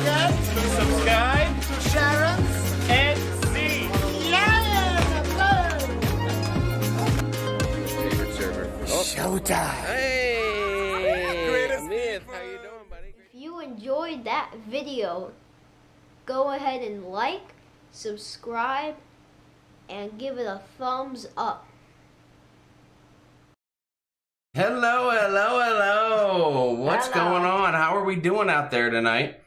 forget to subscribe to Sharon's and see. Favorite server. Oh. Showtime. Hey, Amith, how you doing, buddy? If you enjoyed that video, go ahead and like, subscribe, and give it a thumbs up. Hello. What's going on? How are we doing out there tonight?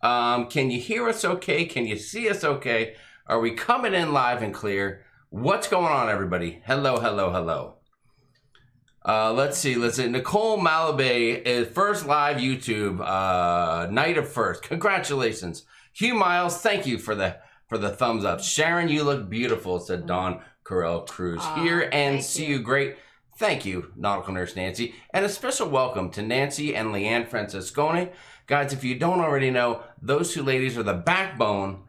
Can you hear us okay? Can you see us okay? Are we coming in live and clear? What's going on, everybody? Hello. Let's see. Nicole Malabay is first live YouTube night of first. Congratulations. Hugh Miles, thank you for the thumbs up. Sharon, you look beautiful, said Dawn Carell Cruz. Here and see you great. Thank you, Nautical Nurse Nancy. And a special welcome to Nancy and Leanne Francescone. Guys, if you don't already know, those two ladies are the backbone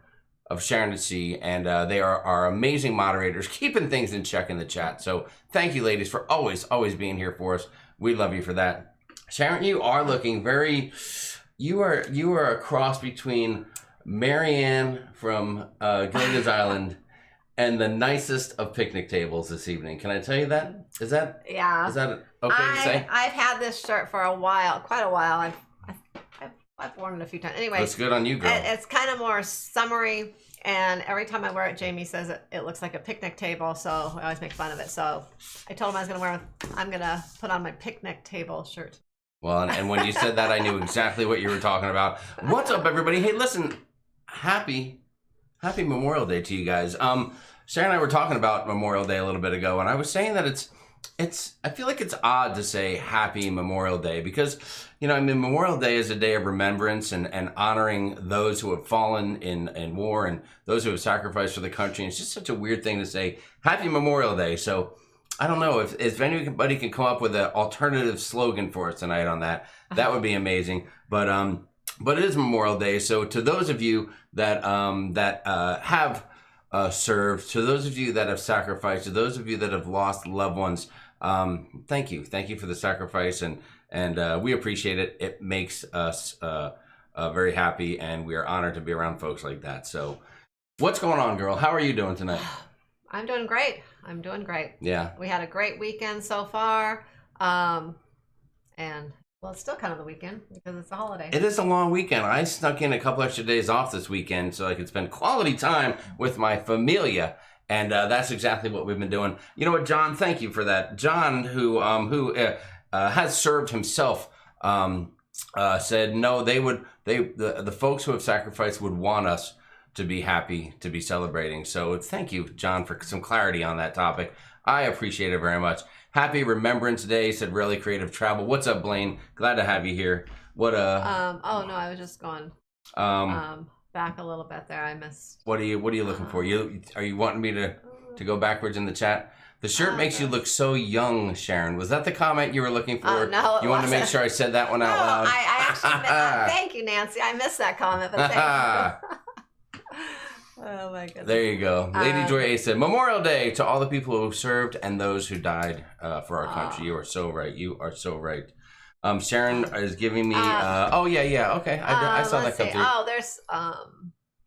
of Sharonatsea, and they are our amazing moderators, keeping things in check in the chat. So thank you, ladies, for always being here for us. We love you for that. Sharon, you are looking very, you are a cross between Marianne from Gilligan's Island and the nicest of picnic tables this evening. Can I tell you that? Is that okay to say? I've had this shirt for a while, quite a while. I've worn it a few times. Anyway, that's good on you, girl. It's kind of more summery, and every time I wear it, Jamie says it looks like a picnic table, so I always make fun of it. So I told him I'm gonna put on my picnic table shirt. Well, and when you said that, I knew exactly what you were talking about. What's up, everybody? Hey, listen, happy Memorial Day to you guys. Sharon and I were talking about Memorial Day a little bit ago, and I was saying that I feel like it's odd to say Happy Memorial Day because, Memorial Day is a day of remembrance and honoring those who have fallen in war and those who have sacrificed for the country. And it's just such a weird thing to say Happy Memorial Day. So I don't know if anybody can come up with an alternative slogan for us tonight on that. That would be amazing. But it is Memorial Day. So to those of you that have served, to those of you that have sacrificed, to those of you that have lost loved ones, thank you for the sacrifice, and we appreciate it. It makes us very happy, and we are honored to be around folks like that. So what's going on, girl? How are you doing tonight? I'm doing great. Yeah, we had a great weekend so far, and well, it's still kind of the weekend because it's a holiday. It is a long weekend. I snuck in a couple extra days off this weekend so I could spend quality time with my familia, and that's exactly what we've been doing. You know what, John? Thank you for that. John, who has served himself, said no. The folks who have sacrificed would want us to be happy, to be celebrating. So thank you, John, for some clarity on that topic. I appreciate it very much. Happy Remembrance Day, said Really Creative Travel. What's up, Blaine? Glad to have you here. What oh no, I was just going back a little bit there. I missed. What are you looking for? Are you wanting me to go backwards in the chat? The shirt makes you look so young, Sharon. Was that the comment you were looking for? No, you wanted to make sure I said that one out loud. I actually thank you, Nancy. I missed that comment, but thank you. Oh my goodness. There you go. Lady Joy A said, Memorial Day to all the people who served and those who died for our country. You are so right. You are so right. Sharon is giving me, oh yeah. Okay. I saw that come through. Oh, there's,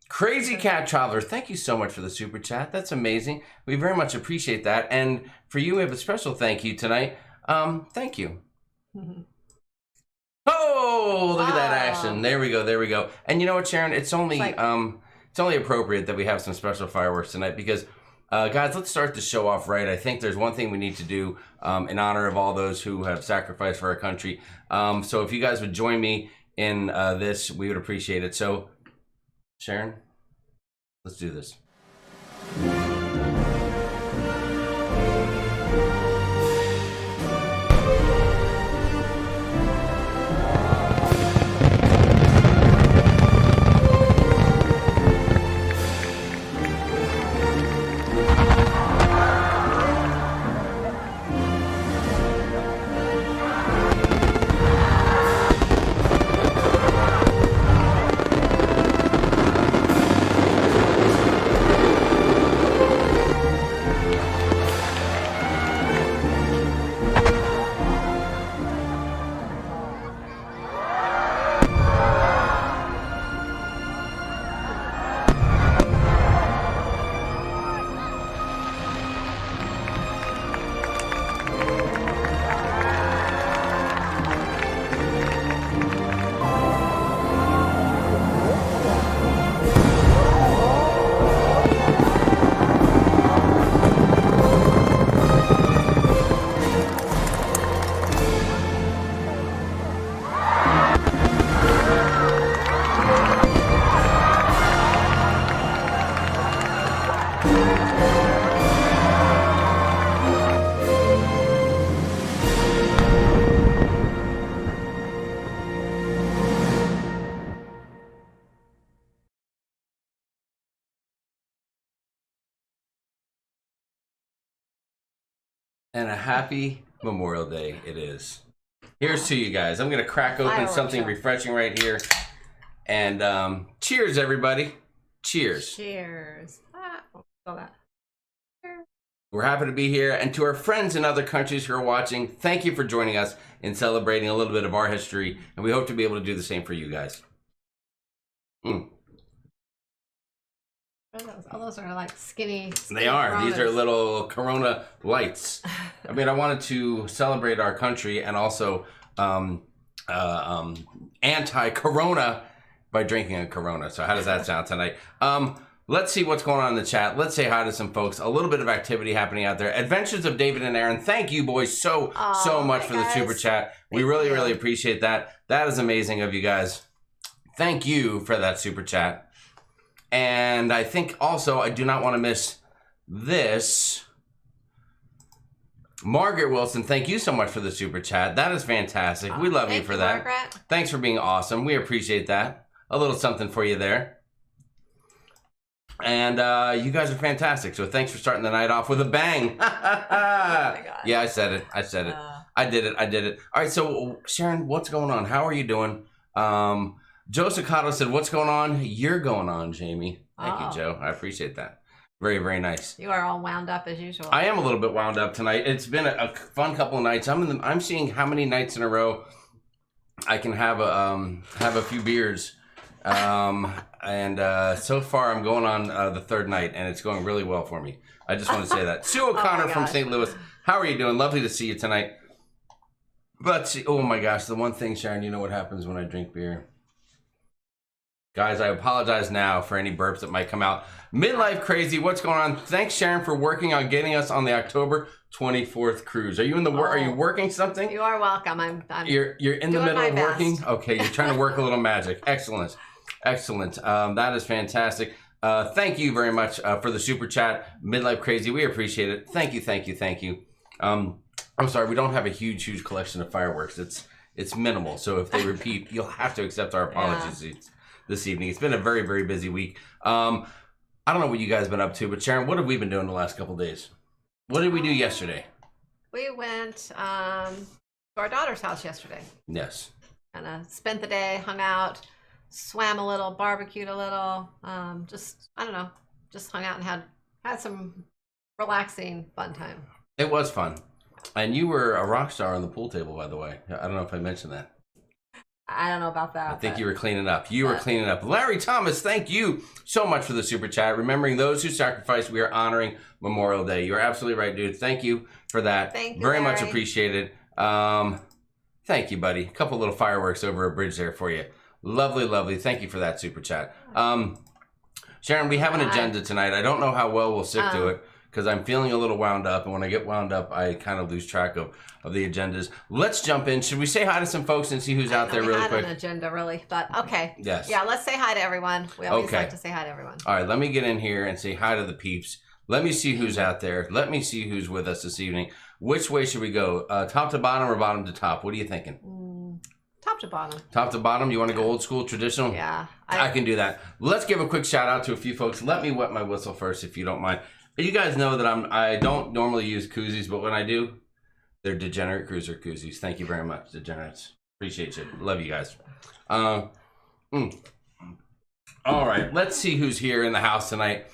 Crazy Cat Traveler. Thank you so much for the super chat. That's amazing. We very much appreciate that. And for you, we have a special thank you tonight. Thank you. Oh, look at that action. There we go. And you know what, Sharon? It's only appropriate that we have some special fireworks tonight because, guys, let's start the show off right. I think there's one thing we need to do in honor of all those who have sacrificed for our country. So if you guys would join me in this, we would appreciate it. So, Sharon, let's do this. And a happy Memorial Day it is. Here's to you guys. I'm going to crack open something refreshing right here. And cheers, everybody. Cheers. Cheers. We're happy to be here. And to our friends in other countries who are watching, thank you for joining us in celebrating a little bit of our history. And we hope to be able to do the same for you guys. All those are like skinny They are. Coronas. These are little Corona lights. I mean, I wanted to celebrate our country and also anti-Corona by drinking a Corona. So how does that sound tonight? Let's see what's going on in the chat. Let's say hi to some folks. A little bit of activity happening out there. Adventures of David and Aaron. Thank you, boys, so much for the super chat. We really appreciate that. That is amazing of you guys. Thank you for that super chat. And I think also I do not want to miss this. Margaret Wilson, thank you so much for the super chat. That is fantastic. We love you for that. Margaret. Thanks for being awesome. We appreciate that. A little something for you there. And you guys are fantastic. So thanks for starting the night off with a bang. Oh my God. Yeah, I said it. I did it. All right, so Sharon, what's going on? How are you doing? Joe Sacato said, what's going on? You're going on, Jamie. Thank you, Joe. I appreciate that. Very nice. You are all wound up as usual. I am a little bit wound up tonight. It's been a fun couple of nights. I'm seeing how many nights in a row I can have a few beers. And so far I'm going on the third night, and it's going really well for me. I just want to say that. Sue O'Connor from St. Louis. How are you doing? Lovely to see you tonight. Let's see. Oh my gosh, the one thing, Sharon, you know what happens when I drink beer. Guys, I apologize now for any burps that might come out. Midlife Crazy, what's going on? Thanks, Sharon, for working on getting us on the October 24th cruise. Are you in the Are you working something? You are welcome. You're in the middle of working? Okay, you're trying to work a little magic. Excellent. That is fantastic. Thank you very much for the super chat. Midlife Crazy, we appreciate it. Thank you. I'm sorry, we don't have a huge collection of fireworks. It's minimal. So if they repeat, you'll have to accept our apologies. This evening. It's been a very busy week. I don't know what you guys have been up to, but Sharon, what have we been doing the last couple of days? What did we do yesterday? We went to our daughter's house yesterday. Yes. And spent the day, hung out, swam a little, barbecued a little. Just hung out and had some relaxing fun time. It was fun. And you were a rock star on the pool table, by the way. I don't know if I mentioned that. I don't know about that. I think you were cleaning up. Larry Thomas, thank you so much for the super chat. Remembering those who sacrificed, we are honoring Memorial Day. You're absolutely right, dude. Thank you for that. Thank you, very Larry. much appreciated. Thank you, buddy. A couple little fireworks over a bridge there for you. Lovely. Thank you for that super chat. Sharon, we have an agenda tonight. I don't know how well we'll stick to it, because I'm feeling a little wound up, and when I get wound up, I kind of lose track of the agendas. Let's jump in. Should we say hi to some folks and see who's out there really quick? I had an agenda, really, but okay. Yes. Yeah, let's say hi to everyone. We always like to say hi to everyone. All right, let me get in here and say hi to the peeps. Let me see who's out there. Let me see who's with us this evening. Which way should we go? Top to bottom or bottom to top? What are you thinking? Top to bottom. Top to bottom? You want to go old school, traditional? Yeah. I can do that. Let's give a quick shout out to a few folks. Let me wet my whistle first, if you don't mind. You guys know that I don't normally use koozies, but when I do, they're Degenerate Cruiser koozies. Thank you very much, Degenerates. Appreciate you. Love you guys. All right, let's see who's here in the house tonight.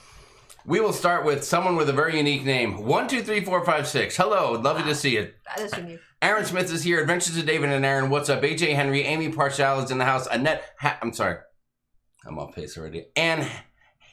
We will start with someone with a very unique name. 1, 2, 3, 4, 5, 6. Hello, lovely to see you. That is unique. Aaron Smith is here. Adventures of David and Aaron. What's up? AJ Henry, Amy Parshall is in the house. I'm sorry. I'm off pace already. Ann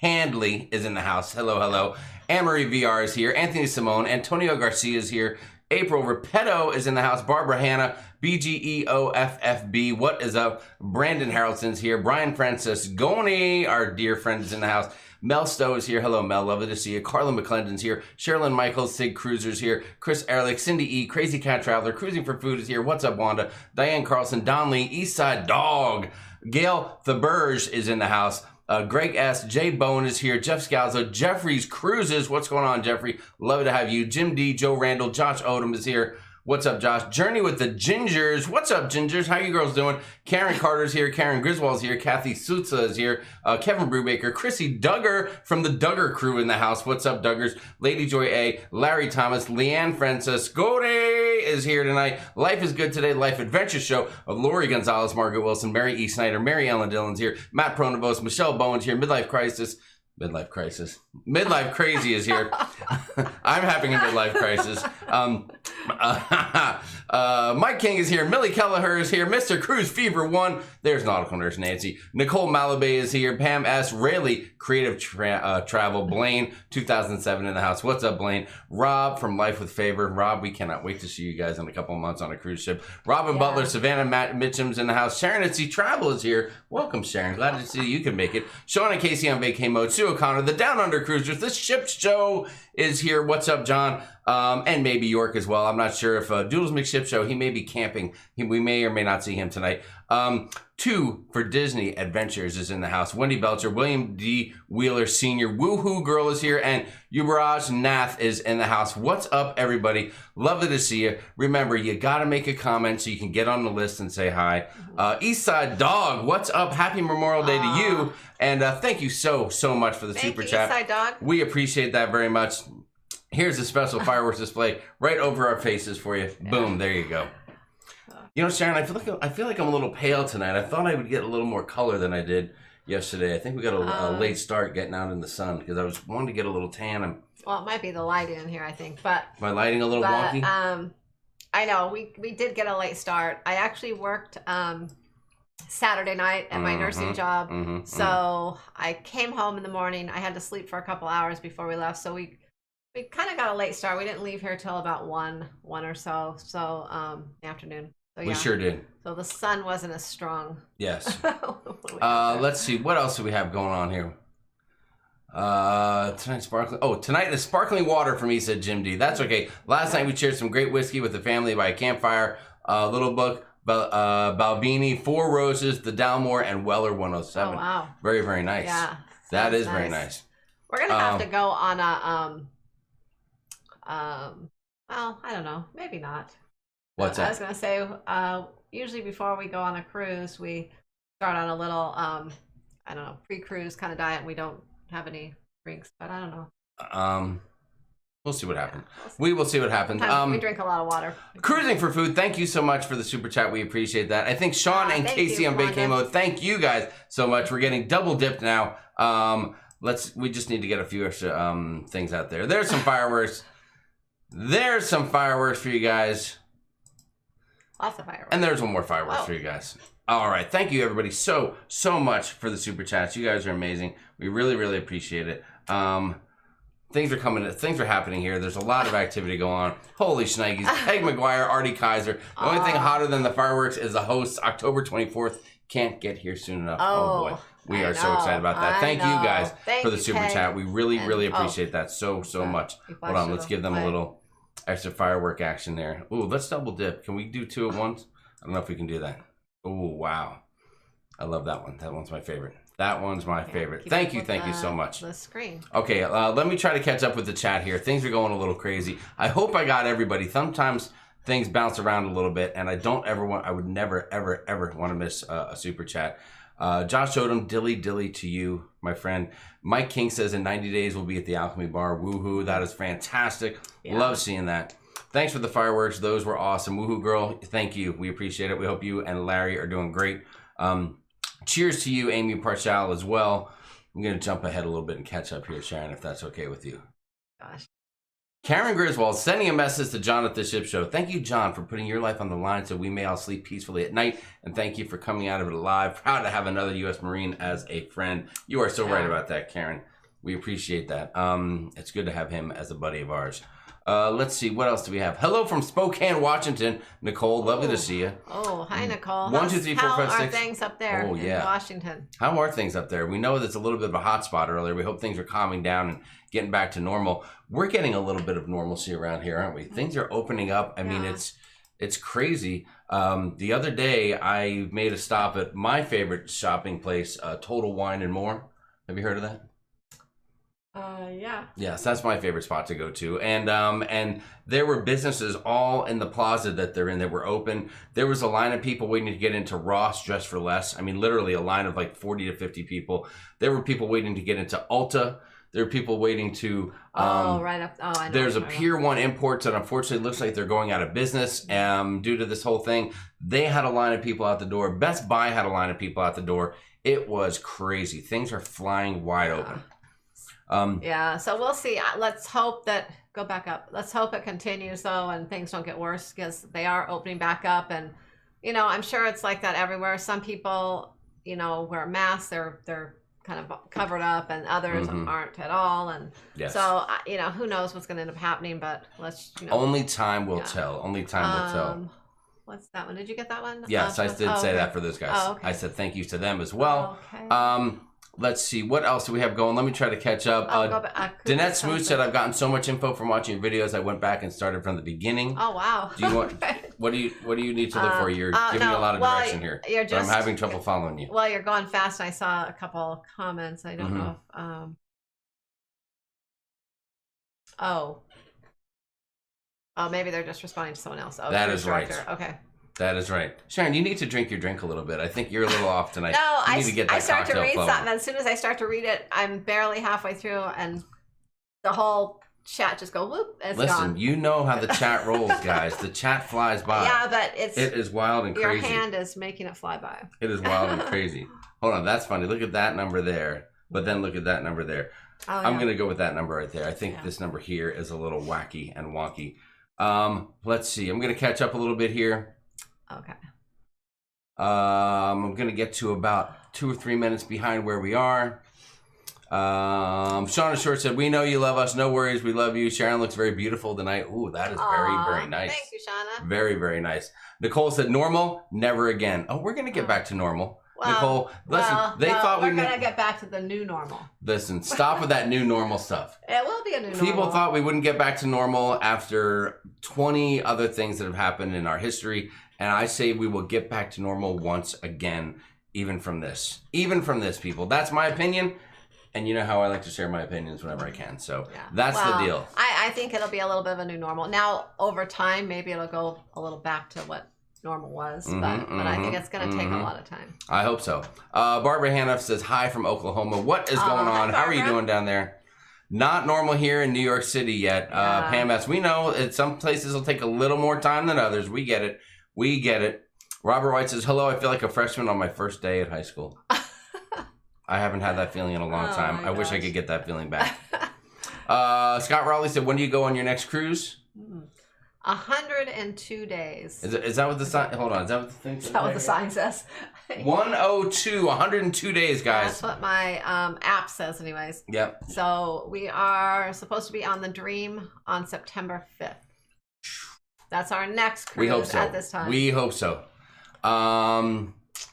Handley is in the house. Hello. Anne-Marie VR is here. Anthony Simone. Antonio Garcia is here. April Repetto is in the house. Barbara Hanna. BGEOFFB. What is up? Brandon Harrelson's here. Brian Francis Goni, our dear friend, is in the house. Mel Stowe is here. Hello, Mel. Lovely to see you. Carla McClendon's here. Sherilyn Michaels, Sig Cruiser's here. Chris Ehrlich, Cindy E, Crazy Cat Traveler, Cruising for Food is here. What's up, Wanda? Diane Carlson, Don Lee, Eastside Dog. Gail Theberge is in the house. Greg S. Jay Bowen is here. Jeff Scalzo. Jeffrey's Cruises. What's going on, Jeffrey? Love to have you. Jim D. Joe Randall. Josh Odom is here. What's up, Josh? Journey with the Gingers. What's up, Gingers? How you girls doing? Karen Carter's here. Karen Griswold's here. Kathy Sutza is here. Kevin Brubaker. Chrissy Duggar from the Duggar crew in the house. What's up, Duggars? Lady Joy A. Larry Thomas. Leanne Francisco is here tonight. Life is Good Today. Life Adventure Show of Lori Gonzalez, Margaret Wilson, Mary E. Snyder, Mary Ellen Dillon's here. Matt Pronavos. Michelle Bowen's here. Midlife Crisis. Midlife Crazy is here. I'm having a midlife crisis. Mike King is here. Millie Kelleher is here. Mr. Cruise Fever 1. There's Nautical Nurse Nancy. Nicole Malabay is here. Pam S. Rayleigh Creative Travel. Blaine 2007 in the house. What's up, Blaine? Rob from Life with Favor. Rob, we cannot wait to see you guys in a couple of months on a cruise ship. Robin Butler, Savannah Matt Mitchum's in the house. Sharonatsea Travel is here. Welcome, Sharon. Glad to see you can make it. Sean and Casey on vacay mode. Sue O'Connor, the Down Under Cruisers. This ship show is here. What's up, John? And maybe York as well. I'm not sure if Doodles McShip Show, he may be camping. We may or may not see him tonight. 2 for Disney Adventures is in the house. Wendy Belcher, William D. Wheeler Sr., Woohoo Girl is here, and Yubaraj Nath is in the house. What's up, everybody? Lovely to see you. Remember, you got to make a comment so you can get on the list and say hi. Eastside Dog, what's up? Happy Memorial Day to you. And thank you so much for the super chat. Eastside Dog. We appreciate that very much. Here's a special fireworks display right over our faces for you. Yeah. Boom, there you go. You know, Sharon, I feel like I'm a little pale tonight. I thought I would get a little more color than I did yesterday. I think we got a late start getting out in the sun because I was wanting to get a little tan. Well, it might be the lighting in here, I think. But my lighting a little wonky? I know. We did get a late start. I actually worked Saturday night at my nursing job. So I came home in the morning. I had to sleep for a couple hours before we left. So we kind of got a late start. We didn't leave here till about 1 or so. So in the afternoon. So, yeah. We sure did. So the sun wasn't as strong. Yes. Let's see. What else do we have going on here? Tonight is sparkling water for me, said Jim D. That's okay. Last night we shared some great whiskey with the family by a campfire. Little Book, Balbini, Four Roses, the Dalmore, and Weller 107. Oh, wow. Very, very nice. Yeah. That is very nice. We're going to have to go on a, well, I don't know. Maybe not. What's that? I was going to say, usually before we go on a cruise, we start on a little, I don't know, pre-cruise kind of diet, and we don't have any drinks, but I don't know. We'll see what happens. We will see what happens. We drink a lot of water. Cruising for Food, thank you so much for the super chat. We appreciate that. I think Sean and Casey on vacay mode, thank you guys so much. We're getting double dipped now. We just need to get a few extra things out there. There's some fireworks. There's some fireworks for you guys. Lots of fireworks. And there's one more fireworks for you guys. All right. Thank you, everybody, so much for the super chats. You guys are amazing. We really, really appreciate it. Things are coming. Things are happening here. There's a lot of activity going on. Holy shnikes. Peg McGuire, Artie Kaiser. The only thing hotter than the fireworks is the hosts. October 24th. Can't get here soon enough. Oh boy. We are so excited about that. Thank you guys for the super chat. We really, really appreciate that so much. Hold on. Let's give them a little extra firework action there. Ooh, let's double dip. Can we do 2 at once? I don't know if we can do that. Oh, wow. I love that one. That one's my favorite. That one's my favorite. Thank you so much. The screen. Okay, let me try to catch up with the chat here. Things are going a little crazy. I hope I got everybody. Sometimes things bounce around a little bit, and I would never, ever want to miss a super chat. Josh Odom, dilly to you, my friend. Mike King says in 90 days we'll be at the Alchemy Bar. Woohoo, that is fantastic. Yeah. Love seeing that. Thanks for the fireworks. Those were awesome. Woohoo girl, thank you. We appreciate it. We hope you and Larry are doing great. Cheers to you, Amy Parchal, as well. I'm going to jump ahead a little bit and catch up here, Sharon, if that's okay with you. Gosh. Karen Griswold sending a message to John at the Ship Show. Thank you, John, for putting your life on the line so we may all sleep peacefully at night. And thank you for coming out of it alive. Proud to have another U.S. Marine as a friend. You are so right about that, Karen. We appreciate that. It's good to have him as a buddy of ours. Let's see. What else do we have? Hello from Spokane, Washington. Nicole, lovely to see you. Oh, hi, Nicole. 1, 2, 3, 4, 5, 6. How are things up there in Washington? How are things up there? We know that's a little bit of a hot spot earlier. We hope things are calming down and getting back to normal. We're getting a little bit of normalcy around here, aren't we? Things are opening up. I mean, it's crazy. The other day, I made a stop at my favorite shopping place, Total Wine and More. Have you heard of that? Yeah. Yes, that's my favorite spot to go to. And there were businesses all in the plaza that they're in that were open. There was a line of people waiting to get into Ross Dress for Less. I mean, literally a line of like 40 to 50 people. There were people waiting to get into Ulta. There are people waiting to. Right up. Oh, I know. There's a Pier 1 Imports that unfortunately looks like they're going out of business due to this whole thing. They had a line of people out the door. Best Buy had a line of people out the door. It was crazy. Things are flying wide open. Yeah, so we'll see. Let's hope that go back up. Let's hope it continues though, and things don't get worse because they are opening back up, and I'm sure it's like that everywhere. Some people, wear masks. They're kind of covered up, and others aren't at all. And so who knows what's going to end up happening? But let's only time will tell. Only time will tell. What's that one? Did you get that one? Yes, I did say that for those guys. Oh, okay. I said thank you to them as well. Okay. Let's see, what else do we have going? Let me try to catch up. Danette Smoot said, I've gotten so much info from watching videos, I went back and started from the beginning. Oh, wow. Do you want? What do you need to look for? You're giving me a lot of direction here. But I'm having trouble following you. Well, you're going fast. I saw a couple comments. I don't know if, oh, maybe they're just responding to someone else. Oh, that is right. Okay. That is right. Sharon, you need to drink your drink a little bit. I think you're a little off tonight. No, you need to get that I start to read flowing. something. As soon as I start to read it, I'm barely halfway through, and the whole chat just go whoop. It's Listen, gone. you know how the chat rolls, guys. The chat flies by. Yeah, but it is wild and crazy. Your hand is making it fly by. It is wild and crazy. Hold on, that's funny. Look at that number there, but then look at that number there. Oh, I'm going to go with that number right there. I think this number here is a little wacky and wonky. Let's see. I'm going to catch up a little bit here. Okay. I'm going to get to about 2 or 3 minutes behind where we are. Shauna Short said, we know you love us. No worries. We love you. Sharon looks very beautiful tonight. Ooh, that is very, very nice. Thank you, Shauna. Very, very nice. Nicole said, normal, never again. Oh, we're going to get back to normal. Well, Nicole, listen, they thought we're going to get back to the new normal. Listen, stop with that new normal stuff. It will be a new normal. People thought we wouldn't get back to normal after 20 other things that have happened in our history. And I say we will get back to normal once again, even from this. Even from this, people. That's my opinion. And you know how I like to share my opinions whenever I can. So that's the deal. I think it'll be a little bit of a new normal. Now, over time, maybe it'll go a little back to what normal was. But I think it's going to take a lot of time. I hope so. Barbara Hanoff says, hi from Oklahoma. What is going on? How are you doing down there? Not normal here in New York City yet. Pam S., we know some places will take a little more time than others. We get it. We get it. Robert White says, hello, I feel like a freshman on my first day at high school. I haven't had that feeling in a long time. I wish I could get that feeling back. Scott Raleigh said, when do you go on your next cruise? 102 days. Is that what the sign? Hold on. Is that what the thing says? Is that what the sign says? 102 days, guys. That's what my app says anyways. Yep. So we are supposed to be on the Dream on September 5th. That's our next cruise at this time. We hope so.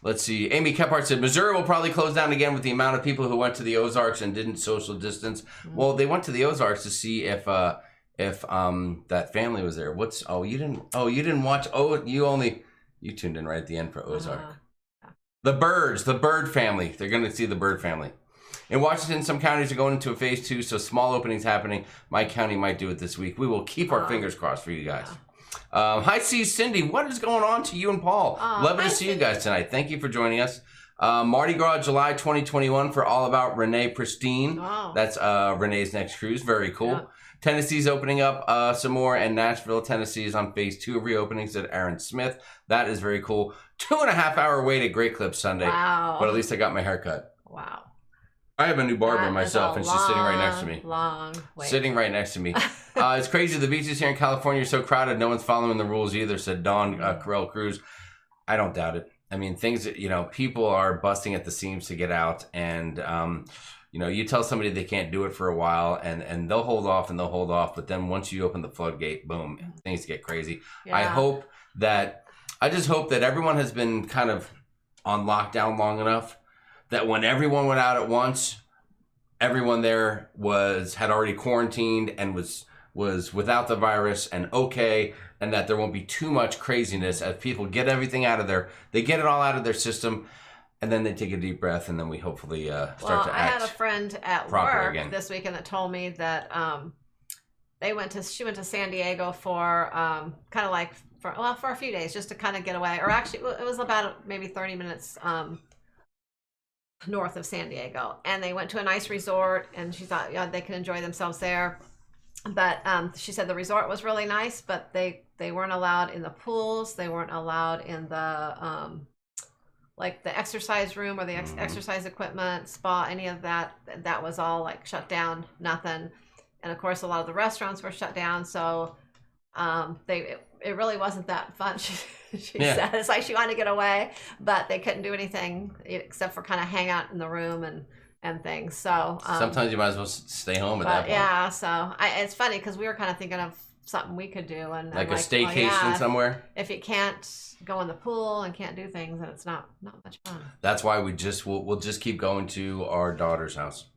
Let's see. Amy Kephart said, Missouri will probably close down again with the amount of people who went to the Ozarks and didn't social distance. Well, they went to the Ozarks to see if that family was there. You didn't watch. You tuned in right at the end for Ozark. The bird family. They're going to see the bird family. In Washington, some counties are going into a phase 2, so small openings happening. My county might do it this week. We will keep our fingers crossed for you guys. Hi, Cindy. What is going on to you and Paul? Lovely to see you guys tonight. Thank you for joining us. Mardi Gras, July 2021 for All About Renee Pristine. That's Renee's next cruise. Very cool. Yeah. Tennessee's opening up some more, and Nashville, Tennessee is on phase 2 of reopenings at Aaron Smith. That is very cool. 2.5 hour wait at Great Clips Sunday. Wow. But at least I got my hair cut. Wow. I have a new barber myself, and she's sitting right next to me. Long wait. Sitting right next to me. It's crazy. The beaches here in California are so crowded. No one's following the rules either, said Dawn Carell Cruz. I don't doubt it. I mean, people are busting at the seams to get out. And, you tell somebody they can't do it for a while, and they'll hold off and they'll hold off. But then once you open the floodgate, boom, things get crazy. Yeah. I just hope that everyone has been kind of on lockdown long enough that when everyone went out at once, everyone there had already quarantined and was without the virus and okay, and that there won't be too much craziness as people get everything out of they get it all out of their system, and then they take a deep breath, and then we hopefully start to act. I had a friend at work again this weekend that told me that she went to San Diego for kind of like for a few days just to kind of get away, or actually it was about maybe 30 minutes north of San Diego, and they went to a nice resort, and she thought they could enjoy themselves there. But she said the resort was really nice, but they weren't allowed in the pools, they weren't allowed in the like the exercise room or the exercise equipment, spa, any of that. That was all like shut down, nothing. And of course, a lot of the restaurants were shut down, so it really wasn't that fun. She said it's like she wanted to get away, but they couldn't do anything except for kind of hang out in the room and things. So sometimes you might as well stay home at that point. Yeah, so it's funny because we were kind of thinking of something we could do, and like a staycation somewhere. If you can't go in the pool and can't do things, then it's not much fun. That's why we'll just keep going to our daughter's house.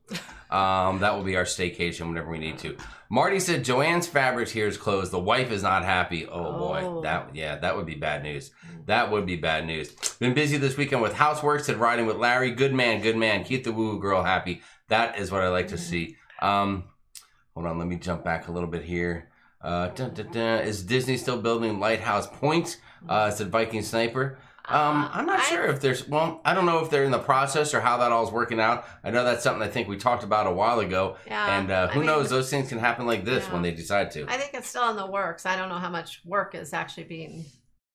That will be our staycation whenever we need to. Marty said Joanne's Fabrics here is closed. The wife is not happy. Oh boy, that would be bad news. That would be bad news. Been busy this weekend with housework. Said riding with Larry. Good man. Keep the woo girl happy. That is what I like to see. Hold on, let me jump back a little bit here. Is Disney still building Lighthouse Point? Said Viking Sniper. I'm not sure if there's, I don't know if they're in the process or how that all is working out. I know that's something I think we talked about a while ago. Yeah, and who knows, those things can happen like this when they decide to. I think it's still in the works. I don't know how much work is actually being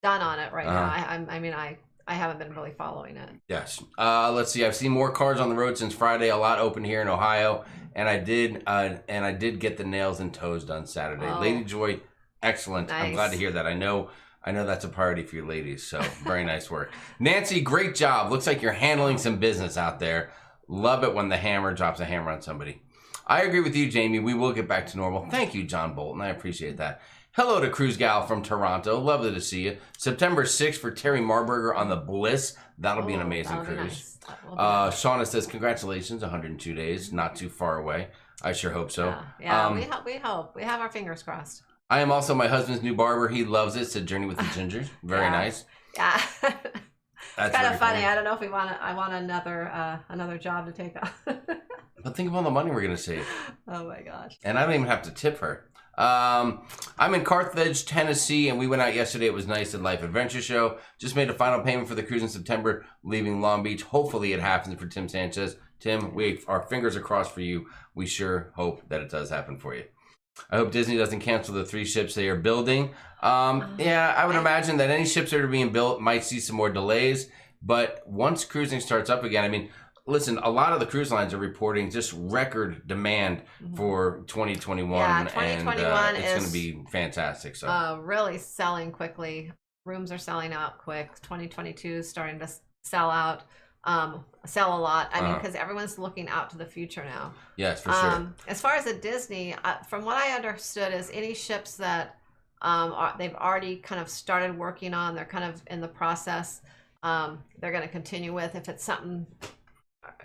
done on it right now. I haven't been really following it. Yes. Let's see. I've seen more cars on the road since Friday. A lot open here in Ohio. And I did get the nails and toes done Saturday. Oh. Lady Joy, excellent. Nice. I'm glad to hear that. I know that's a priority for you ladies, so very nice work. Nancy, great job. Looks like you're handling some business out there. Love it when the hammer drops a hammer on somebody. I agree with you, Jamie. We will get back to normal. Thank you, John Bolton. I appreciate that. Hello to Cruise Gal from Toronto. Lovely to see you. September 6th for Terry Marburger on the Bliss. That'll be an amazing cruise. Nice. Shauna says, congratulations, 102 days. Not too far away. I sure hope so. Yeah, we hope. We have our fingers crossed. I am also my husband's new barber. He loves it. Said Journey with the Gingers. Very nice. Yeah. That's kind of funny. Cool. I don't know if I want another job to take on. But think of all the money we're going to save. Oh my gosh. And I don't even have to tip her. I'm in Carthage, Tennessee, and we went out yesterday. It was nice at Life Adventure Show. Just made a final payment for the cruise in September, leaving Long Beach. Hopefully it happens for Tim Sanchez. Tim, our fingers are crossed for you. We sure hope that it does happen for you. I hope Disney doesn't cancel the 3 ships they are building. I would imagine that any ships that are being built might see some more delays. But once cruising starts up again, I mean, listen, a lot of the cruise lines are reporting just record demand for 2021. Yeah, 2021 it's going to be fantastic. So really selling quickly. Rooms are selling out quick. 2022 is starting to sell out. Sell a lot. I mean, because everyone's looking out to the future now. Yes, for sure. As far as a Disney, from what I understood, is any ships that they've already kind of started working on, they're kind of in the process. They're going to continue with. If it's something,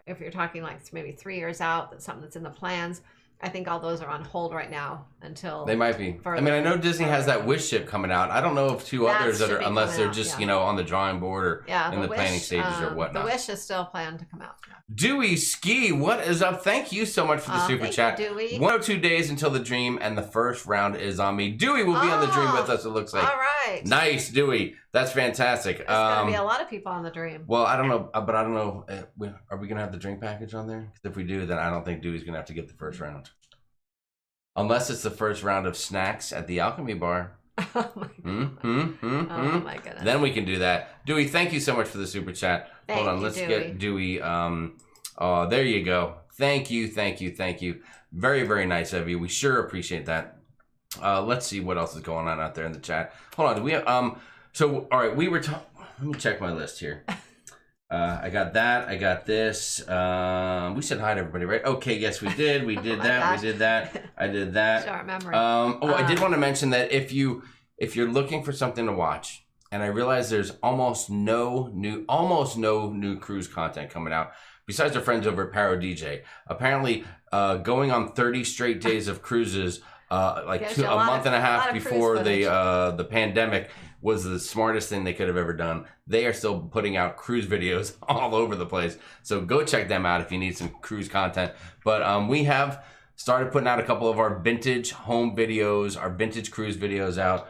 if you're talking like maybe 3 years out, that's something that's in the plans. I think all those are on hold right now until they might be. I mean, I know Disney has that Wish ship coming out. I don't know if 2 others that are, unless they're just on the drawing board or in the planning stages or whatnot. The Wish is still planned to come out. Dewey Ski, what is up? Thank you so much for the super chat. You, Dewey. 102 days until the dream, and the first round is on me. Dewey will be on the dream with us, it looks like. All right. Nice, Dewey. That's fantastic. There's going to be a lot of people on the dream. Well, I don't know, but I don't know. Are we going to have the drink package on there? Because if we do, then I don't think Dewey's going to have to get the first round. Unless it's the first round of snacks at the Alchemy Bar. Oh my goodness. Then we can do that. Dewey, thank you so much for the super chat. Hold on, let's get Dewey. Oh, there you go. Thank you. Very, very nice of you. We sure appreciate that. Let's see what else is going on out there in the chat. Hold on. Do we have, so, all right, we were talking. Let me check my list here. I got that. I got this. We said hi to everybody, right? Okay, yes, we did. We did that. Gosh. We did that. I did that. Short memory. I did want to mention that if you're looking for something to watch, and I realize there's almost no new cruise content coming out, besides our friends over at Paro DJ. Apparently, going on 30 straight days of cruises, a month and a half before the pandemic, was the smartest thing they could have ever done. They are still putting out cruise videos all over the place. So go check them out if you need some cruise content. But we have started putting out a couple of our vintage home videos, our vintage cruise videos out.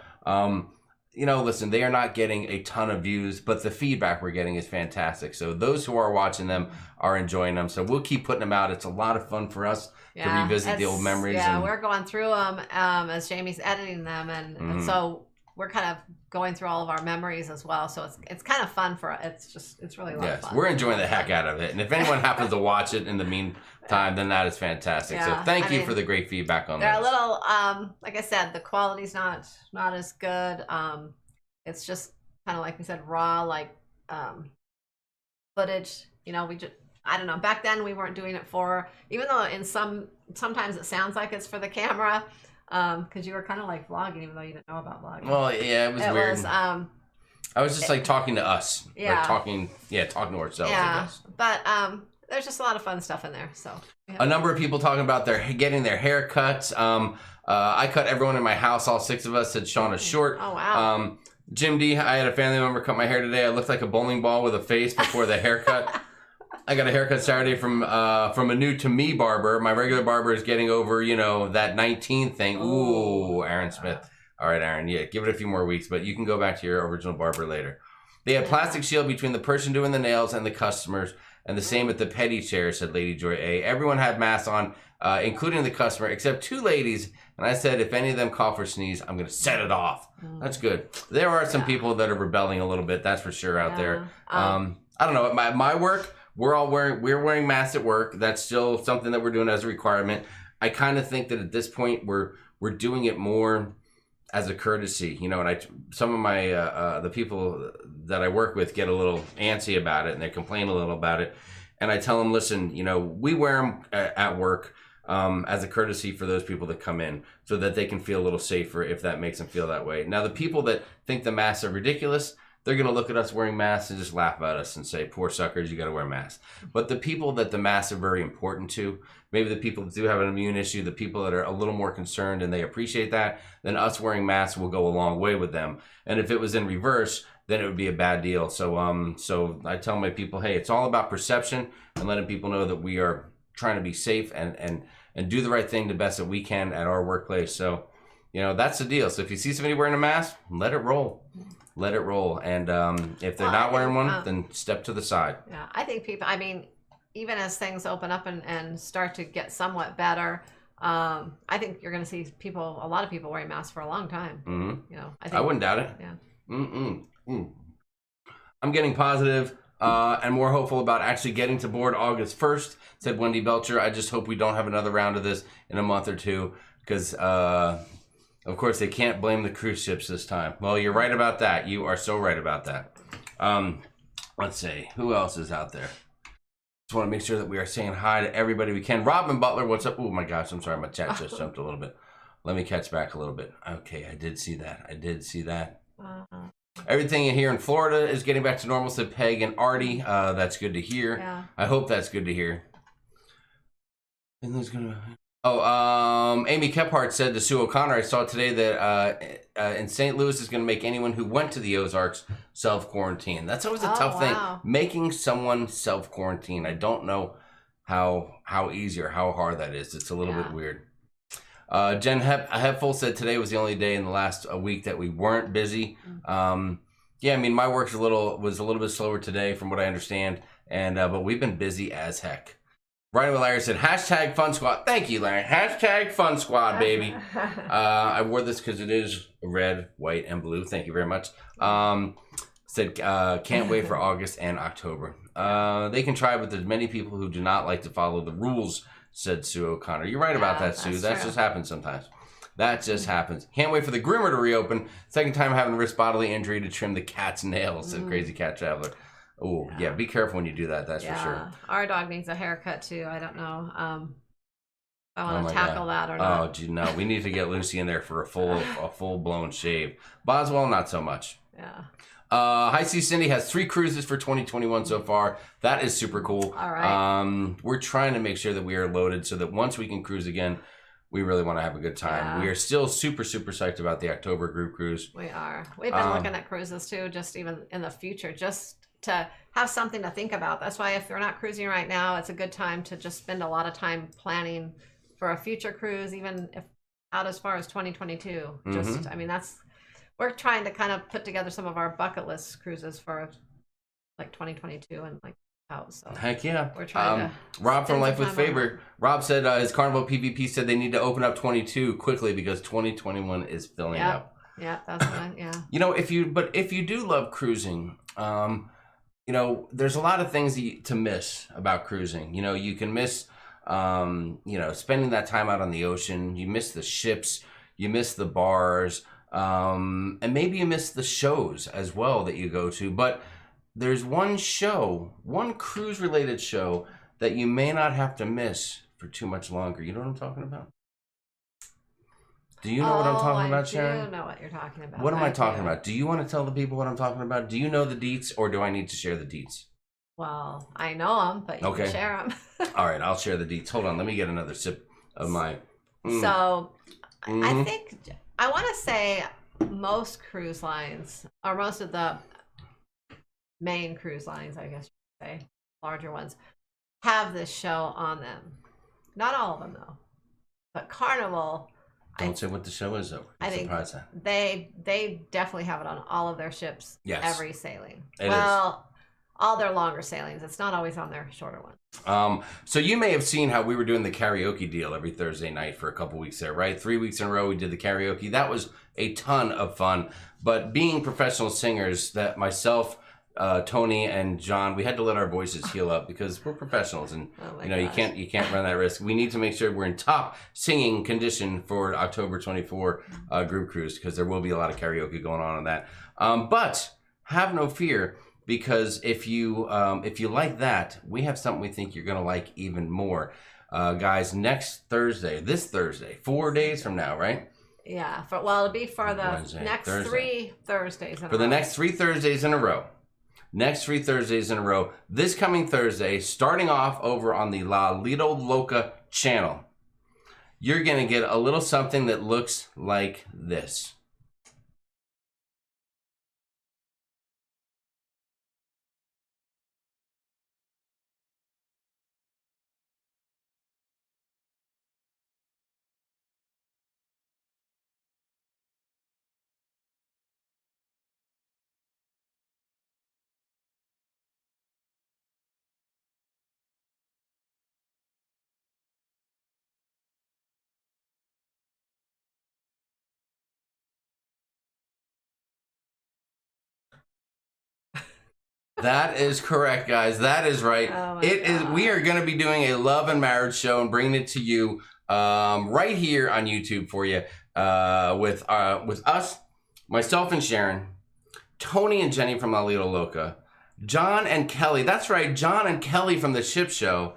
You know, listen, they are not getting a ton of views, but the feedback we're getting is fantastic. So those who are watching them are enjoying them. So we'll keep putting them out. It's a lot of fun for us to revisit the old memories. Yeah, we're going through them as Jamie's editing them, and so we're kind of going through all of our memories as well. So it's kind of fun for us. It's really a lot of fun. We're enjoying the heck out of it. And if anyone happens to watch it in the meantime, then that is fantastic. So thank you for the great feedback on that. They're a little, like I said, the quality's not as good. It's just kind of like we said, raw, like footage. You know, I don't know. Back then we weren't doing it for, even though sometimes it sounds like it's for the camera, because you were kind of like vlogging, even though you didn't know about vlogging. Well, yeah, it was weird. I was just like talking to us. Yeah. Like talking to ourselves, Yeah. I guess. But there's just a lot of fun stuff in there. So a number of people talking about getting their haircuts. I cut everyone in my house, all 6 of us, said Sean is short. Oh, wow. Jim D, I had a family member cut my hair today. I looked like a bowling ball with a face before the haircut. I got a haircut Saturday from a new to me barber. My regular barber is getting over, you know, that 19 thing. Ooh, Aaron Smith. All right, Aaron, give it a few more weeks, but you can go back to your original barber later. They had plastic shield between the person doing the nails and the customers, and the same at the petty chair, said Lady Joy A. Everyone had masks on, including the customer, except 2 ladies. And I said, if any of them cough or sneeze, I'm going to set it off. That's good. There are some people that are rebelling a little bit, that's for sure, out there. I don't know. At my work, we're wearing masks at work. That's still something that we're doing as a requirement. I kind of think that at this point we're doing it more as a courtesy, you know. And some of my the people that I work with get a little antsy about it, and they complain a little about it. And I tell them, listen, you know, we wear them at work as a courtesy for those people that come in, so that they can feel a little safer if that makes them feel that way. Now, the people that think the masks are ridiculous, they're going to look at us wearing masks and just laugh at us and say, poor suckers, you got to wear masks. But the people that the masks are very important to, maybe the people that do have an immune issue, the people that are a little more concerned and they appreciate that, then us wearing masks will go a long way with them. And if it was in reverse, then it would be a bad deal. So so I tell my people, hey, it's all about perception and letting people know that we are trying to be safe and do the right thing the best that we can at our workplace. So, you know, that's the deal. So if you see somebody wearing a mask, let it roll. Let it roll. And if they're not wearing one, then step to the side. Yeah, I think people, I mean, even as things open up and start to get somewhat better, I think you're going to see a lot of people wearing masks for a long time. Mm-hmm. You know, I wouldn't doubt it. Yeah. I'm getting positive and more hopeful about actually getting to board August 1st, said Wendy Belcher. I just hope we don't have another round of this in a month or two, because of course, they can't blame the cruise ships this time. Well, you're right about that. You are so right about that. Let's see. Who else is out there? Just want to make sure that we are saying hi to everybody we can. Robin Butler, what's up? Oh, my gosh. I'm sorry. My chat just jumped a little bit. Let me catch back a little bit. Okay, I did see that. Everything here in Florida is getting back to normal, said Peg and Artie. That's good to hear. Yeah. I hope that's good to hear. And who's going to... Amy Kephart said to Sue O'Connor, I saw today that in St. Louis is going to make anyone who went to the Ozarks self-quarantine. That's always a tough thing, making someone self-quarantine. I don't know how easy or how hard that is. It's a little bit weird. Jen Hepful said today was the only day in the last week that we weren't busy. Yeah, I mean, my work was a little bit slower today from what I understand, and but we've been busy as heck. Ryan with Larry said, hashtag Fun Squad. Thank you, Larry. Hashtag Fun Squad, baby. I wore this because it is red, white, and blue. Thank you very much. Said, can't wait for August and October. They can try with as many people who do not like to follow the rules, said Sue O'Connor. You're right about that, Sue. That just happens sometimes. That just happens. Can't wait for the groomer to reopen. Second time having risk bodily injury to trim the cat's nails, said Crazy Cat Traveler. Oh, yeah, be careful when you do that, that's for sure. Our dog needs a haircut, too. I don't know I want to tackle that or not. Oh, gee, no. We need to get Lucy in there for a full-blown shave. Boswell, not so much. Yeah. High Sea Cindy has 3 cruises for 2021 so far. That is super cool. All right. We're trying to make sure that we are loaded so that once we can cruise again, we really want to have a good time. Yeah. We are still super psyched about the October group cruise. We are. We've been looking at cruises too, just even in the future, just to have something to think about. That's why if you're not cruising right now, it's a good time to just spend a lot of time planning for a future cruise, even if out as far as 2022. Just, I mean, we're trying to kind of put together some of our bucket list cruises for like 2022 and like out. So heck yeah. We're trying to. Rob from Life with time on Favor. Rob said his Carnival PvP said they need to open up 22 quickly because 2021 is filling up. Yeah, that's what. Yeah. You know, if you do love cruising, you know, there's a lot of things to miss about cruising. You know, you can miss, you know, spending that time out on the ocean. You miss the ships. You miss the bars. And maybe you miss the shows as well that you go to. But there's one cruise-related show that you may not have to miss for too much longer. You know what I'm talking about? Do you know what I'm talking about, Sharon? I do know what you're talking about. What am I talking about? Do you want to tell the people what I'm talking about? Do you know the deets, or do I need to share the deets? Well, I know them, but you can share them. All right, I'll share the deets. Hold on, let me get another sip of my... So, I think, I want to say most cruise lines, or most of the main cruise lines, I guess you could say, larger ones, have this show on them. Not all of them, though. But Carnival... Don't say what the show is, though. I think they definitely have it on all of their ships. Yes. Every sailing. It well, all their longer sailings. It's not always on their shorter ones. So you may have seen how we were doing the karaoke deal every Thursday night for a couple weeks there, right? 3 weeks in a row we did the karaoke. That was a ton of fun. But being professional singers, that myself, Tony and John, we had to let our voices heal up because we're professionals, and you know, gosh, you can't run that risk. We need to make sure we're in top singing condition for October 24 group cruise, because there will be a lot of karaoke going on in that. But have no fear, because if you like that, we have something we think you're gonna like even more, guys. Next Thursday, this Thursday, 4 days from now, right? Yeah. It'll be for the Wednesday, next Thursday. 3 Thursdays in a row. For the next 3 Thursdays in a row. Next 3 Thursdays in a row. This coming Thursday, starting off over on the La Lido Loca channel, you're going to get a little something that looks like this. That is correct, guys. That is right. Oh It God. is. We are going to be doing a love and marriage show and bringing it to you right here on YouTube for you with us, myself and Sharon, Tony and Jenny from La Lido Loca, John and Kelly. That's right, John and Kelly from the Ship Show,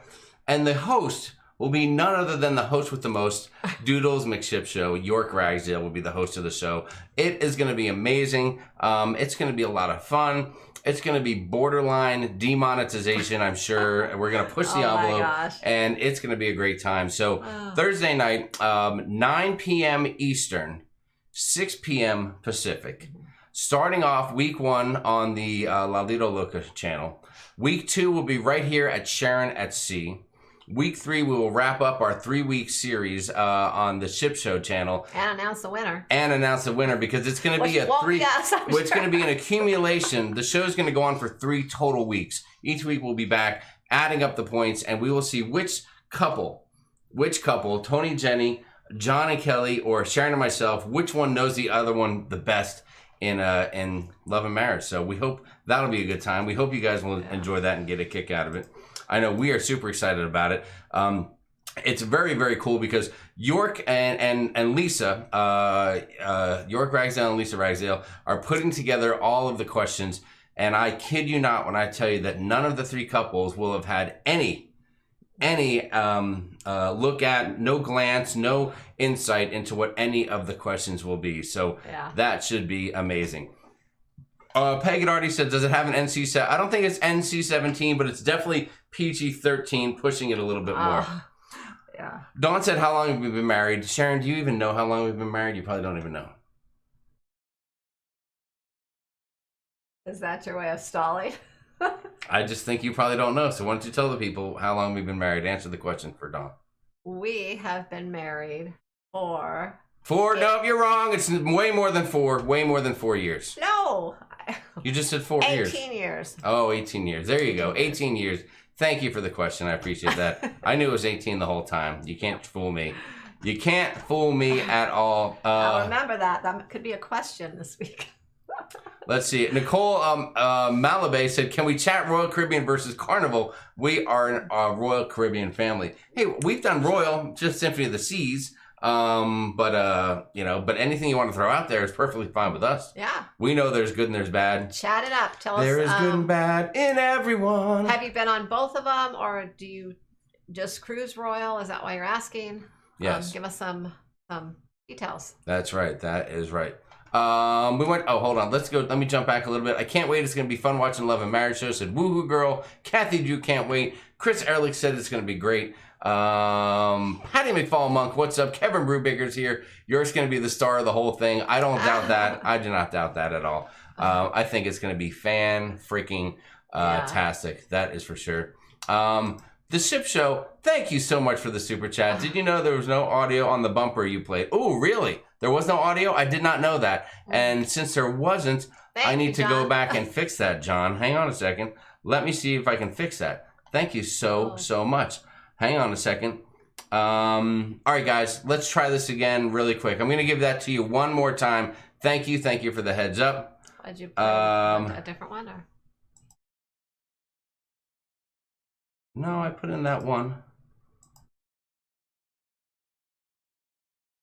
and the host will be none other than the host with the most, Doodles McShip Show. York Ragsdale will be the host of the show. It is going to be amazing. It's going to be a lot of fun. It's going to be borderline demonetization, I'm sure. We're going to push the envelope, and it's going to be a great time. So Thursday night, 9 p.m. Eastern, 6 p.m. Pacific. Starting off week 1 on the La Lido Loca channel. Week 2 will be right here at Sharon at Sea. Week 3, we will wrap up our 3-week series on the Ship Show channel. And announce the winner. Because it's going to be it's going to be an accumulation. The show is going to go on for 3 total weeks. Each week we'll be back, adding up the points, and we will see which couple, Tony, Jenny, John and Kelly, or Sharon and myself, which one knows the other one the best in love and marriage. So we hope that'll be a good time. We hope you guys will enjoy that and get a kick out of it. I know we are super excited about it. It's very, very cool because York and Lisa, York Ragsdale and Lisa Ragsdale, are putting together all of the questions. And I kid you not when I tell you that none of the 3 couples will have had any look at, no glance, no insight into what any of the questions will be. So that should be amazing. Peg had already said, does it have an NC-17? I don't think it's NC-17, but it's definitely PG-13, pushing it a little bit more. Yeah. Dawn said, how long have we been married? Sharon, do you even know how long we've been married? You probably don't even know. Is that your way of stalling? I just think you probably don't know. So why don't you tell the people how long we've been married? Answer the question for Dawn. We have been married for... No, you're wrong. It's way more than 4. Way more than 4 years. No. You just said 4 years. 18 years. Oh, 18 years. There you go. 18 years. Thank you for the question. I appreciate that. I knew it was 18 the whole time. You can't fool me. You can't fool me at all. I'll remember that. That could be a question this week. Let's see. Nicole Malabé said, can we chat Royal Caribbean versus Carnival? We are a Royal Caribbean family. Hey, we've done Royal, just Symphony of the Seas. But anything you want to throw out there is perfectly fine with us. Yeah. We know there's good and there's bad. Chat it up. Tell us. There is good and bad in everyone. Have you been on both of them, or do you just cruise Royal? Is that why you're asking? Yes. Give us some details. That's right. That is right. We went. Oh, hold on. Let's go. Let me jump back a little bit. I can't wait. It's going to be fun watching Love and Marriage Show. Said Woohoo Girl. Kathy Drew can't wait. Chris Ehrlich said it's going to be great. Patty McFall Monk, what's up? Kevin Brubaker's here. You're just going to be the star of the whole thing. I don't doubt that. I do not doubt that at all. I think it's going to be tastic. That is for sure. The Ship Show, thank you so much for the super chat. Did you know there was no audio on the bumper you played? Oh, really? There was no audio? I did not know that. And since there wasn't, I need to go back and fix that, John. Hang on a second. Let me see if I can fix that. Thank you so much. Hang on a second. All right, guys, let's try this again really quick. I'm going to give that to you one more time. Thank you for the heads up. Did you play a different one? Or? No, I put in that one.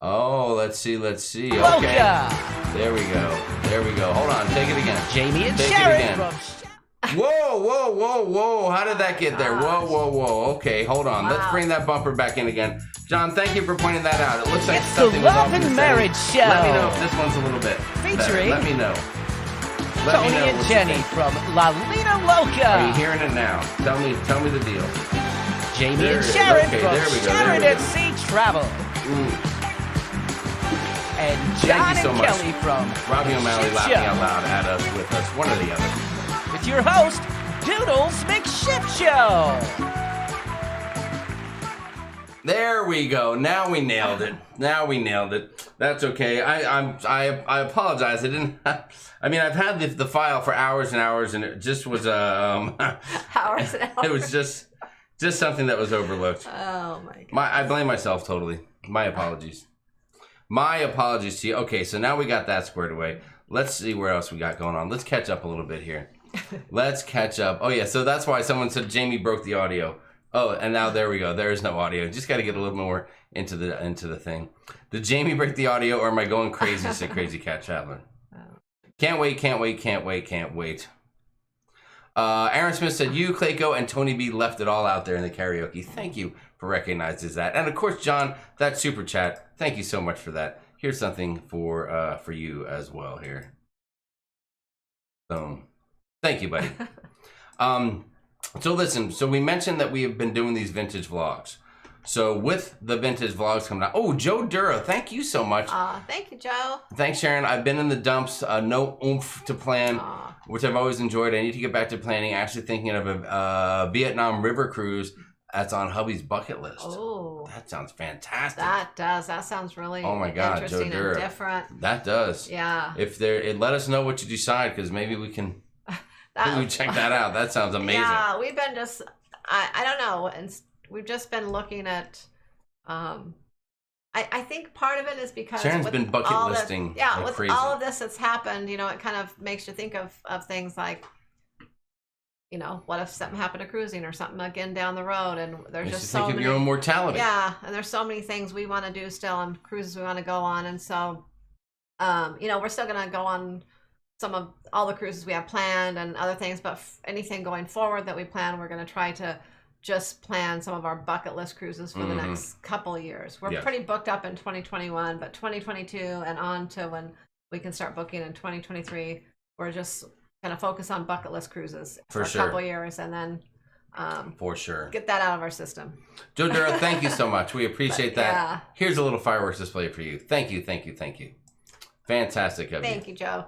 Oh, let's see. Okay. There we go. Hold on, take it again. Jamie and Sharon from... Whoa. How did that get there? Whoa. Okay, hold on. Let's bring that bumper back in again. John, thank you for pointing that out. It looks like it's something the Love and Marriage Show. Let me know if this one's a little bit featuring better. Let me know. Tony and Jenny from La Lina Loca. Are you hearing it now? Tell me the deal. Jamie and Sharon from Sharonatsea Travel. And John and Kelly from Robbie O'Malley laughing out loud at us, with us, one or the other. With your host, Doodles McShipshow. There we go. Now we nailed it. That's okay. I apologize. I didn't. I mean, I've had the file for hours and hours, and it just was hours and hours. It was just something that was overlooked. Oh my god. I blame myself totally. My apologies. My apologies to you. Okay, so now we got that squared away. Let's see where else we got going on. Let's catch up a little bit here. Let's catch up. Oh yeah, so that's why someone said Jamie broke the audio. Oh, and now there we go. There is no audio. Just got to get a little more into the thing. Did Jamie break the audio, or am I going crazy? Said Crazy Cat Traveler. Can't wait. Aaron Smith said, you, Clayco, and Tony B left it all out there in the karaoke. Thank you for recognizing that. And of course, John, that super chat. Thank you so much for that. Here's something for you as well here. Boom. Thank you, buddy. So listen, so we mentioned that we have been doing these vintage vlogs. So with the vintage vlogs coming out, oh, Joe Dura, thank you so much. Thank you, Joe. Thanks, Sharon. I've been in the dumps, no oomph to plan, which I've always enjoyed. I need to get back to planning, actually thinking of a Vietnam river cruise that's on hubby's bucket list. Oh. That sounds fantastic. That does. That sounds really interesting and different. That does. Yeah. Let us know what you decide, because maybe we can check that out. That sounds amazing. Yeah, we've been just, I don't know, and we've just been looking at, I think part of it is because Sharon's been bucket listing. With crazy. all of this that's happened, it kind of makes you think of things like, what if something happened to cruising or something again down the road, and there's just so many. Think of your own mortality. Yeah, and there's so many things we want to do still, and cruises we want to go on, and so, we're still gonna go on some of all the cruises we have planned and other things, but anything going forward that we plan, we're going to try to just plan some of our bucket list cruises for the next couple of years. We're pretty booked up in 2021, but 2022 and on to when we can start booking in 2023, we're just going to focus on bucket list cruises for a couple of years, and then For sure. Get that out of our system. Joe Dura, thank you so much. We appreciate that. Yeah. Here's a little fireworks display for you. Thank you, thank you, thank you. Fantastic of you. Thank you, Joe.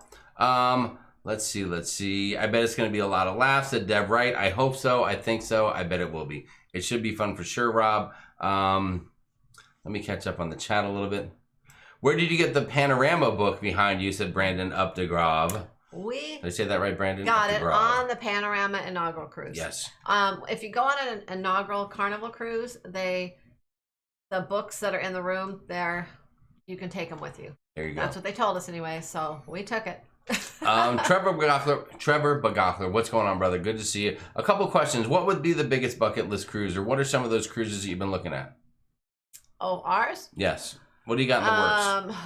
Let's see. I bet it's going to be a lot of laughs, said Deb Wright. I hope so. I think so. I bet it will be. It should be fun for sure, Rob. Let me catch up on the chat a little bit. Where did you get the Panorama book behind you, said Brandon Updegrove. We Did I say that right, Brandon? got it on the Panorama inaugural cruise. Yes. If you go on an inaugural Carnival cruise, the books that are in the room there, you can take them with you. There you go. That's what they told us anyway, so we took it. Trevor Bagachler, what's going on, brother? Good to see you. A couple questions. What would be the biggest bucket list cruise, or what are some of those cruises that you've been looking at? Oh, ours? Yes. What do you got in the works?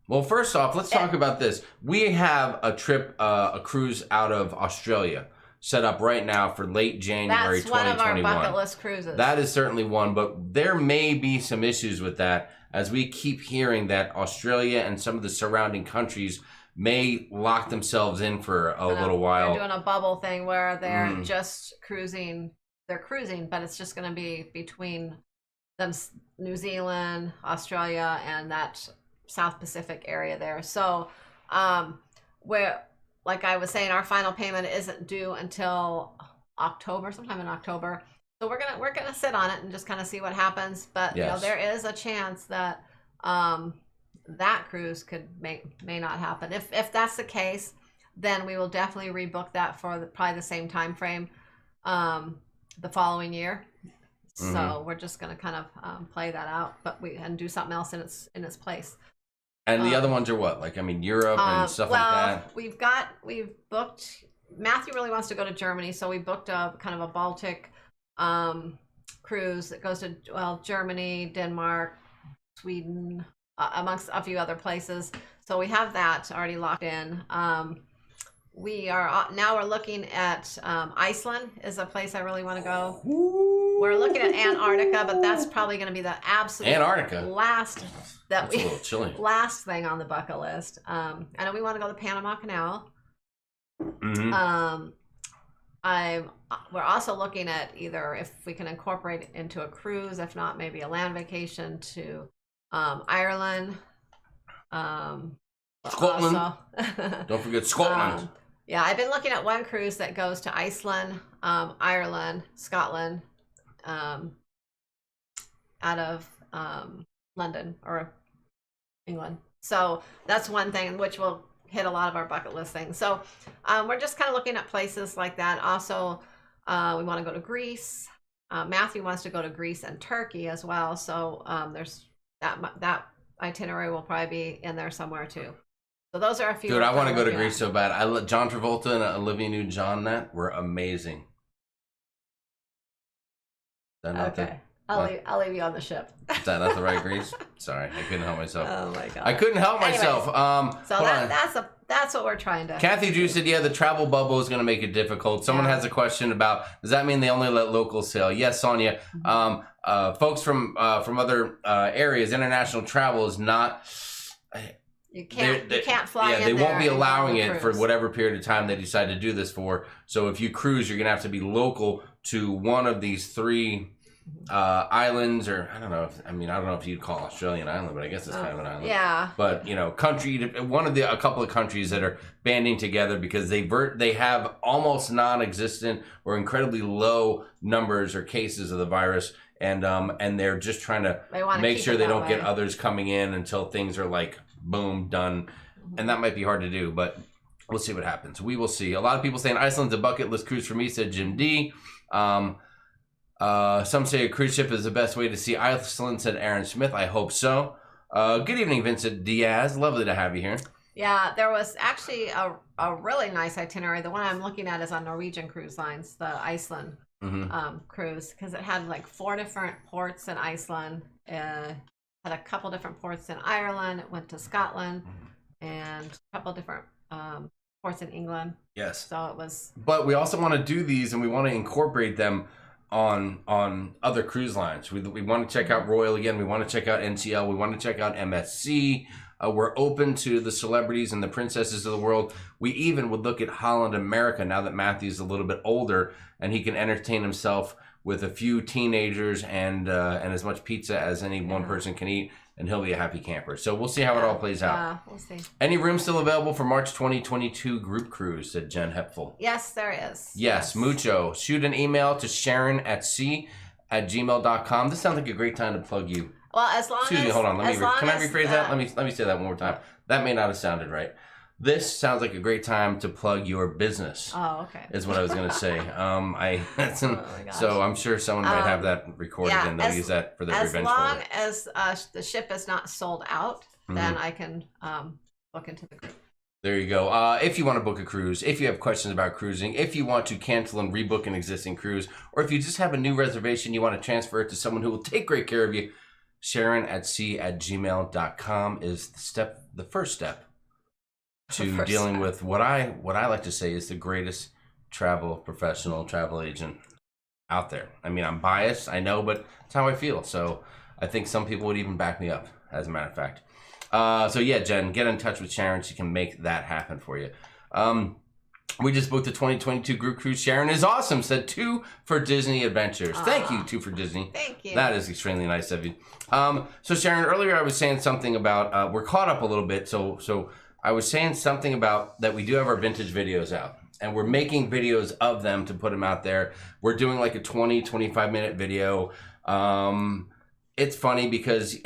Well, first off, let's talk about this. We have a trip, a cruise out of Australia set up right now for late January 2021. That's one of our bucket list cruises. That is certainly one, but there may be some issues with that as we keep hearing that Australia and some of the surrounding countries may lock themselves in for a little while. They're doing a bubble thing where they're just cruising. They're cruising, but it's just going to be between them, New Zealand, Australia, and that South Pacific area there. So where, like I was saying, our final payment isn't due until October, sometime in October. So we're gonna sit on it and just kind of see what happens. But yes, you know, there is a chance that that cruise may not happen. If that's the case, then we will definitely rebook that for probably the same time frame the following year. So we're just gonna kind of play that out, but and do something else in its place. And the other ones are what? Like, I mean, Europe and stuff like that? We've booked, Matthew really wants to go to Germany, so we booked a kind of a Baltic cruise that goes to, Germany, Denmark, Sweden, amongst a few other places. So we have that already locked in. We're looking at Iceland is a place I really want to go. We're looking at Antarctica, but that's probably going to be the absolute last last thing on the bucket list. I know we want to go to the Panama Canal. We're also looking at either if we can incorporate it into a cruise, if not maybe a land vacation to Ireland, Scotland. Also, don't forget Scotland. Yeah, I've been looking at one cruise that goes to Iceland, Ireland, Scotland, out of London or England. So that's one thing which will hit a lot of our bucket list things. So we're just kind of looking at places like that. Also, we want to go to Greece. Matthew wants to go to Greece and Turkey as well. So there's that itinerary will probably be in there somewhere too. So those are a few. Dude, I want to go to Greece so bad. John Travolta and Olivia Newton-John were amazing. Okay. I'll leave you on the ship. Is that not the right Greece? Sorry, I couldn't help myself. Oh my god. I couldn't help myself. So that's what we're trying to. Kathy Drew said, "Yeah, the travel bubble is going to make it difficult." Someone has a question about, does that mean they only let locals sail? Yes, Sonia. Folks from other areas, international travel is not. You can't fly. Yeah, they won't be allowing it for cruise. whatever period of time they decide to do this for. So if you cruise, you're going to have to be local to one of these three islands, or I don't know if you'd call Australia an island, but I guess it's kind of an island. Yeah. But country, a couple of countries that are banding together because they have almost non-existent or incredibly low numbers or cases of the virus, and they're just trying to make sure they don't get others coming in until things are like boom done, and that might be hard to do, but we'll see what happens. We will see. A lot of people saying Iceland's a bucket list cruise for me, said Jim D. Some say a cruise ship is the best way to see Iceland, said Aaron Smith. I hope so. Good evening, Vincent Diaz. Lovely to have you here. Yeah, there was actually a really nice itinerary. The one I'm looking at is on Norwegian Cruise Lines, the Iceland cruise, because it had like 4 different ports in Iceland, had a couple different ports in Ireland. It went to Scotland and a couple different ports in England. Yes. So it was. But we also want to do these, and we want to incorporate them on other cruise lines. We want to check out Royal again. We want to check out NCL. We want to check out MSC. We're open to the celebrities and the princesses of the world. We even would look at Holland America now that Matthew's a little bit older and he can entertain himself with a few teenagers and as much pizza as any one person can eat, and he'll be a happy camper. So we'll see how it all plays out. Yeah, we'll see. Any room still available for March 2022 group cruise, said Jen Hepful. Yes, there is. Yes, mucho. Shoot an email to sharonatsea@gmail.com. This sounds like a great time to plug you. Well, as long Excuse as... me, hold on. Can I rephrase that? Let me say that one more time. What? That may not have sounded right. This sounds like a great time to plug your business. Oh, okay. Is what I was going to say. So I'm sure someone might have that recorded and they'll use that for their revenge folder. As long as the ship is not sold out, then I can look into the group. There you go. If you want to book a cruise, if you have questions about cruising, if you want to cancel and rebook an existing cruise, or if you just have a new reservation, you want to transfer it to someone who will take great care of you, sharonatsea@gmail.com is the first step to dealing with what I like to say is the greatest professional travel agent out there. I mean, I'm biased, I know, but it's how I feel. So I think some people would even back me up, as a matter of fact. So yeah, Jen, get in touch with Sharon. She can make that happen for you. We just booked the 2022 group cruise. Sharon is awesome, said 2 for Disney Adventures. Thank you, 2 for Disney. Thank you. That is extremely nice of you. So Sharon, earlier I was saying something about, we're caught up a little bit. So I was saying something about that we do have our vintage videos out. And we're making videos of them to put them out there. We're doing like a 20-25 minute video. It's funny because,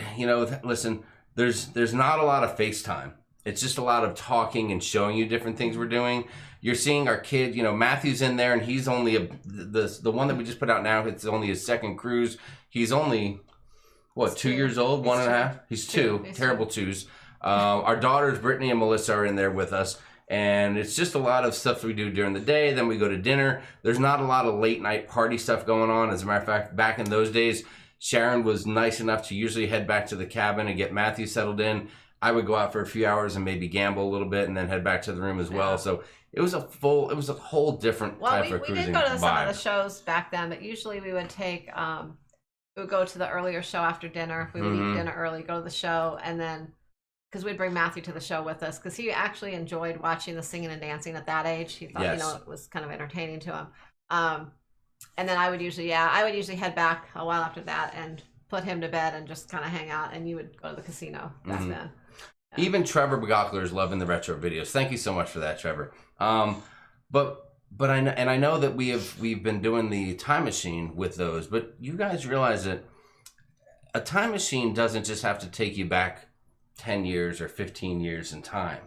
listen, there's not a lot of FaceTime. It's just a lot of talking and showing you different things we're doing. You're seeing our kid, Matthew's in there, and he's only the one that we just put out now. It's only his second cruise. He's only 2 years old, 1.5. He's 2. Terrible 2s. Our daughters, Brittany and Melissa, are in there with us. And it's just a lot of stuff we do during the day. Then we go to dinner. There's not a lot of late night party stuff going on. As a matter of fact, back in those days, Sharon was nice enough to usually head back to the cabin and get Matthew settled in. I would go out for a few hours and maybe gamble a little bit and then head back to the room as well. So it was a whole different type of cruising. We did go to some of the shows back then, but usually we would take, we would go to the earlier show after dinner. We would eat dinner early, go to the show, and then, because we'd bring Matthew to the show with us, because he actually enjoyed watching the singing and dancing at that age. He thought, it was kind of entertaining to him. And then I would usually head back a while after that and put him to bed and just kind of hang out, and you would go to the casino back then. Even Trevor Begockler is loving the retro videos. Thank you so much for that, Trevor. But I know that we've been doing the time machine with those, but you guys realize that a time machine doesn't just have to take you back 10 years or 15 years in time.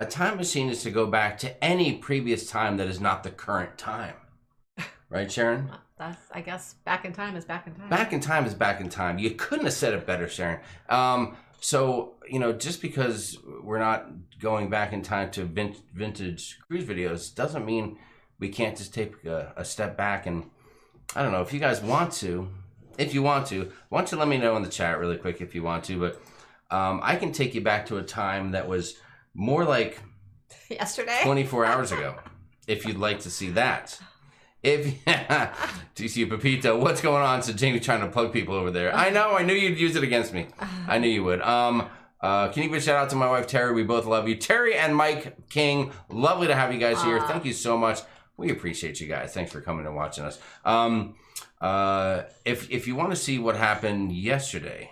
A time machine is to go back to any previous time that is not the current time. Right, Sharon? I guess back in time is back in time. Back in time is back in time. You couldn't have said it better, Sharon. So, just because we're not going back in time to vintage cruise videos doesn't mean we can't just take a step back. And I don't know, if you guys want to, why don't you let me know in the chat really quick if you want to. But I can take you back to a time that was more like yesterday, 24 hours ago, if you'd like to see that. TC Pepito, what's going on? So Jamie trying to plug people over there. I knew you'd use it against me. I knew you would. Can you give a shout out to my wife Terry? We both love you. Terry and Mike King, lovely to have you guys here. Thank you so much. We appreciate you guys. Thanks for coming and watching us. If you want to see what happened yesterday,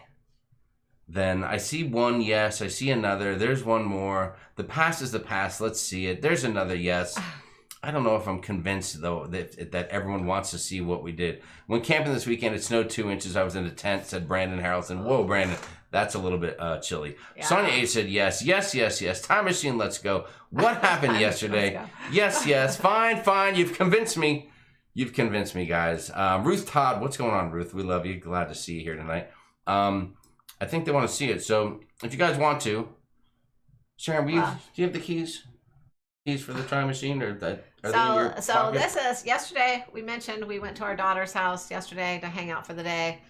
then I see one yes, I see another, there's one more. The past is the past, let's see it. There's another yes. I don't know if I'm convinced, though, that everyone wants to see what we did. When camping this weekend, it snowed 2 inches. I was in a tent, said Brandon Harrelson. Whoa, Brandon, that's a little bit chilly. Yeah. Sonia H said yes, yes, yes, yes. Time machine, let's go. What happened yesterday? Yes, yes. Fine. You've convinced me. You've convinced me, guys. Ruth Todd, what's going on, Ruth? We love you. Glad to see you here tonight. I think they want to see it. So if you guys want to, Sharon, do you have the keys? Keys for the time machine, or that? So this is yesterday. We mentioned we went to our daughter's house yesterday to hang out for the day,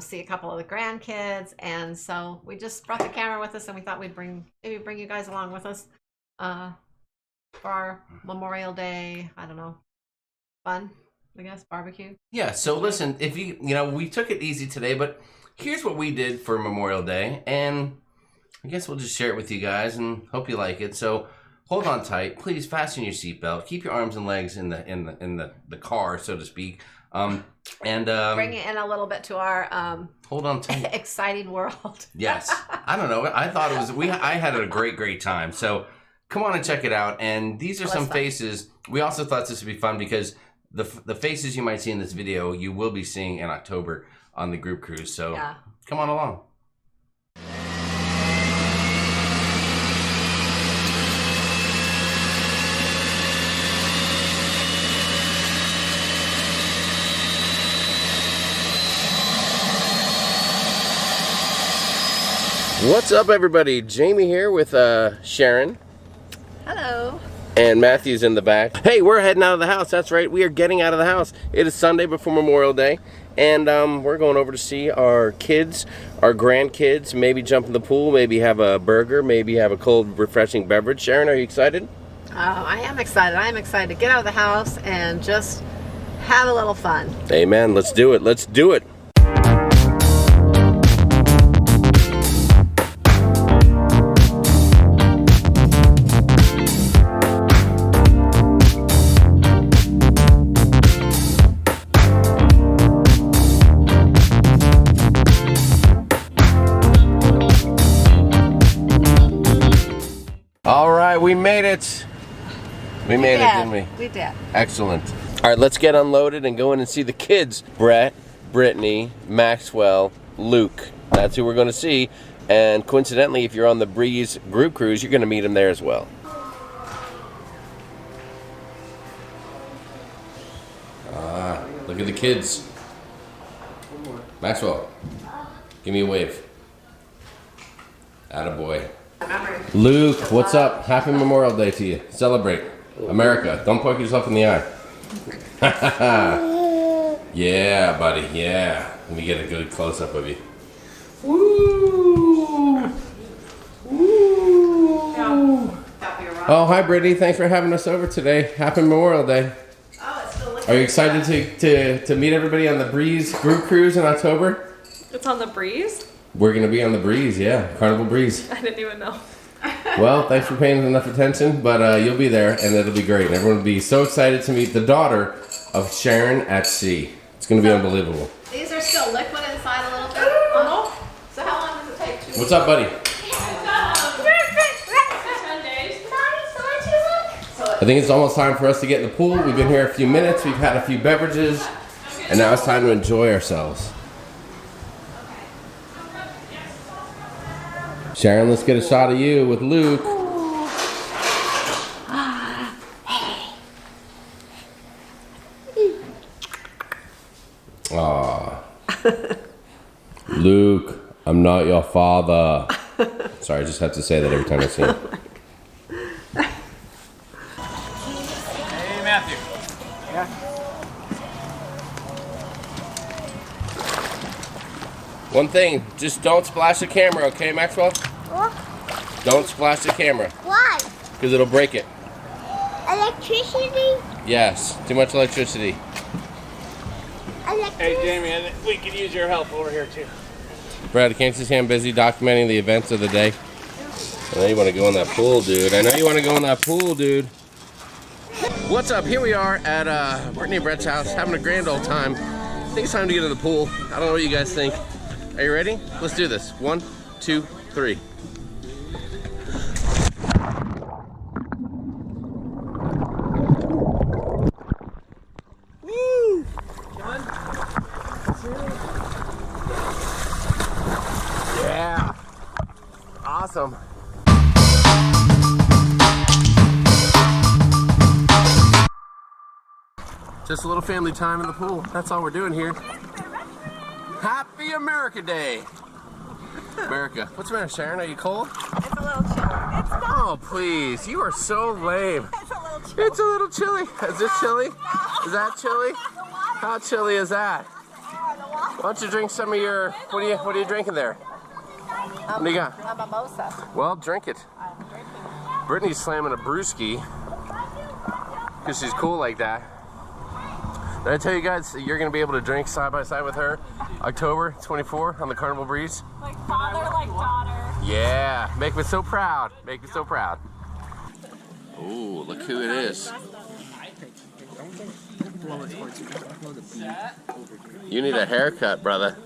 see a couple of the grandkids, and so we just brought the camera with us, and we thought we'd bring you guys along with us for our Memorial Day. I don't know, fun, I guess, barbecue. Yeah. So listen, if we took it easy today, but here's what we did for Memorial Day, and I guess we'll just share it with you guys and hope you like it. So hold on tight. Please fasten your seatbelt. Keep your arms and legs in the car, so to speak. And bring it in a little bit to our hold on tight. exciting world. Yes. I don't know. I thought it was I had a great time. So come on and check it out. And these are some faces. We also thought this would be fun because the faces you might see in this video, you will be seeing in October on the group cruise. So come on along. What's up, everybody? Jamie here with Sharon. Hello. And Matthew's in the back. Hey, we're heading out of the house. That's right. We are getting out of the house. It is Sunday before Memorial Day. And we're going over to see our kids, our grandkids, maybe jump in the pool, maybe have a burger, maybe have a cold, refreshing beverage. Sharon, are you excited? I am excited. I am excited to get out of the house and just have a little fun. Amen. Let's do it. Let's do it. All right, we made it. We made it, didn't we? We did. Excellent. All right, let's get unloaded and go in and see the kids. Brett, Brittany, Maxwell, Luke. That's who we're going to see. And coincidentally, if you're on the Breeze group cruise, you're going to meet them there as well. Look at the kids. Maxwell, give me a wave. Attaboy. Luke, what's up? Happy Memorial Day to you. Celebrate. America. Don't poke yourself in the eye. Yeah, buddy. Yeah. Let me get a good close-up of you. Woo! Woo! Oh, hi, Brittany. Thanks for having us over today. Happy Memorial Day. Oh, it's still Are you excited to meet everybody on the Breeze group cruise in October? It's on the Breeze? We're going to be on the Breeze, yeah. Carnival Breeze. I didn't even know. Well, thanks for paying enough attention, but you'll be there, and it'll be great. Everyone will be so excited to meet the daughter of Sharon at sea. It's going to be unbelievable. These are still liquid inside a little bit. So how long does it take to... What's up, buddy? 10 days. I think it's almost time for us to get in the pool. We've been here a few minutes. We've had a few beverages, and now it's time to enjoy ourselves. Sharon, let's get a shot of you with Luke. Aw. Luke, I'm not your father. Sorry, I just have to say that every time I see him. Hey, Matthew. Yeah. One thing, just don't splash the camera, okay, Maxwell? What? Don't splash the camera, Why? because it'll break it. Electricity? Yes, too much electricity. Hey, Jamie, I think we could use your help over here, too. Brad, can't you see I'm busy documenting the events of the day? I know you want to go in that pool, dude. I know you want to go in that pool, dude. What's up? Here we are at Brittany and Brett's house, having a grand old time. I think it's time to get in the pool. I don't know what you guys think. Are you ready? Let's do this. 1, 2, 3. Woo! Yeah. Awesome. Just a little family time in the pool. That's all we're doing here. Happy America Day. America. What's the matter, Sharon? Are you cold? It's a little chilly. It's not. Oh, please. You are so lame. It's a little chilly. It's a little chilly. Is this chilly? Is that chilly? How chilly is that? Why don't you drink some of your... What are you drinking there? What do you got? A mimosa. Well, drink it. I'm drinking. Brittany's slamming a brewski because she's cool like that. Did I tell you guys that you're going to be able to drink side by side with her October 24 on the Carnival Breeze? Like father, like daughter. Yeah, make me so proud. Make me so proud. Ooh, look who it is. You need a haircut, brother.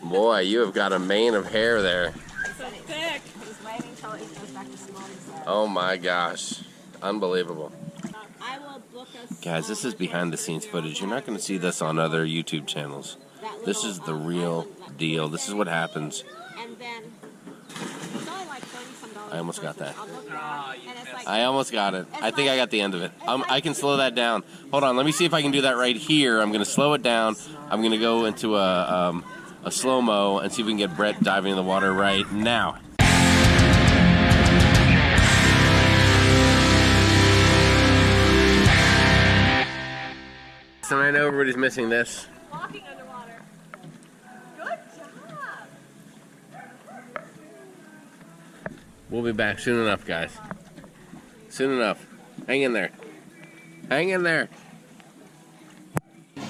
Boy, you have got a mane of hair there. Oh my gosh. Unbelievable. Guys, this is behind the scenes footage. You're not going to see this on other YouTube channels. This is the real deal. This is what happens. I almost got that. I almost got it. I think I got the end of it. I can slow that down. Hold on, let me see if I can do that right here. I'm going to slow it down. I'm going to go into a slow-mo and see if we can get Brett diving in the water right now. So I know everybody's missing this. Walking underwater. Good job. We'll be back soon enough, guys. Soon enough. Hang in there. Hang in there.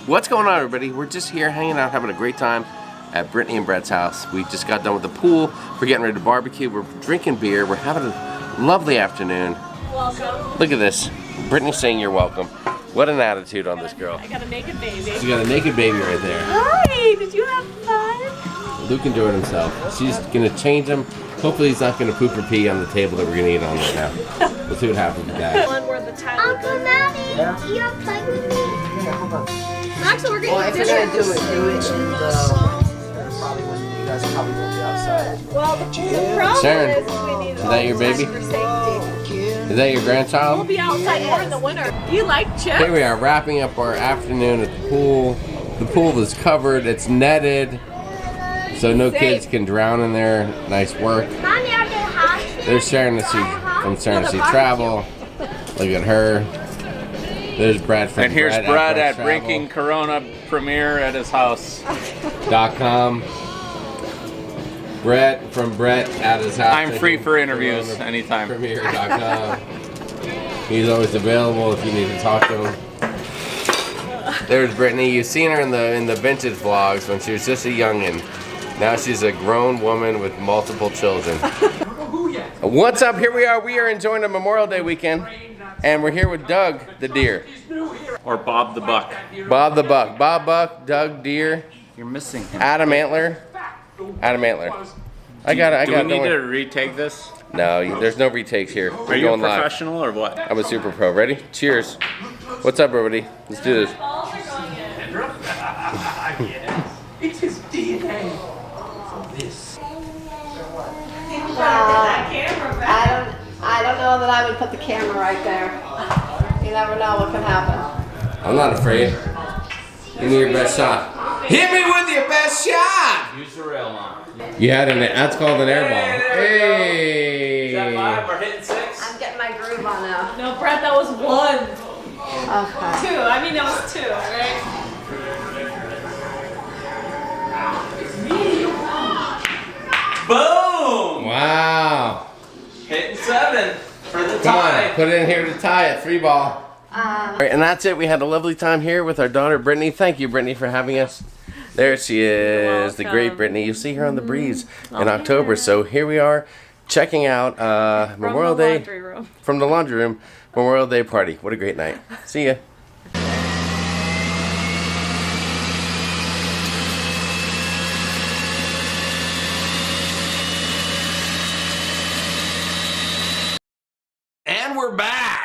What's going on, everybody? We're just here hanging out, having a great time at Brittany and Brett's house. We just got done with the pool. We're getting ready to barbecue. We're drinking beer. We're having a lovely afternoon. Welcome. Look at this. Brittany's saying you're welcome. What an attitude on this girl. I got a naked baby. She got a naked baby right there. Hi, did you have fun? Luke enjoyed himself. She's gonna change him. Hopefully he's not gonna poop or pee on the table that we're gonna eat on right now. We'll see what happens with that. One where the Tyler Uncle Maddie, you don't play with me? Actually, we're Well, getting if you're dinner. gonna do it in the probably when you guys probably won't be outside. Well, the problem Sharon, is we need is that your baby? for safety. Is that your We'll grandchild? be outside more in the winter. Do you like chips? Here we are wrapping up our afternoon at the pool. The pool is covered, it's netted, so no kids can drown in there. Nice work. Mommy, are there hot? There's Sharon from Sharon Travel. Look at her. There's Brad from And here's Brad Brad at Travel. Breaking Corona premiere at his house. .com. Brett from Brett at his house. I'm free for interviews anytime. Premier.com. He's always available if you need to talk to him. There's Brittany. You've seen her in the vintage vlogs when she was just a youngin'. Now she's a grown woman with multiple children. What's up? Here we are. We are enjoying a Memorial Day weekend, and we're here with Doug the deer. Or Bob the Buck. Bob the Buck. Bob Buck, Doug Deer, You're missing him. Adam Antler. Adam Antler. I got it. Do we need to retake this? No, there's no retakes here. We're Are you a going live. professional or what? I'm a super pro. Ready? Cheers. What's up, everybody? Let's do this. Balls are going in. It's his DNA. This. That camera back. I don't know that I would put the camera right there. You never know what can happen. I'm not afraid. Give me your best shot. Hit me with your best shot! Use the rail on. You had that's called an air ball. Hey! We're hitting 6? I'm getting my groove on now. No, Brett, that was 1. Okay. 2. I mean, that was 2, right? Boom! Wow. Hitting 7 for the Come on, tie. put it in here to tie it. 3 ball. All right, and that's it. We had a lovely time here with our daughter, Brittany. Thank you, Brittany, for having us. There she is, the great welcome. Brittany. You'll see her on the breeze in October. So here we are, checking out Memorial Day Laundry room. from the laundry room. Memorial Day party. What a great night. See ya. And we're back.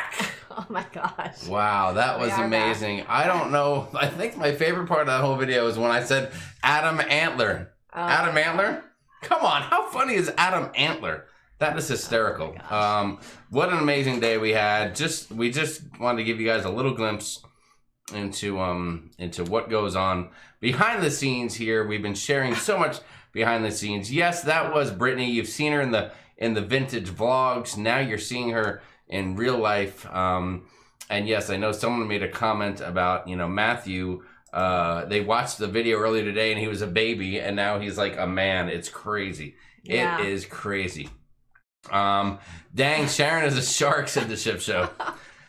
Oh my gosh. Wow, that was We are amazing. I don't know. I think my favorite part of that whole video is when I said Adam Antler. Adam Antler? Come on, how funny is Adam Antler? That is hysterical. What an amazing day we had. We just wanted to give you guys a little glimpse into what goes on behind the scenes here. We've been sharing so much behind the scenes. Yes, that was Brittany. You've seen her in the vintage vlogs. Now you're seeing her in real life. And yes, I know someone made a comment about, Matthew. They watched the video earlier today and he was a baby and now he's like a man. It's crazy. Yeah. It is crazy. Dang, Sharon is a shark, said the ship show.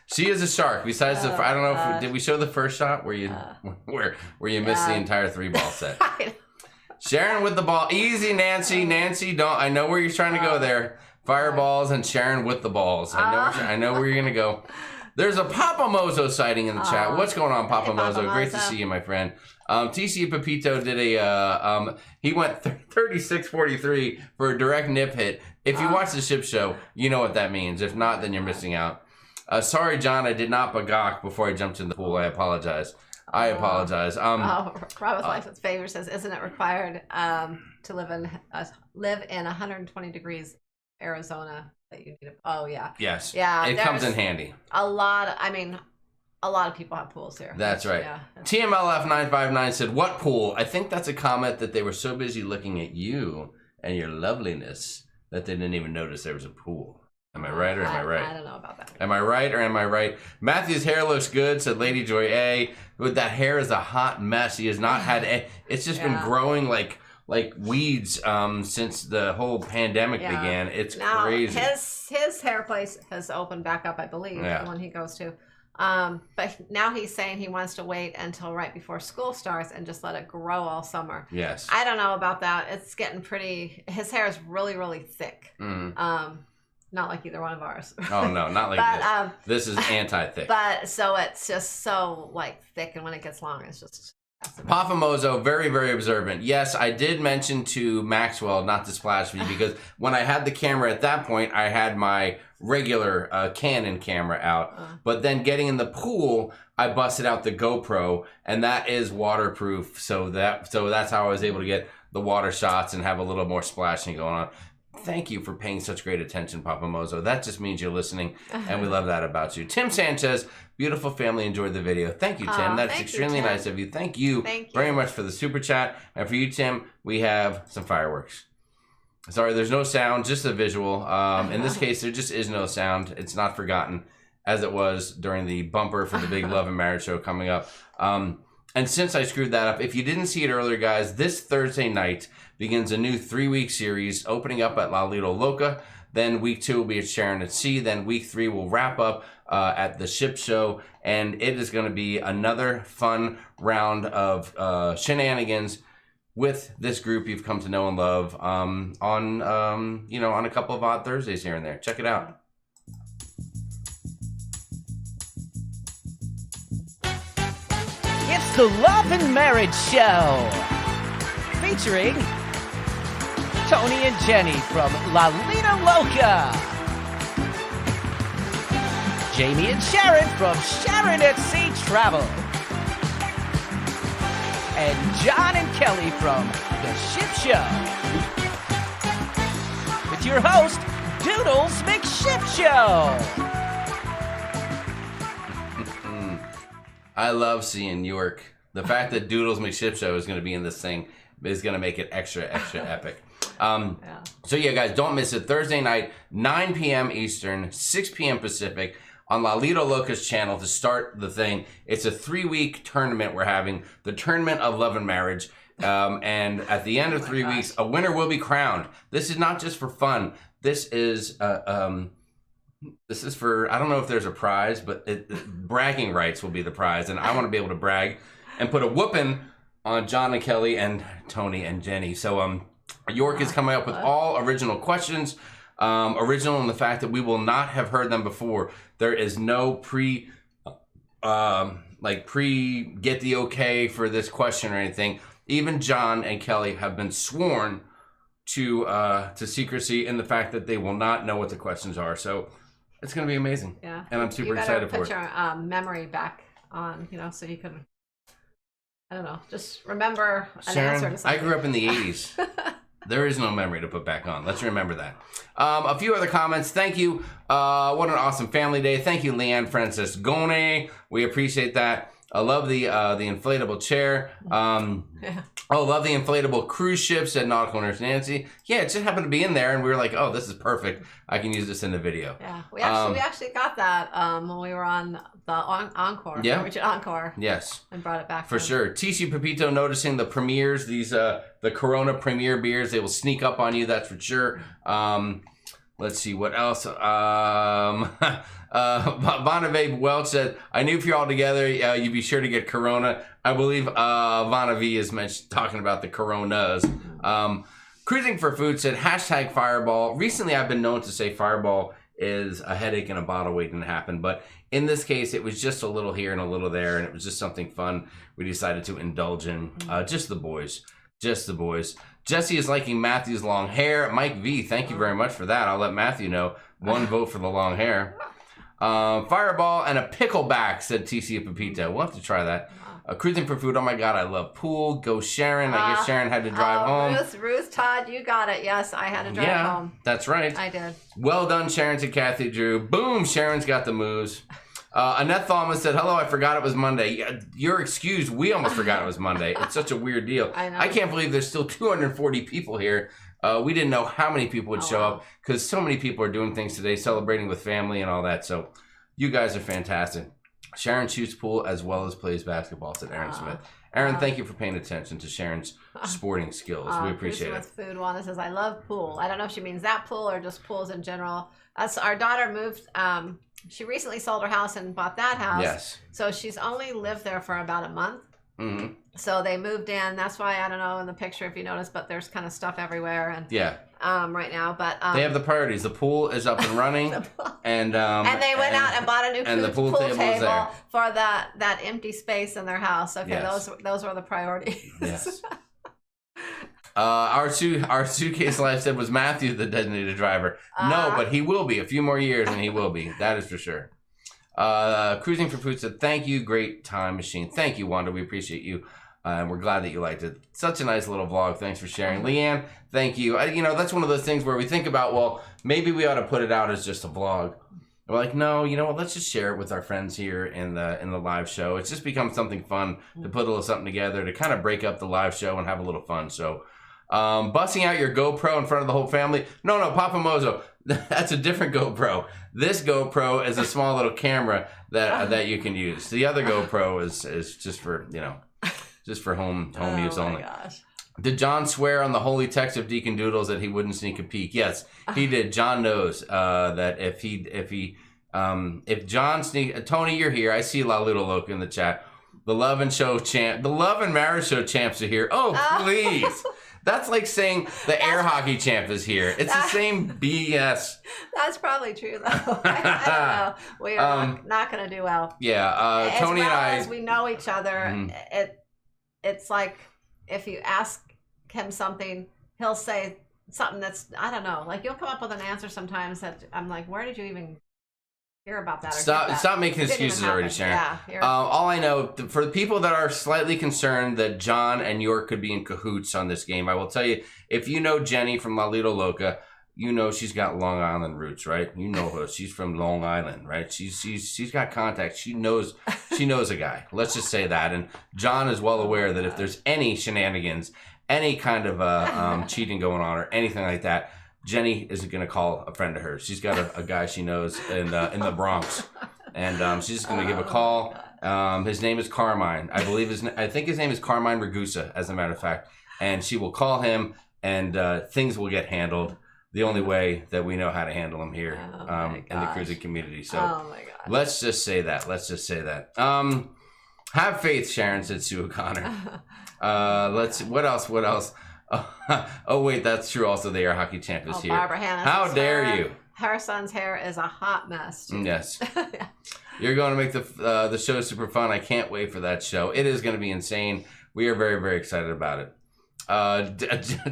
She is a shark. Besides I don't know if did we show the first shot where you where you missed the entire 3 ball set. Sharon with the ball. Easy, Nancy. Nancy, don't. I know where you're trying to go there. Fireballs and Sharon with the balls. I know where you're going to go. There's a Papa Mozo sighting in the chat. What's going on, Papa Mozo? Great to see you, my friend. TC Pepito did he went 36-43 for a direct nip hit. If you watch the ship show, you know what that means. If not, then you're missing out. Sorry, John, I did not bagok before I jumped in the pool. I apologize. Robert's License Favor says, isn't it required to live in 120 degrees Arizona that you need yeah. Yes. Yeah. It comes in handy. A lot of people have pools here. That's right. Yeah. TMLF959 said, what pool? I think that's a comment that they were so busy looking at you and your loveliness that they didn't even notice there was a pool. Am I right or am I right? I don't know about that. Am I right or am I right? Matthew's hair looks good, said Lady Joy A. With that hair is a hot mess. He has not had it's just been growing like weeds since the whole pandemic began. It's crazy. His hair place has opened back up, I believe, the one he goes to. But now he's saying he wants to wait until right before school starts and just let it grow all summer. Yes. I don't know about that. It's getting pretty. His hair is really, really thick. Not like either one of ours. Oh no, not like this. This is anti-thick. But so it's just so like thick, and when it gets long, it's just. Papa Mozo, very, very observant. Yes, I did mention to Maxwell not to splash me because when I had the camera at that point, I had my regular Canon camera out. But then getting in the pool, I busted out the GoPro, and that is waterproof. So that's how I was able to get the water shots and have a little more splashing going on. Thank you for paying such great attention, Papa Mozo. That just means you're listening, and we love that about you. Tim Sanchez, beautiful family, enjoyed the video. Thank you, Tim. That's extremely nice of you. Thank you very much for the super chat. And for you, Tim, we have some fireworks. Sorry, there's no sound, just a visual. In this case, there just is no sound. It's not forgotten, as it was during the bumper for the big Love and Marriage show coming up. And since I screwed that up, if you didn't see it earlier, guys, this Thursday night begins a new 3-week series opening up at La Lido Loca. Then week 2 will be at Sharon at Sea. Then week 3 will wrap up at the ship show. And it is going to be another fun round of shenanigans with this group you've come to know and love on a couple of odd Thursdays here and there. Check it out. It's the Love and Marriage Show, featuring Tony and Jenny from La Lido Loca, Jamie and Sharon from Sharonatsea Travel, and John and Kelly from The Ship Show, with your host, Doodles McShip Show. I love seeing York. The fact that Doodles McShip Show is going to be in this thing is going to make it extra epic. So yeah, guys, don't miss it. Thursday night, 9 p.m. Eastern, 6 p.m. Pacific, on La Lido Loca's channel to start the thing. It's a 3-week tournament we're having, the Tournament of Love and Marriage. And at the end of 3 weeks, a winner will be crowned. This is not just for fun. This is for, I don't know if there's a prize, but bragging rights will be the prize. And I want to be able to brag and put a whooping on John and Kelly and Tony and Jenny. So York is coming up with all original questions. Original in the fact that we will not have heard them before. There is no pre get the okay for this question or anything. Even John and Kelly have been sworn to secrecy in the fact that they will not know what the questions are. So it's going to be amazing. Yeah. And I'm super excited for it. You better put your memory back on, so you can, I don't know, just remember an answer to something. I grew up in the 80s. There is no memory to put back on. Let's remember that. A few other comments. Thank you. What an awesome family day. Thank you, Leanne Franciscone. We appreciate that. I love the inflatable chair. Oh, love the inflatable cruise ships at Nautical Nurse Nancy. Yeah, it just happened to be in there, and we were like, oh, this is perfect. I can use this in the video. Yeah, we actually got that when we were on the Encore. Yeah. Norwegian Encore. Yes. And brought it back. For sure. TC Pepito noticing the premieres, these the Corona premiere beers, they will sneak up on you, that's for sure. Let's see what else. Vonnevae Welch said, I knew if you're all together, you'd be sure to get Corona. I believe Vonnevae is talking about the Coronas. Cruising for Food said, hashtag Fireball. Recently, I've been known to say Fireball is a headache and a bottle waiting to happen. But in this case, it was just a little here and a little there. And it was just something fun we decided to indulge in. Just the boys. Just the boys. Jesse is liking Matthew's long hair. Mike V, thank you very much for that. I'll let Matthew know. 1 vote for the long hair. Fireball and a pickleback, said TC Pepito. We'll have to try that. Cruising for Food. Oh my God, I love pool. Go Sharon. I guess Sharon had to drive home. Ruth Todd, you got it. Yes, I had to drive home. That's right. I did. Well done, Sharon, to Kathy Drew. Boom, Sharon's got the moves. Annette Thalma said, hello, I forgot it was Monday. You're excused. We almost forgot it was Monday. It's such a weird deal. I know. I can't believe there's still 240 people here. We didn't know how many people would show up because so many people are doing things today, celebrating with family and all that. So you guys are fantastic. Sharon shoots pool as well as plays basketball, said Aaron Smith. Aaron, thank you for paying attention to Sharon's sporting skills. We appreciate it. Food Wanda says, I love pool. I don't know if she means that pool or just pools in general. That's our daughter moved. She recently sold her house and bought that house. Yes. So she's only lived there for about a month. Mm-hmm. So they moved in. That's why I don't know in the picture if you notice, but there's kind of stuff everywhere. And right now, but they have the priorities. The pool is up and running, and they went out and bought a new pool table for that empty space in their house. Okay, yes. those were the priorities. Yes. Our suitcase life said was Matthew the designated driver. No, but he will be a few more years, and he will be. That is for sure. Cruising for Food said, thank you, great time machine. Thank you, Wanda. We appreciate you. And we're glad that you liked it. Such a nice little vlog. Thanks for sharing. Leanne, thank you. That's one of those things where we think about, well, maybe we ought to put it out as just a vlog. We're like, no, you know what? Let's just share it with our friends here in the live show. It's just become something fun to put a little something together to kind of break up the live show and have a little fun. So, busting out your GoPro in front of the whole family. No, Papa Mozo. That's a different GoPro. This GoPro is a small little camera that you can use. The other GoPro is just for, just for home use only. Gosh. Did John swear on the holy text of Deacon Doodles that he wouldn't sneak a peek? Yes, he did. John knows that if John sneak, Tony, you're here. I see La Luda Loca in the chat. The Love and Marriage Show champs are here. Oh, please. That's like saying the air hockey champ is here. It's the same BS. That's probably true, though. I don't know. We are not going to do well. Yeah, Tony and I. As we know each other, it's like if you ask him something, he'll say something that's, I don't know. Like you'll come up with an answer sometimes that I'm like, where did you even hear about that? Stop making excuses already, Sharon. Yeah. All I know, for the people that are slightly concerned that John and York could be in cahoots on this game, I will tell you, if you know Jenny from La Luda Loca, you know she's got Long Island roots, right? You know her. She's from Long Island, right? She's got contacts. She knows a guy. Let's just say that. And John is well aware that if there's any shenanigans, any kind of cheating going on or anything like that, Jenny isn't going to call a friend of hers. She's got a guy she knows in the Bronx, and she's just going to give a call. His name is Carmine. I think his name is Carmine Ragusa, as a matter of fact. And she will call him, and things will get handled the only way that we know how to handle them here in the cruising community. So let's just say that. Have faith, Sharon, said Sue O'Connor. What else? Oh wait, that's true. Also, the air hockey champ is here. Barbara Hannah. How dare you? Her son's hair is a hot mess. Yes. You're going to make the show super fun. I can't wait for that show. It is going to be insane. We are very, very excited about it.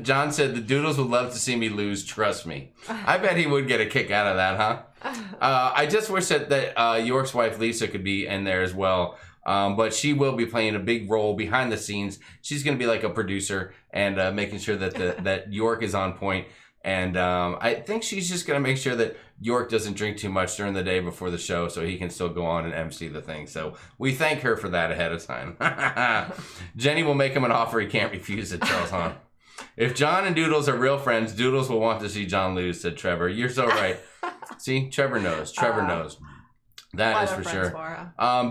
John said the Doodles would love to see me lose. Trust me. I bet he would get a kick out of that, huh? I just wish that York's wife Lisa could be in there as well. But she will be playing a big role behind the scenes. She's going to be like a producer and making sure that that York is on point. And I think she's just going to make sure that York doesn't drink too much during the day before the show so he can still go on and MC the thing. So we thank her for that ahead of time. Jenny will make him an offer he can't refuse it, Charles Hahn. If John and Doodles are real friends, Doodles will want to see John lose, said Trevor. You're so right. See, Trevor knows. Trevor knows. That is for sure.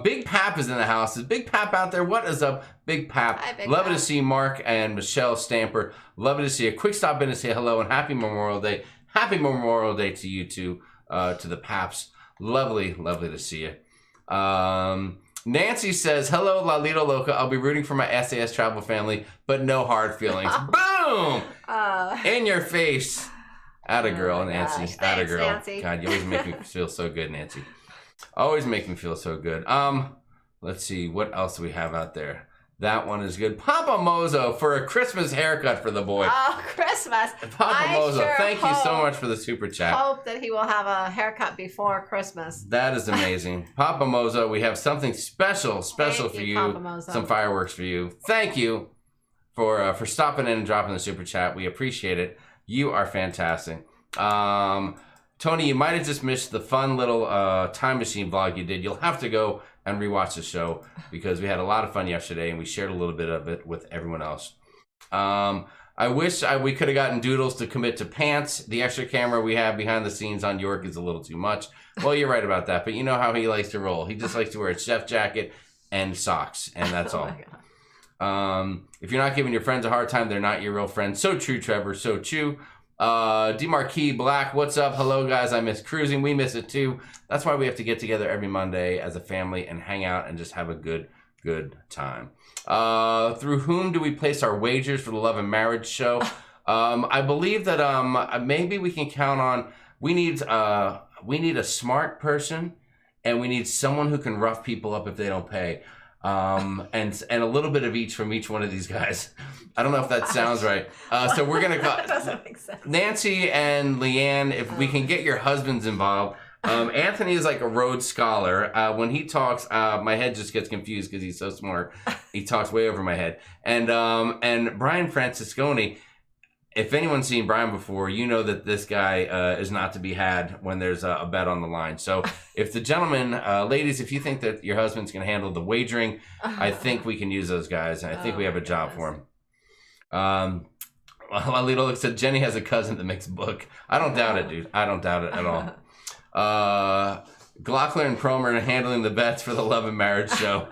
Big Pap is in the house. Is Big Pap out there? What is up, Big Pap? Hi, Big Love Pap. to see Mark and Michelle Stamper. Love to see a quick stop in to say hello and happy Memorial Day. Happy Memorial Day to you too, to the Paps. Lovely to see you. Nancy says, hello, Lalito Loca. I'll be rooting for my SAS travel family, but no hard feelings. Boom! In your face. Atta girl, Nancy. Atta girl. Nancy. God, you always make me feel so good, Nancy. Always make me feel so good. Let's see. What else do we have out there? That one is good. Papa Mozo for a Christmas haircut for the boy. Oh, Christmas. Papa Mozo, thank you so much for the super chat. Hope that he will have a haircut before Christmas. That is amazing. Papa Mozo, we have something special for you. Papa Mozo. Some fireworks for you. Thank you for stopping in and dropping the super chat. We appreciate it. You are fantastic. Tony, you might have just missed the fun little time machine vlog you did. You'll have to go and rewatch the show because we had a lot of fun yesterday and we shared a little bit of it with everyone else. I wish we could have gotten Doodles to commit to pants. The extra camera we have behind the scenes on York is a little too much. Well, you're right about that, but you know how he likes to roll. He just likes to wear a chef jacket and socks, and that's all. If you're not giving your friends a hard time, they're not your real friends. So true, Trevor. So true. DeMarquis Black, what's up? Hello, guys. I miss cruising. We miss it too. That's why we have to get together every Monday as a family and hang out and just have a good time. Through whom do we place our wagers for the Love and Marriage show? I believe that maybe we can count on. We need a smart person, and we need someone who can rough people up if they don't pay. And a little bit of each from each one of these guys. I don't know if that sounds right. So we're gonna call That doesn't make sense. Nancy and Leanne. If we can get your husbands involved. Anthony is like a Rhodes Scholar. When he talks, my head just gets confused because he's so smart. He talks way over my head. And Brian Francisconi. If anyone's seen Brian before, you know that this guy is not to be had when there's a bet on the line. So if the gentlemen, ladies, if you think that your husband's going to handle the wagering, I think we can use those guys. And I think we have a job for him. Alito said Jenny has a cousin that makes a book. I don't doubt it, dude. I don't doubt it at all. Glockler and Cromer handling the bets for the Love and Marriage show.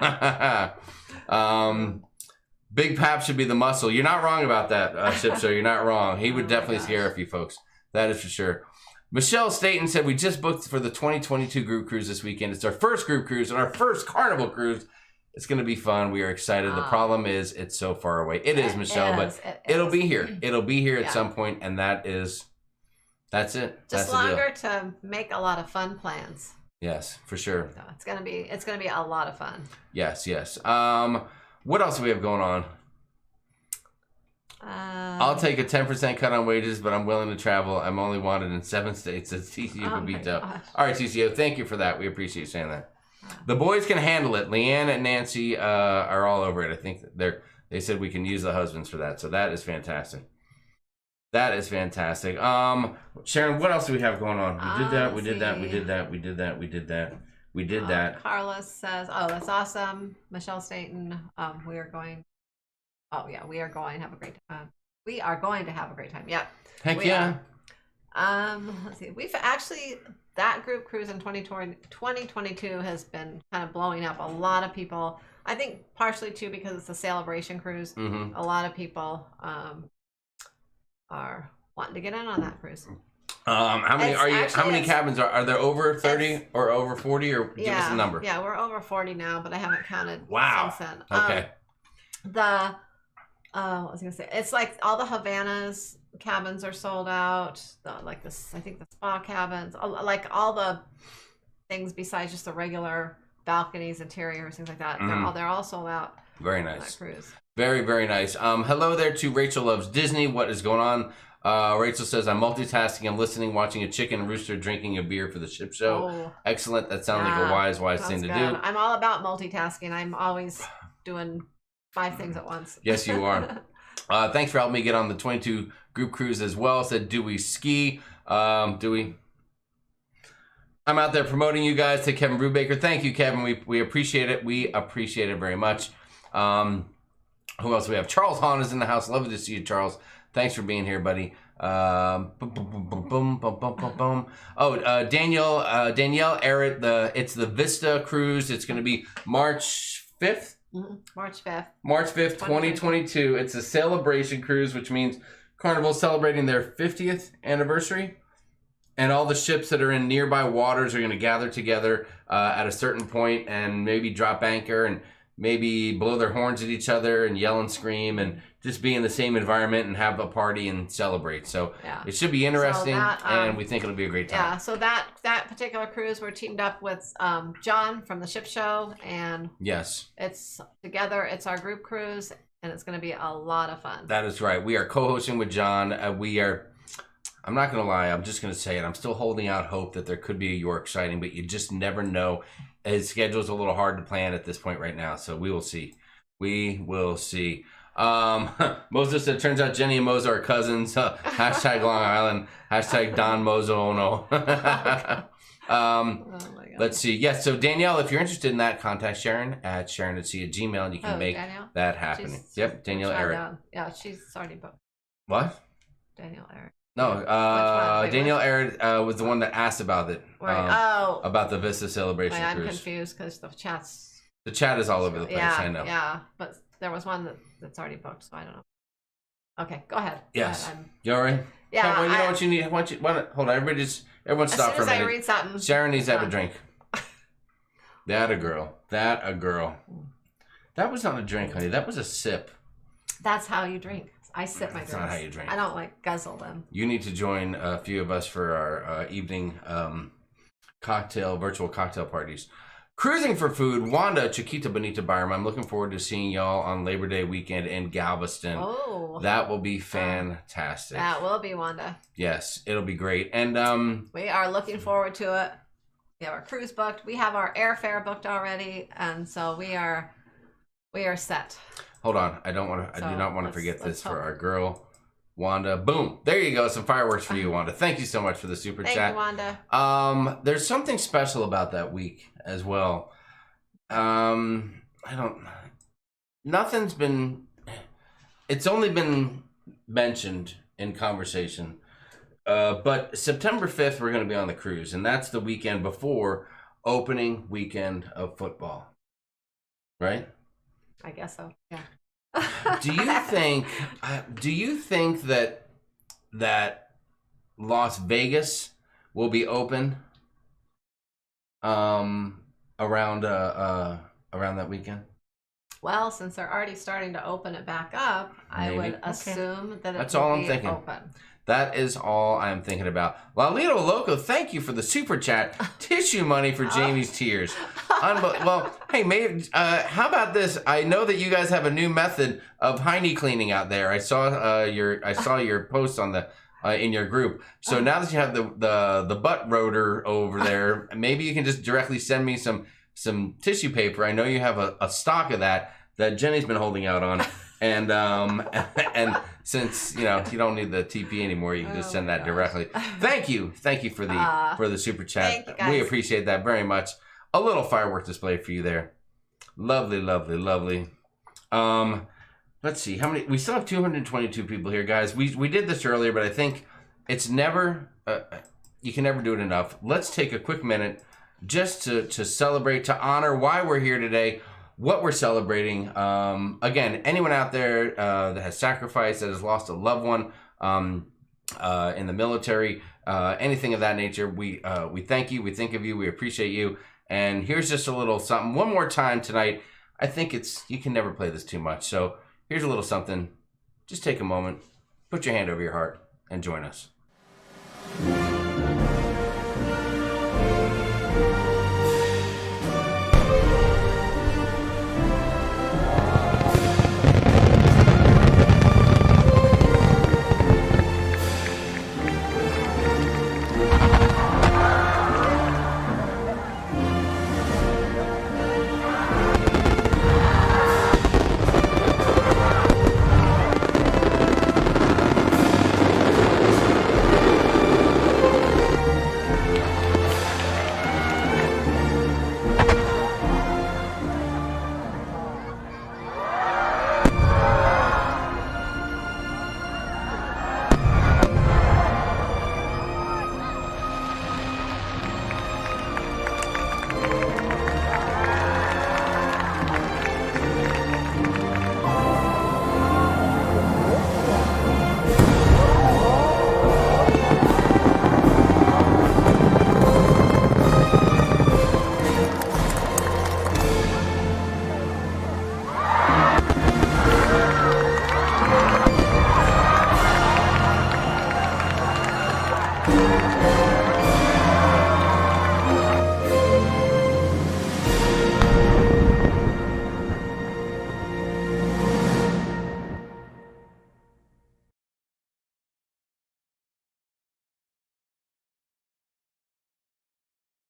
Big Pap should be the muscle. You're not wrong about that, Ship Show. You're not wrong. He would definitely scare a few folks. That is for sure. Michelle Staten said, we just booked for the 2022 group cruise this weekend. It's our first group cruise and our first carnival cruise. It's going to be fun. We are excited. The problem is it's so far away. It is, Michelle, but it'll be here. It'll be here at some point, and that's it. Just that's longer to make a lot of fun plans. Yes, for sure. So it's gonna be a lot of fun. Yes. What else do we have going on? I'll take a 10% cut on wages, but I'm willing to travel. I'm only wanted in 7 states. Says TCO Babito. All right, TCO, thank you for that. We appreciate you saying that. The boys can handle it. Leanne and Nancy are all over it. I think they said we can use the husbands for that. So that is fantastic. That is fantastic. Sharon, what else do we have going on? We did that. Carlos says, "Oh, that's awesome." Michelle Staten, we are going. Oh yeah, we are going to have a great time. We are going to have a great time. Yeah. Heck yeah. Let's see. We've actually that group cruise in 2022 has been kind of blowing up. A lot of people. I think partially too because it's a celebration cruise. Mm-hmm. A lot of people are wanting to get in on that cruise. How many cabins are there? Over 30 or over 40, or give us a number? Yeah, we're over 40 now, but I haven't counted wow. since then. Okay. What was I gonna say? It's like all the Havanas cabins are sold out. I think the spa cabins, like all the things besides just the regular balconies, interiors, things like that. Mm-hmm. They're all sold out. Very on nice. that cruise. Very, very nice. Hello there to Rachel Loves Disney. What is going on? Rachel says, I'm multitasking. I'm listening, watching a chicken rooster, drinking a beer for the ship show. Oh. Excellent. That sounds like a wise thing to do. I'm all about multitasking. I'm always doing 5 things at once. Yes, you are. Thanks for helping me get on the 22 group cruise as well. Said, do we ski? Do we? I'm out there promoting you guys to Kevin Brubaker. Thank you, Kevin. We appreciate it. We appreciate it very much. Who else do we have? Charles Hahn is in the house. Love to see you, Charles. Thanks for being here, buddy. Oh, Danielle Errett. It's the Vista Cruise. It's going to be March 5th. Mm-hmm. March 5th. March 5th, 2022. It's a celebration cruise, which means Carnival's celebrating their 50th anniversary. And all the ships that are in nearby waters are going to gather together at a certain point and maybe drop anchor and maybe blow their horns at each other and yell and scream and just be in the same environment and have a party and celebrate. So it should be interesting, and we think it'll be a great time. Yeah, so that particular cruise, we're teamed up with John from the Ship Show, and yes, it's together. It's our group cruise, and it's going to be a lot of fun. That is right. We are co-hosting with John. I'm not going to lie. I'm just going to say it. I'm still holding out hope that there could be a York sighting, but you just never know. His schedule's a little hard to plan at this point right now, so we will see. We will see. Moses said, turns out Jenny and Mozo are cousins. Hashtag Long Island. Hashtag Don Mozo. Oh no. Let's see. Yes, so Danielle, if you're interested in that, contact Sharon at sharonatsea@gmail, and you can make Danielle? that happen. Yep, Danielle Eric. Yeah, she's already booked. What? Danielle Eric. No, Danielle Eric was the one that asked about it. Right. About the Vista Celebration I'm Cruise. confused because the chat's... The chat is all over the place, yeah, I know. Yeah, but there was one that's already booked, so I don't know. Okay, go ahead. Yes. Go ahead. You all right? Yeah. Well, you know what you need? Hold on, everyone stop for a minute. As soon as I read something. Sharon needs to have a drink. That a girl. That was not a drink, honey. That was a sip. That's how you drink. I sip my drinks. That's not how you drink. I don't guzzle them. You need to join a few of us for our evening virtual cocktail parties. Cruising for food, Wanda, Chiquita Bonita Byram. I'm looking forward to seeing y'all on Labor Day weekend in Galveston. Oh. That will be fantastic. That will be, Wanda. Yes, it'll be great. And we are looking forward to it. We have our cruise booked. We have our airfare booked already, and so we are set. Hold on, I do not want to forget this for our girl, Wanda. Boom! There you go. Some fireworks for you, Wanda. Thank you so much for the super chat. Thank you, Wanda. There's something special about that week as well. It's only been mentioned in conversation. But September 5th, we're going to be on the cruise, and that's the weekend before opening weekend of football. Right? I guess so. Yeah. Do you think that Las Vegas will be open around that weekend? Well, since they're already starting to open it back up, I would assume that That's it all will I'm be thinking. open. That is all I'm thinking about. Lalito Loco, thank you for the super chat. Tissue money for Jamie's tears. Well, hey, maybe, how about this? I know that you guys have a new method of hiney cleaning out there. I saw your post on the in your group. So now that you have the butt rotor over there, maybe you can just directly send me some tissue paper. I know you have a stock of that Jenny's been holding out on. And since you don't need the TP anymore, you can just send that directly. Thank you for the super chat. Thank you, guys. We appreciate that very much. A little firework display for you there. Lovely, lovely, lovely. Let's see how many. We still have 222 people here, guys. We did this earlier, but I think it's never. You can never do it enough. Let's take a quick minute just to celebrate, to honor why we're here today. What we're celebrating. Again, anyone out there that has sacrificed, that has lost a loved one in the military, anything of that nature, we thank you, we think of you, we appreciate you. And here's just a little something. One more time tonight. I think you can never play this too much. So here's a little something. Just take a moment, put your hand over your heart, and join us.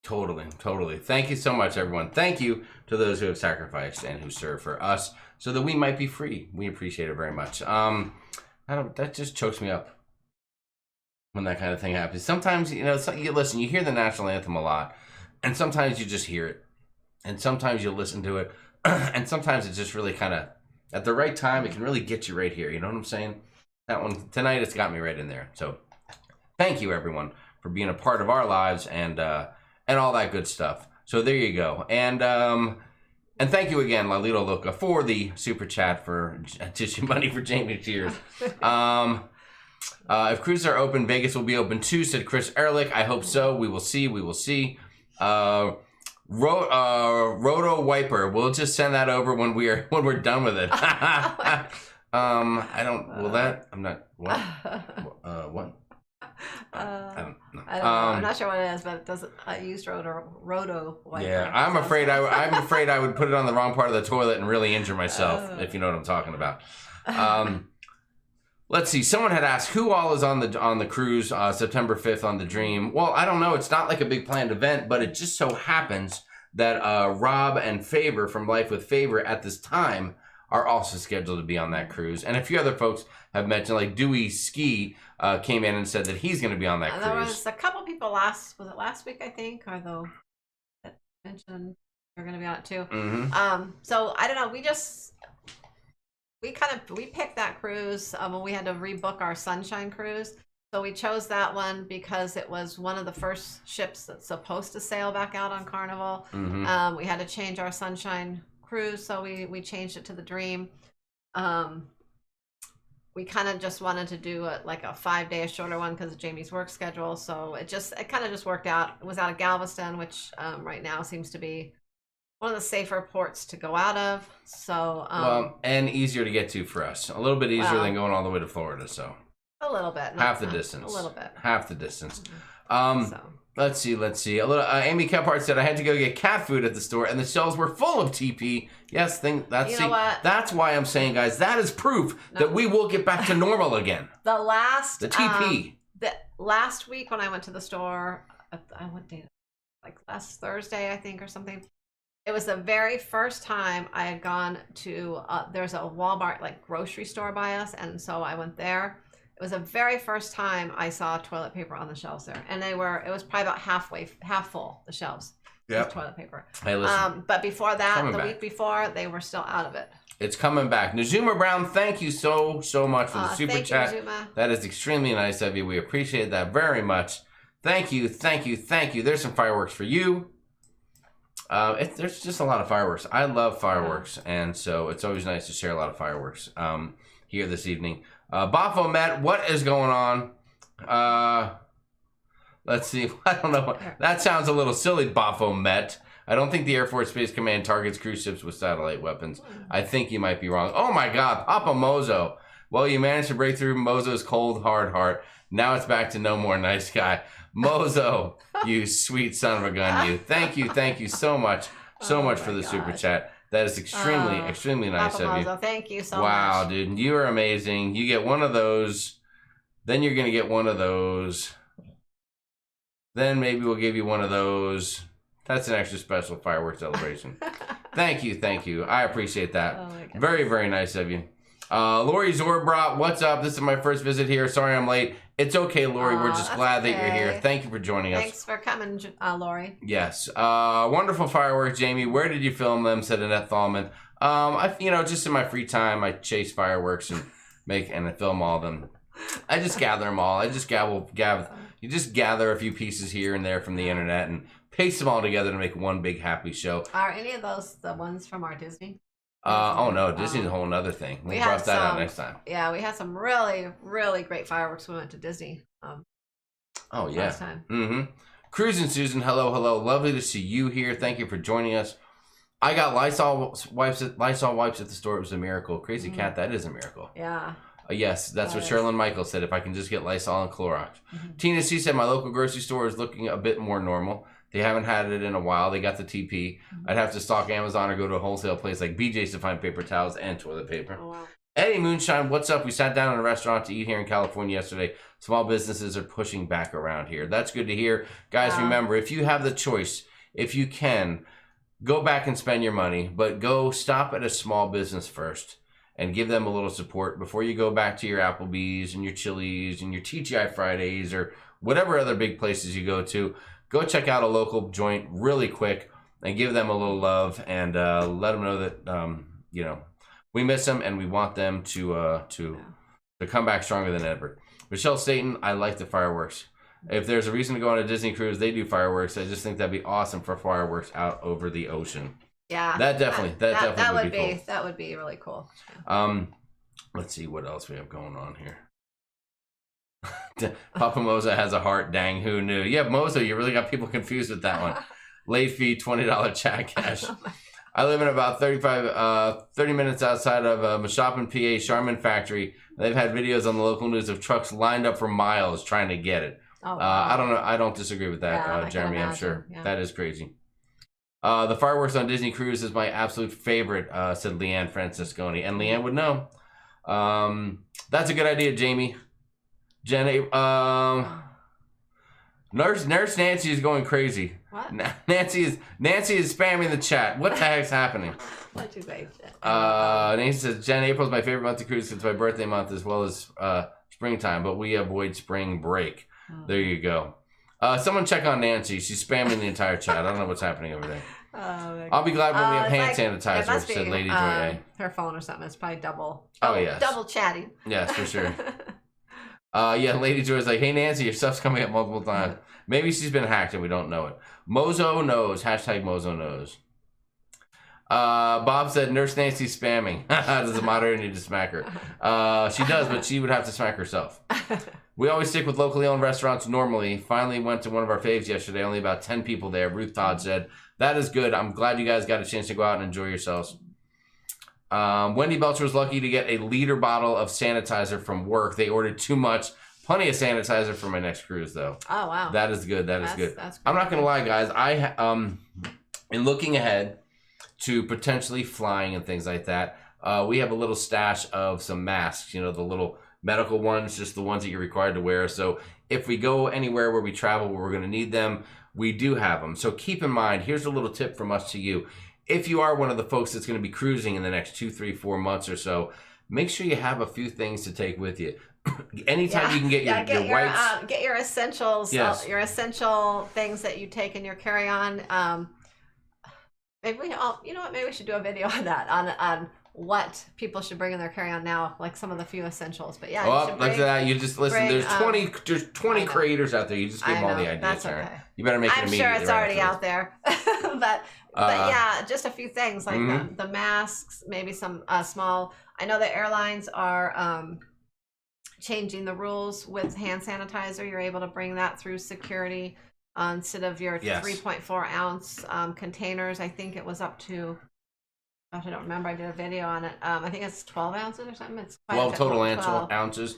Totally. Thank you so much, everyone. Thank you to those who have sacrificed and who serve for us so that we might be free. We appreciate it very much. That just chokes me up when that kind of thing happens. Sometimes, you listen, you hear the national anthem a lot, and sometimes you just hear it, and sometimes you listen to it, and sometimes it's just really kind of, at the right time, it can really get you right here. You know what I'm saying? That one, tonight, it's got me right in there. So, thank you, everyone, for being a part of our lives and all that good stuff. So, there you go. And thank you again, Lalito Loca, for the super chat for tissue money for Jamie Cheers. If cruises are open, Vegas will be open too, said Chris Ehrlich. I hope so. We will see. Roto Wiper. We'll just send that over when we're done with it. I don't. Will that? I'm not. What? What? I don't know. I'm not sure what it is, but it doesn't. I used Roto Wiper. Yeah, I'm afraid I would put it on the wrong part of the toilet and really injure myself. If you know what I'm talking about. Let's see. Someone had asked who all is on the cruise September 5th on the Dream. Well, I don't know. It's not like a big planned event, but it just so happens that Rob and Favor from Life with Favor at this time are also scheduled to be on that cruise. And a few other folks have mentioned, like Dewey Ski came in and said that he's going to be on that cruise. There was a couple people last week, I think, or though that mentioned they're going to be on it too. Mm-hmm. So I don't know. We picked that cruise when we had to rebook our Sunshine cruise. So we chose that one because it was one of the first ships that's supposed to sail back out on Carnival. Mm-hmm. We had to change our Sunshine cruise, so we changed it to the Dream. We kind of just wanted to do a 5-day shorter one because of Jamie's work schedule. So it kind of just worked out. It was out of Galveston, which right now seems to be one of the safer ports to go out of. So and easier to get to for us. A little bit easier than going all the way to Florida. So a little bit, half the distance. A little bit, half the distance. So. Let's see. A little. Amy Kephart said I had to go get cat food at the store, and the shelves were full of TP. Yes, that's why I'm saying, guys, that is proof that we will get back to normal again. The TP. The last week when I went to the store, what day? Like last Thursday, I think, or something. It was the very first time I had gone to. There's a Walmart grocery store by us, and so I went there. It was the very first time I saw toilet paper on the shelves there, and it was probably about half full, the shelves with toilet paper. Hey, listen. But before that, week before, they were still out of it. It's coming back. Nazuma Brown, thank you so much for the super chat. You, Nazuma. That is extremely nice of you. We appreciate that very much. Thank you. There's some fireworks for you. There's just a lot of fireworks. I love fireworks, and so it's always nice to share a lot of fireworks here this evening. Baphomet, what is going on? Let's see. I don't know. That sounds a little silly, Baphomet. I don't think the Air Force Space Command targets cruise ships with satellite weapons. I think you might be wrong. Oh my God, Papa Mozo. Well, you managed to break through Mozo's cold, hard heart. Now it's back to no more nice guy. Mozo, you sweet son of a gun, you. Thank you so much for the super chat. That is extremely nice Papa of you. Mozo, thank you so much. Wow, dude, you are amazing. You get one of those, then you're going to get one of those. Then maybe we'll give you one of those. That's an extra special fireworks celebration. Thank you. I appreciate that. Oh, very nice of you. Lori Zorbrat, what's up? This is my first visit here. Sorry I'm late. It's okay, Lori. We're just glad that you're here. Thank you for joining us. Thanks for coming, Lori. Yes. Wonderful fireworks, Jamie. Where did you film them? Said Annette Thalman. Just in my free time, I chase fireworks and I film all of them. I just gather them all. I just you just gather a few pieces here and there from the internet and paste them all together to make one big happy show. Are any of those the ones from our Disney? No, Disney's a whole nother thing. We'll cross that out next time. Yeah, we had some really, really great fireworks when we went to Disney. Last time. Mm-hmm. Cruising Susan, hello. Lovely to see you here. Thank you for joining us. I got Lysol wipes at the store. It was a miracle. Crazy Cat, that is a miracle. Yeah. Yes, that's what Sherilyn Michael said. If I can just get Lysol and Clorox. Tina C said my local grocery store is looking a bit more normal. They haven't had it in a while. They got the TP. I'd have to stalk Amazon or go to a wholesale place like BJ's to find paper towels and toilet paper. Oh, wow. Eddie Moonshine, what's up? We sat down in a restaurant to eat here in California yesterday. Small businesses are pushing back around here. That's good to hear. Guys, remember, if you have the choice, if you can, go back and spend your money, but go stop at a small business first and give them a little support before you go back to your Applebee's and your Chili's and your TGI Fridays or whatever other big places you go to. Go check out a local joint really quick and give them a little love and let them know that, you know, we miss them and we want them to come back stronger than ever. Michelle Staten, I like the fireworks. If there's a reason to go on a Disney cruise, they do fireworks. I just think that'd be awesome for fireworks out over the ocean. Yeah. That definitely would be cool. That would be really cool. Let's see what else we have going on here. Papa Moza has a heart. Dang, who knew? Yeah, Moza, you really got people confused with that one. Late fee, $20 chat cash. I live in about 30 minutes outside of Mashopin, PA, Charmin factory. They've had videos on the local news of trucks lined up for miles trying to get it. Oh, wow. I don't know. I don't disagree with that, Jeremy. I'm sure that is crazy. The fireworks on Disney Cruise is my absolute favorite, said Leanne Francisconi, and Leanne would know. That's a good idea, Jamie. Jenny, Nurse Nancy is going crazy. What? Nancy is spamming the chat. What the heck's happening? What'd you say? Nancy says, Jen, April's my favorite month to cruise. It's my birthday month as well as springtime, but we avoid spring break. There you go. Someone check on Nancy. She's spamming the entire chat. I don't know what's happening over there. I'll be glad when we have hand sanitizer, said Lady Joy A. Her phone or something. It's probably double. Oh, yes. Double chatting. Yes, for sure. Yeah, Lady Joy's like, hey, Nancy, your stuff's coming up multiple times. Maybe she's been hacked and we don't know it. Mozo knows. Hashtag Mozo knows. Bob said, Nurse Nancy's spamming. Does the moderator need to smack her? She does, but she would have to smack herself. We always stick with locally owned restaurants normally. Finally went to one of our faves yesterday. Only about 10 people there. Ruth Todd said, that is good. I'm glad you guys got a chance to go out and enjoy yourselves. Wendy Belcher was lucky to get a liter bottle of sanitizer from work. They ordered too much. Plenty of sanitizer for my next cruise, though. Oh, wow. That is good. That's good. That's I'm not going to lie, guys. In looking ahead to potentially flying and things like that, we have a little stash of some masks, you know, the little medical ones, just the ones that you're required to wear. So if we go anywhere where we travel where we're going to need them, we do have them. So keep in mind, here's a little tip from us to you. If you are one of the folks that's going to be cruising in the next 2, 3, 4 months or so, make sure you have a few things to take with you. Anytime you can get your wipes. Get your essentials, your essential things that you take in your carry-on. Maybe maybe we should do a video on that, on what people should bring in their carry-on now, like some of the few essentials. But yeah, look at that. You just listen. There's 20 creators out there. You just give them all the ideas. That's Sharon. okay. You better make it immediately. I'm sure it's already out there. but yeah, just a few things like the masks, maybe some small. I know the airlines are changing the rules with hand sanitizer. You're able to bring that through security instead of your 3.4 ounce containers. I think it was up to, I don't remember. I did a video on it. I think it's 12 ounces or something. It's 12 total ounces.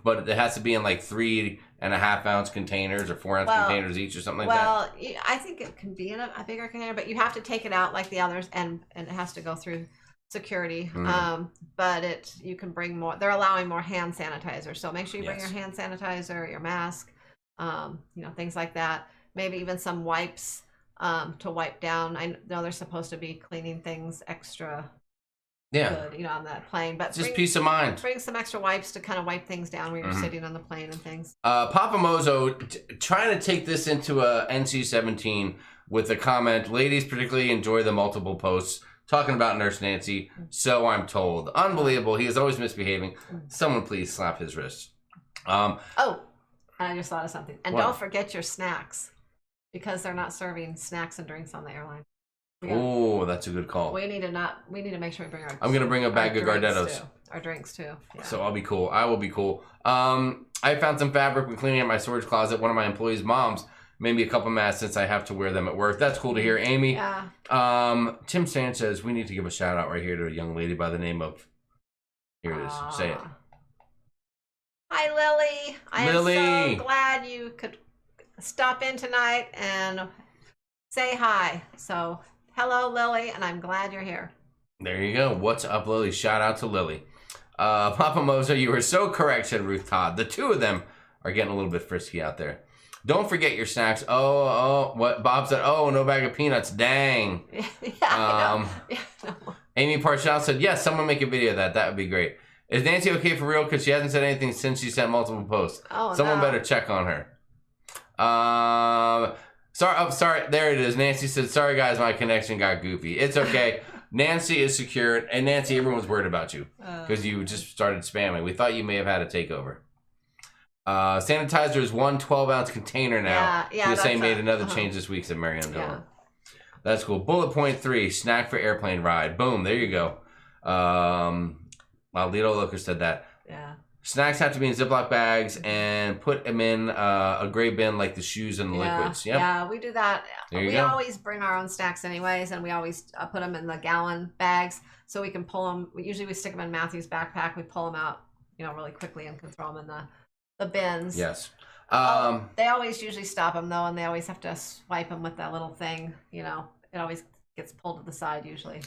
But it has to be in like 3.5 ounce containers or 4 ounce containers each or something like that. Well, I think it can be in a bigger container, but you have to take it out like the others, and it has to go through security. But you can bring more. They're allowing more hand sanitizer, so make sure you bring your hand sanitizer, your mask, things like that. Maybe even some wipes to wipe down. I know they're supposed to be cleaning things extra good, on that plane. But just peace of mind. Bring some extra wipes to kind of wipe things down when you're sitting on the plane and things. Papa Mozo trying to take this into a NC-17 with a comment. Ladies particularly enjoy the multiple posts talking about Nurse Nancy, so I'm told. Unbelievable. He is always misbehaving. Someone please slap his wrist. I just thought of something. And don't forget your snacks, because they're not serving snacks and drinks on the airline. Oh, that's a good call. We need to make sure we bring our. I'm gonna bring a bag of Gardettos. Our drinks too. Yeah. So I'll be cool. I will be cool. I found some fabric when cleaning out my storage closet. One of my employees' moms made me a couple masks since I have to wear them at work. That's cool to hear, Amy. Yeah. Tim Sanchez, we need to give a shout out right here to a young lady by the name of. Here it is. Say it. Hi, Lily. I am so glad you could stop in tonight and say hi. So, hello, Lily, and I'm glad you're here. There you go. What's up, Lily? Shout out to Lily. Papa Moser, you were so correct, said Ruth Todd. The two of them are getting a little bit frisky out there. Don't forget your snacks. What Bob said. Oh, no bag of peanuts. Dang. Amy Parshall said, yes, someone make a video of that. That would be great. Is Nancy okay for real? Because she hasn't said anything since she sent multiple posts. Someone better check on her. Sorry. There it is. Nancy said, sorry, guys, my connection got goofy. It's okay. Nancy is secured. And Nancy, everyone's worried about you because you just started spamming. We thought you may have had a takeover. Sanitizer is 1 12-ounce container now. Yeah. USA made another change this week, said Marianne Dillon. Yeah. That's cool. Bullet point 3, snack for airplane ride. Boom, there you go. Lito Looker said that. Yeah. Snacks have to be in Ziploc bags and put them in a gray bin like the shoes and the liquids. Yep. Yeah, we do that. We always bring our own snacks anyways, and we always put them in the gallon bags so we can pull them. Usually we stick them in Matthew's backpack. We pull them out, really quickly and can throw them in the bins. Yes. They always usually stop them though, and they always have to swipe them with that little thing. It always gets pulled to the side usually.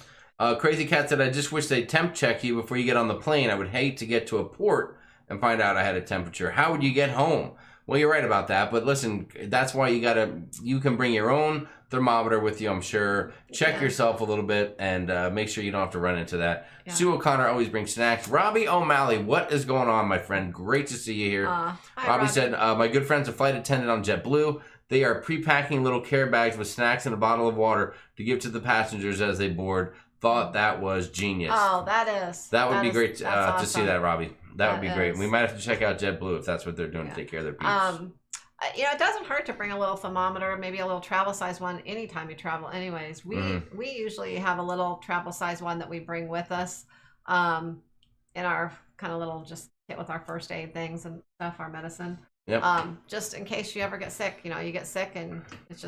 Crazy Cat said, I just wish they'd temp check you before you get on the plane. I would hate to get to a port and find out I had a temperature. How would you get home? Well, you're right about that, but listen, that's why you can bring your own thermometer with you, I'm sure. Check yourself a little bit and make sure you don't have to run into that. Yeah. Sue O'Connor always brings snacks. Robbie O'Malley, what is going on, my friend? Great to see you here. Hi, Robbie said, my good friend's a flight attendant on JetBlue. They are pre-packing little care bags with snacks and a bottle of water to give to the passengers as they board. Thought that was genius. Oh, that would be great to awesome. see that, Robbie. That would be great. We might have to check out JetBlue if that's what they're doing to take care of their peeps. It doesn't hurt to bring a little thermometer, maybe a little travel size one anytime you travel. Anyways, we usually have a little travel size one that we bring with us in our kind of little just kit with our first aid things and stuff, our medicine. Yep. Just in case you ever get sick, you get sick and that's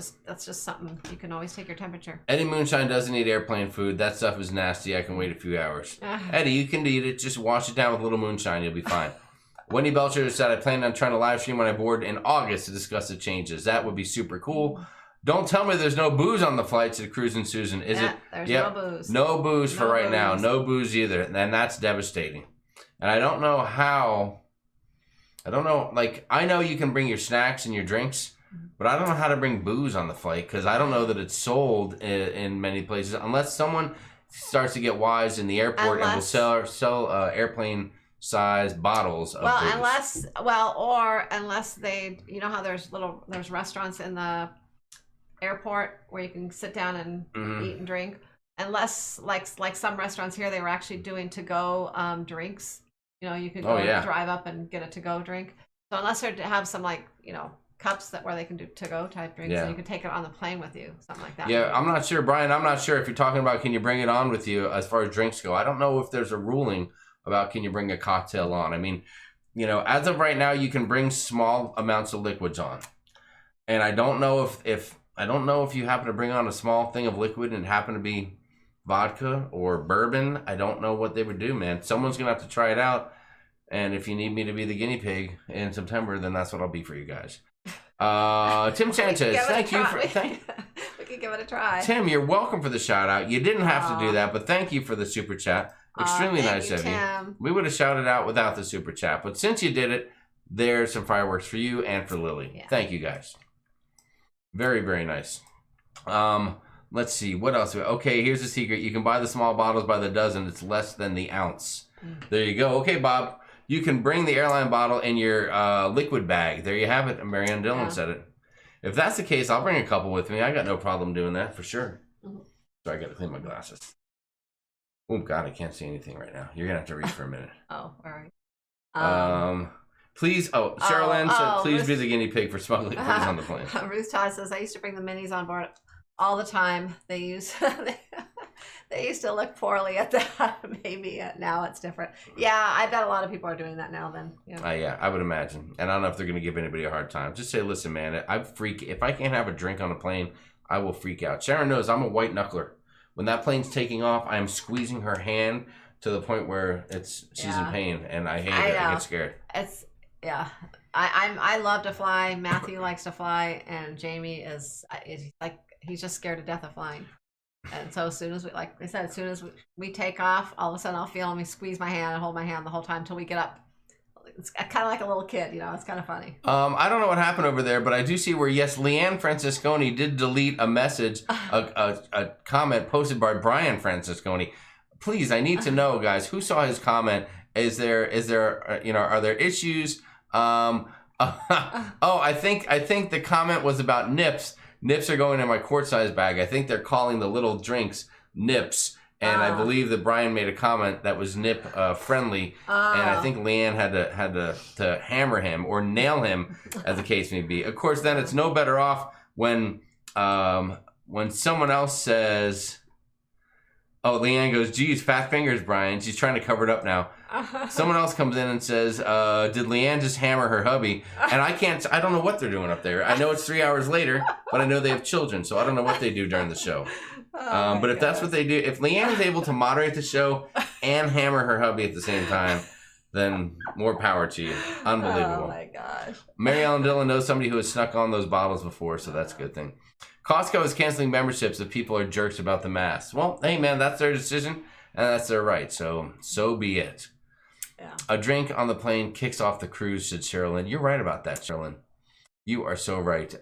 just something. You can always take your temperature. Eddie Moonshine doesn't eat airplane food. That stuff is nasty. I can wait a few hours. Eddie, you can eat it. Just wash it down with a little moonshine. You'll be fine. Wendy Belcher said, I plan on trying to live stream when I board in August to discuss the changes. That would be super cool. Don't tell me there's no booze on the flights at Cruise and Susan. Is it? There's no booze. No booze for right now. No booze either. And that's devastating. And I don't know how... I know you can bring your snacks and your drinks, but I don't know how to bring booze on the flight because I don't know that it's sold in many places unless someone starts to get wise in the airport and will sell airplane-sized bottles of booze. Unless they, how there's restaurants in the airport where you can sit down and eat and drink. Unless, like some restaurants here, they were actually doing to-go drinks. You could go drive up and get a to-go drink. So unless they have some cups where they can do to-go type drinks, and you can take it on the plane with you, something like that. Yeah, I'm not sure, Brian. I'm not sure if you're talking about can you bring it on with you as far as drinks go. I don't know if there's a ruling about can you bring a cocktail on. I mean, as of right now, you can bring small amounts of liquids on, and I don't know if you happen to bring on a small thing of liquid and happen to be vodka or bourbon. I don't know what they would do, man. Someone's gonna have to try it out, and if you need me to be the guinea pig in September, then that's what I'll be for you guys. Tim Sanchez, thank you for we could give it a try. Tim, you're welcome for the shout out. You didn't have to do that, but thank you for the super chat. Extremely nice of you. We would have shouted out without the super chat, but since you did it, there's some fireworks for you and for Lily. Thank you guys. Very, very nice. Let's see, what else? Okay, here's the secret. You can buy the small bottles by the dozen. It's less than the ounce. There you go. Okay, Bob, you can bring the airline bottle in your liquid bag. There you have it. Marianne Dillon said it. If that's the case, I'll bring a couple with me. I got no problem doing that for sure. So I got to clean my glasses. Oh, God, I can't see anything right now. You're going to have to read for a minute. Oh, all right. Please, Sharon said, please be the guinea pig for smuggling things on the plane. Ruth Todd says, I used to bring the minis on board all the time. They used to look poorly at that. Maybe now it's different. Yeah, I bet a lot of people are doing that now then. Yeah, I would imagine. And I don't know if they're going to give anybody a hard time. Just say, listen, man, if I can't have a drink on a plane, I will freak out. Sharon knows I'm a white knuckler. When that plane's taking off, I'm squeezing her hand to the point where she's in pain, and I hate it. I get scared. I love to fly. Matthew likes to fly, and Jamie is like, he's just scared to death of flying. And so as soon as like I said, as soon as we take off, all of a sudden I'll feel him squeeze my hand and hold my hand the whole time until we get up. It's kind of like a little kid, it's kind of funny. I don't know what happened over there, but I do see where, yes, Leanne Francisconi did delete a message, a comment posted by Brian Francisconi. Please, I need to know, guys, who saw his comment? Is there are there issues? I think the comment was about nips. Nips are going in my quart size bag. I think they're calling the little drinks nips. And I believe that Brian made a comment that was nip friendly, and I think Leanne had to hammer him or nail him, as the case may be. Of course, then it's no better off when someone else says, "Oh," Leanne goes, "Geez, fat fingers, Brian." She's trying to cover it up now. Someone else comes in and says, "Did Leanne just hammer her hubby?" And I don't know what they're doing up there. I know it's 3 hours later, but I know they have children, so I don't know what they do during the show. But if that's what they do, if Leanne is able to moderate the show and hammer her hubby at the same time, then more power to you. Unbelievable. Oh my gosh. Mary Ellen Dillon knows somebody who has snuck on those bottles before, so that's a good thing. Costco is canceling memberships if people are jerks about the mask. Well, hey man, that's their decision and that's their right, so be it. Yeah. A drink on the plane kicks off the cruise, said Sherilyn. You're right about that, Sherilyn. You are so right.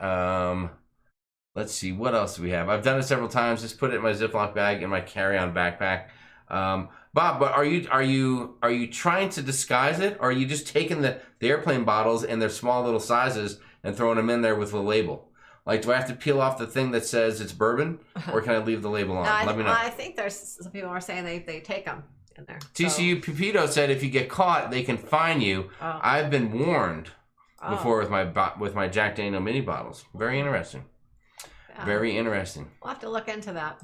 Let's see, what else do we have? I've done it several times. Just put it in my Ziploc bag in my carry-on backpack. Bob, but are you trying to disguise it, or are you just taking the airplane bottles in their small little sizes and throwing them in there with a label? Like, do I have to peel off the thing that says it's bourbon, or can I leave the label on? Let me know. I think there's some people are saying they take them in there. TCU Pepito said if you get caught, they can fine you. Oh. I've been warned before with my Jack Daniel mini bottles. Very interesting. Very interesting. We'll have to look into that.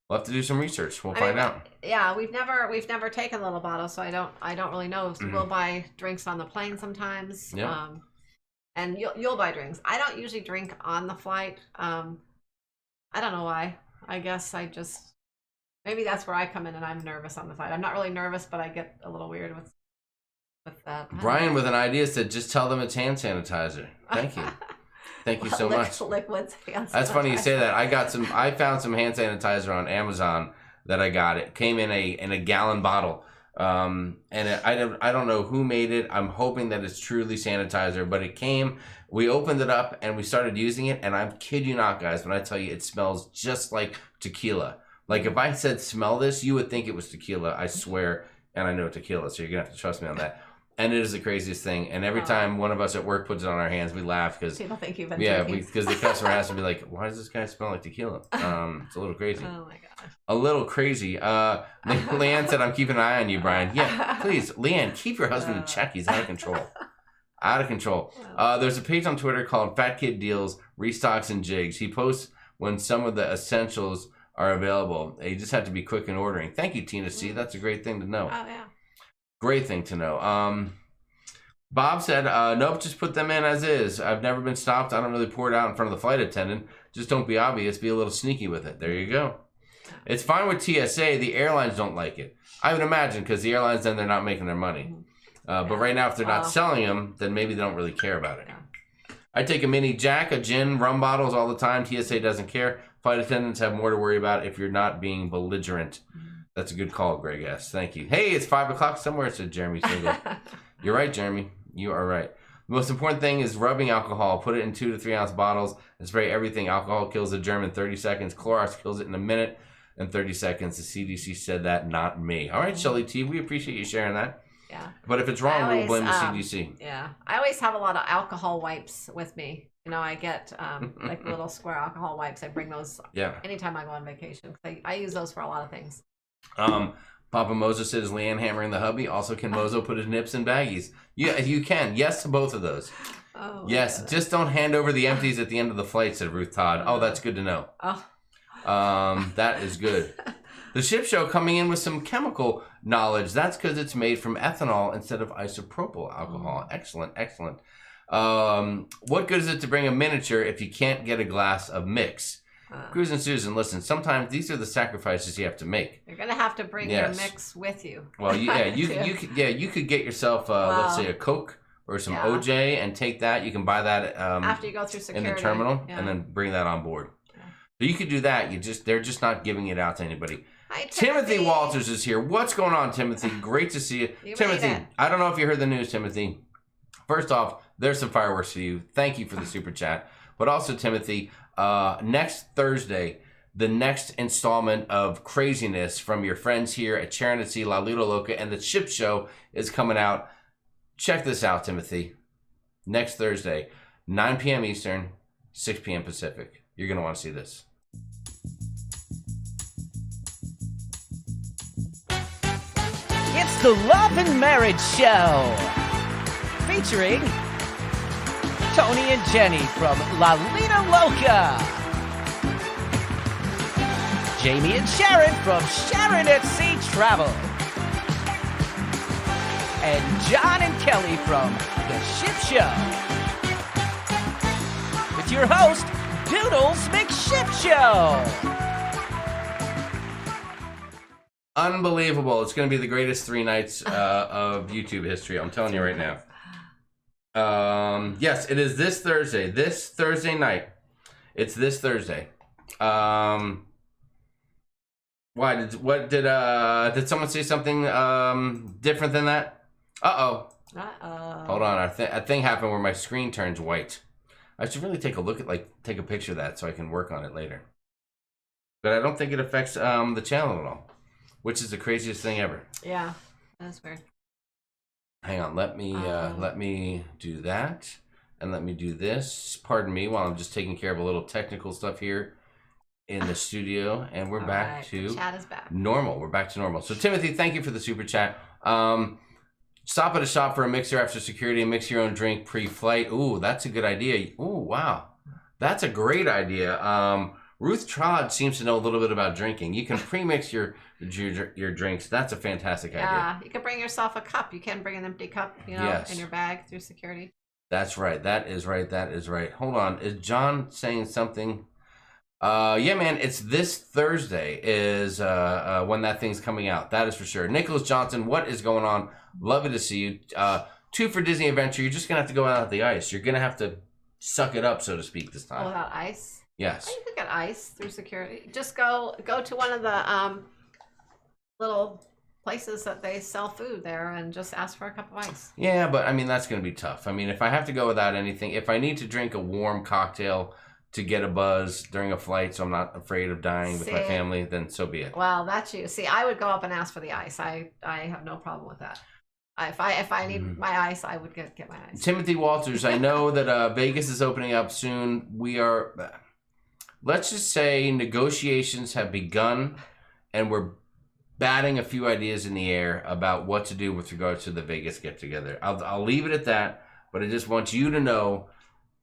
We'll have to do some research. We'll find out. Yeah, we've never taken little bottles, so I don't really know. So we'll buy drinks on the plane sometimes. Yeah. And you'll buy drinks. I don't usually drink on the flight. I don't know why. I guess maybe that's where I come in and I'm nervous on the flight. I'm not really nervous, but I get a little weird with that. Brian with an idea said just tell them it's hand sanitizer. Thank you. Thank you so much. Liquids. That's funny you say that. I found some hand sanitizer on Amazon that I got. It came in a gallon bottle. And I don't know who made it. I'm hoping that it's truly sanitizer, but it came. We opened it up and we started using it, and I kid you not, guys, when I tell you it smells just like tequila. Like if I said smell this, you would think it was tequila. I swear, and I know tequila, so you're gonna have to trust me on that. And it is the craziest thing. And every time one of us at work puts it on our hands, we laugh because people think you've been drinking. Because the customer has to be like, "Why does this guy smell like tequila?" It's a little crazy. Oh my gosh. A little crazy. Leanne said, "I'm keeping an eye on you, Brian." Yeah, please, Leanne, keep your husband in check. He's out of control. Out of control. There's a page on Twitter called Fat Kid Deals, Restocks, and Jigs. He posts when some of the essentials are available. You just have to be quick in ordering. Thank you, Tina C. That's a great thing to know. Oh yeah. Great thing to know. Bob said, nope, just put them in as is. I've never been stopped. I don't really pour it out in front of the flight attendant. Just don't be obvious. Be a little sneaky with it. There you go. It's fine with TSA. The airlines don't like it. I would imagine because the airlines, then they're not making their money. But right now, if they're not selling them, then maybe they don't really care about it. I take a mini Jack, a gin, rum bottles all the time. TSA doesn't care. Flight attendants have more to worry about if you're not being belligerent. That's a good call, Greg S. Thank you. Hey, it's 5 o'clock somewhere, said Jeremy Single. You're right, Jeremy. You are right. The most important thing is rubbing alcohol. Put it in 2 to 3 ounce bottles and spray everything. Alcohol kills a germ in 30 seconds. Clorox kills it in a minute and 30 seconds. The CDC said that, not me. All right, Shelly T, we appreciate you sharing that. Yeah. But if it's wrong, we'll blame the CDC. Yeah. I always have a lot of alcohol wipes with me. I get like little square alcohol wipes. I bring those anytime I go on vacation. I use those for a lot of things. Papa Mozo says Leanne hammering the hubby. Also, can Mozo put his nips in baggies? Yeah, you can. Yes to both of those. Oh, yes, just don't hand over the empties at the end of the flight, said Ruth Todd. Oh, that's good to know. That is good. The ship show coming in with some chemical knowledge. That's because it's made from ethanol instead of isopropyl alcohol. Excellent, excellent. What good is it to bring a miniature if you can't get a glass of mix? Cruz and Susan, listen, sometimes these are the sacrifices you have to make. You're going to have to bring your mix with you. Well, you could get yourself, let's say, a Coke or some OJ and take that. You can buy that after you go through security in the terminal and then bring that on board. So you could do that. They're just not giving it out to anybody. Hi, Timothy Walters is here. What's going on, Timothy? Great to see you. Timothy, made it. I don't know if you heard the news, Timothy. First off, there's some fireworks for you. Thank you for the super chat. But also, Timothy, next Thursday, the next installment of craziness from your friends here at Sharon at Sea, La Ludo Loca, and the Ship Show is coming out. Check this out, Timothy. Next Thursday, 9 p.m. Eastern, 6 p.m. Pacific. You're going to want to see this. It's the Love and Marriage Show, featuring Tony and Jenny from La Lina Loca, Jamie and Sharon from Sharon at Sea Travel, and John and Kelly from The Ship Show, with your host, Doodles McShip Show. Unbelievable. It's going to be the greatest 3 nights of YouTube history. I'm telling you right now. Yes, it is this Thursday. This Thursday night. It's this Thursday. Why did someone say something different than that? Uh-oh. Hold on. A thing happened where my screen turns white. I should really take a picture of that so I can work on it later. But I don't think it affects the channel at all, which is the craziest thing ever. Yeah, that's weird. Hang on, let me do that, and let me do this. Pardon me while I'm just taking care of a little technical stuff here in the studio, and we're back to the chat is back. Normal. We're back to normal. So Timothy, thank you for the super chat. Stop at a shop for a mixer after security and mix your own drink pre-flight. Ooh, that's a good idea. Ooh, wow, that's a great idea. Ruth Trod seems to know a little bit about drinking. You can pre-mix your drinks. That's a fantastic idea. Yeah, you can bring yourself a cup. You can bring an empty cup, in your bag through security. That's right. That is right. That is right. Hold on. Is John saying something? Yeah, man. It's this Thursday is when that thing's coming out. That is for sure. Nicholas Johnson, what is going on? Lovely to see you. 2 for Disney Adventure. You're just going to have to go out at the ice. You're going to have to suck it up, so to speak, this time. Oh, without ice? Yes. Oh, you can get ice through security. Just go to one of the little places that they sell food there and just ask for a cup of ice. Yeah, but I mean, that's going to be tough. I mean, if I have to go without anything, if I need to drink a warm cocktail to get a buzz during a flight so I'm not afraid of dying with my family, then so be it. Well, that's you. See, I would go up and ask for the ice. I have no problem with that. If I need my ice, I would get my ice. Timothy Walters, I know that Vegas is opening up soon. We are... Let's just say negotiations have begun, and we're batting a few ideas in the air about what to do with regards to the Vegas get-together. I'll leave it at that, but I just want you to know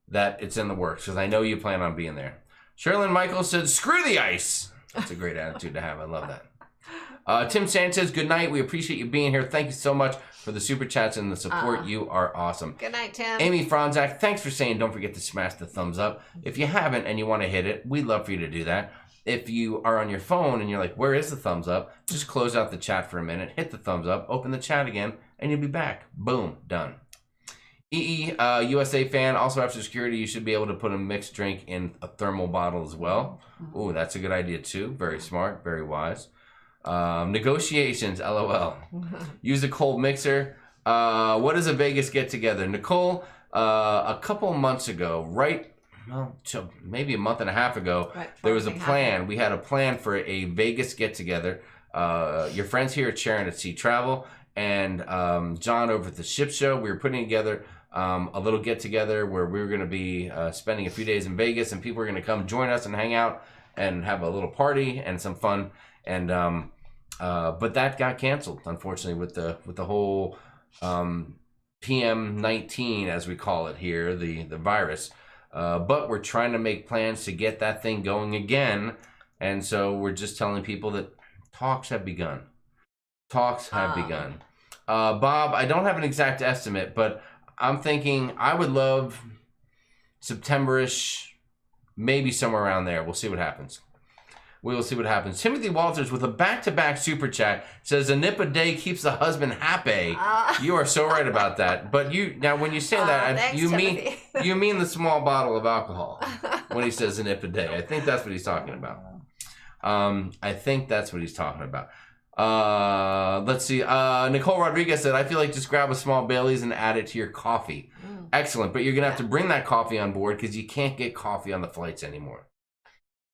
that it's in the works, because I know you plan on being there. Sherilyn Michael said, screw the ice. That's a great attitude to have. I love that. Tim Sanchez, good night. We appreciate you being here. Thank you so much for the super chats and the support. You are awesome. Good night, Tim. Amy Franzak, thanks for saying don't forget to smash the thumbs up. If you haven't and you want to hit it, we'd love for you to do that. If you are on your phone and you're like, where is the thumbs up? Just close out the chat for a minute, hit the thumbs up, open the chat again, and you'll be back. Boom, done. USA fan, also after security, you should be able to put a mixed drink in a thermal bottle as well. Ooh, that's a good idea too. Very smart, very wise. Negotiations, LOL. Use a cold mixer. What is a Vegas get-together? Nicole, a couple of months ago, maybe a month and a half ago, there was a plan. We had a plan for a Vegas get-together. Your friends here at Sharon at Sea Travel and John over at the Ship Show, we were putting together a little get-together where we were going to be spending a few days in Vegas, and people were going to come join us and hang out and have a little party and some fun. And but that got canceled, unfortunately, with the whole PM-19, as we call it here, the virus. But we're trying to make plans to get that thing going again, and so we're just telling people that talks have begun. Talks have begun. Bob, I don't have an exact estimate, but I'm thinking I would love September-ish, maybe somewhere around there. We'll see what happens. We will see what happens. Timothy Walters with a back-to-back super chat says, a nip a day keeps the husband happy. You are so right about that. But now when you say that, thanks, you mean the small bottle of alcohol. when he says a nip a day. I think that's what he's talking about. Let's see. Nicole Rodriguez said, I feel like just grab a small Bailey's and add it to your coffee. Excellent. But you're going to have to bring that coffee on board because you can't get coffee on the flights anymore.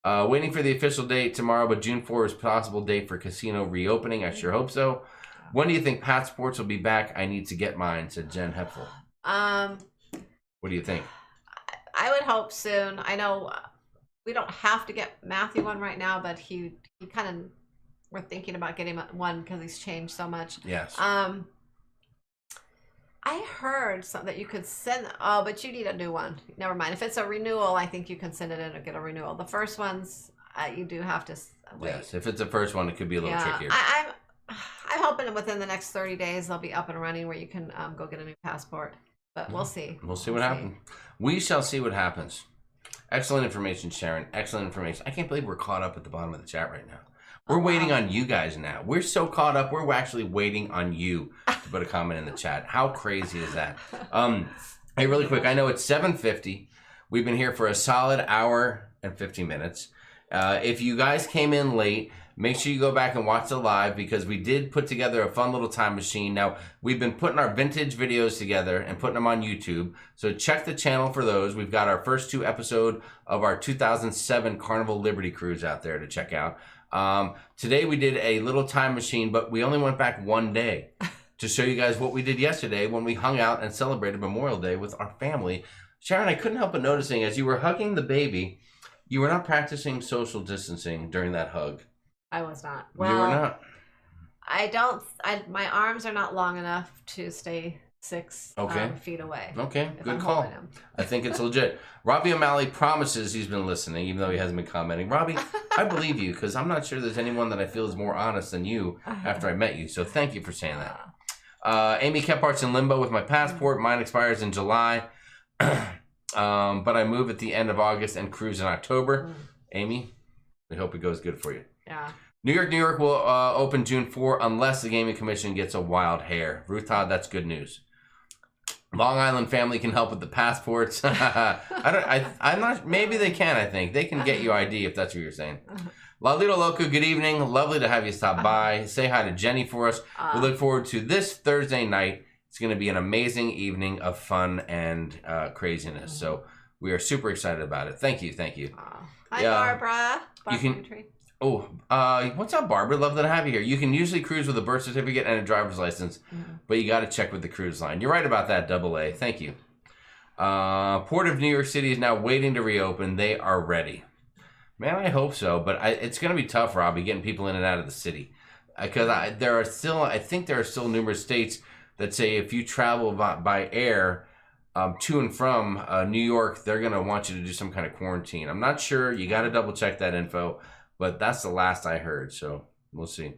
Waiting for the official date tomorrow, but June 4 is possible date for casino reopening. I sure hope so. When do you think passports will be back? I need to get mine, said Jen Hepfel. What do you think? I would hope soon. I know we don't have to get Matthew one right now, but he kind of, we're thinking about getting one because he's changed so much. Yes. I heard something that you could send. Oh, but you need a new one. Never mind. If it's a renewal, I think you can send it in or get a renewal. The first ones, you do have to wait. Yes. If it's the first one, it could be a little trickier. I'm hoping within the next 30 days they'll be up and running where you can go get a new passport. But we'll see. We'll see what happens. We shall see what happens. Excellent information, Sharon. Excellent information. I can't believe we're caught up at the bottom of the chat right now. We're waiting on you guys now. We're so caught up. We're actually waiting on you to put a comment in the chat. How crazy is that? Hey, really quick. I know it's 7:50. We've been here for a solid hour and 50 minutes. If you guys came in late, make sure you go back and watch the live because we did put together a fun little time machine. Now, we've been putting our vintage videos together and putting them on YouTube. So check the channel for those. We've got our first 2 episodes of our 2007 Carnival Liberty Cruise out there to check out. Today we did a little time machine, but we only went back one day to show you guys what we did yesterday when we hung out and celebrated Memorial Day with our family. Sharon, I couldn't help but noticing as you were hugging the baby, you were not practicing social distancing during that hug. I was not. Well, you were not. My arms are not long enough to stay 6 feet away. Okay, good call. I think it's legit. Robbie O'Malley promises he's been listening, even though he hasn't been commenting. Robbie, I believe you because I'm not sure there's anyone that I feel is more honest than you after I met you. So thank you for saying that. Amy Kephart's in limbo with my passport. Mine expires in July, but I move at the end of August and cruise in October. Amy, we hope it goes good for you. Yeah. New York will open June 4 unless the Gaming Commission gets a wild hair. Ruth Todd, that's good news. Long Island family can help with the passports. I'm not. Maybe they can. I think they can get you ID if that's what you're saying. Lalito Loco, good evening. Lovely to have you stop by. Say hi to Jenny for us. We look forward to this Thursday night. It's going to be an amazing evening of fun and craziness. So we are super excited about it. Thank you. Hi, Barbara. You can. What's up, Barbara? Love that I have you here. You can usually cruise with a birth certificate and a driver's license, but you got to check with the cruise line. You're right about that, AA. Thank you. Port of New York City is now waiting to reopen. They are ready. Man, I hope so, but it's going to be tough, Robbie, getting people in and out of the city. Because I think there are still numerous states that say if you travel by air to and from New York, they're going to want you to do some kind of quarantine. I'm not sure. You got to double check that info. But that's the last I heard, so we'll see.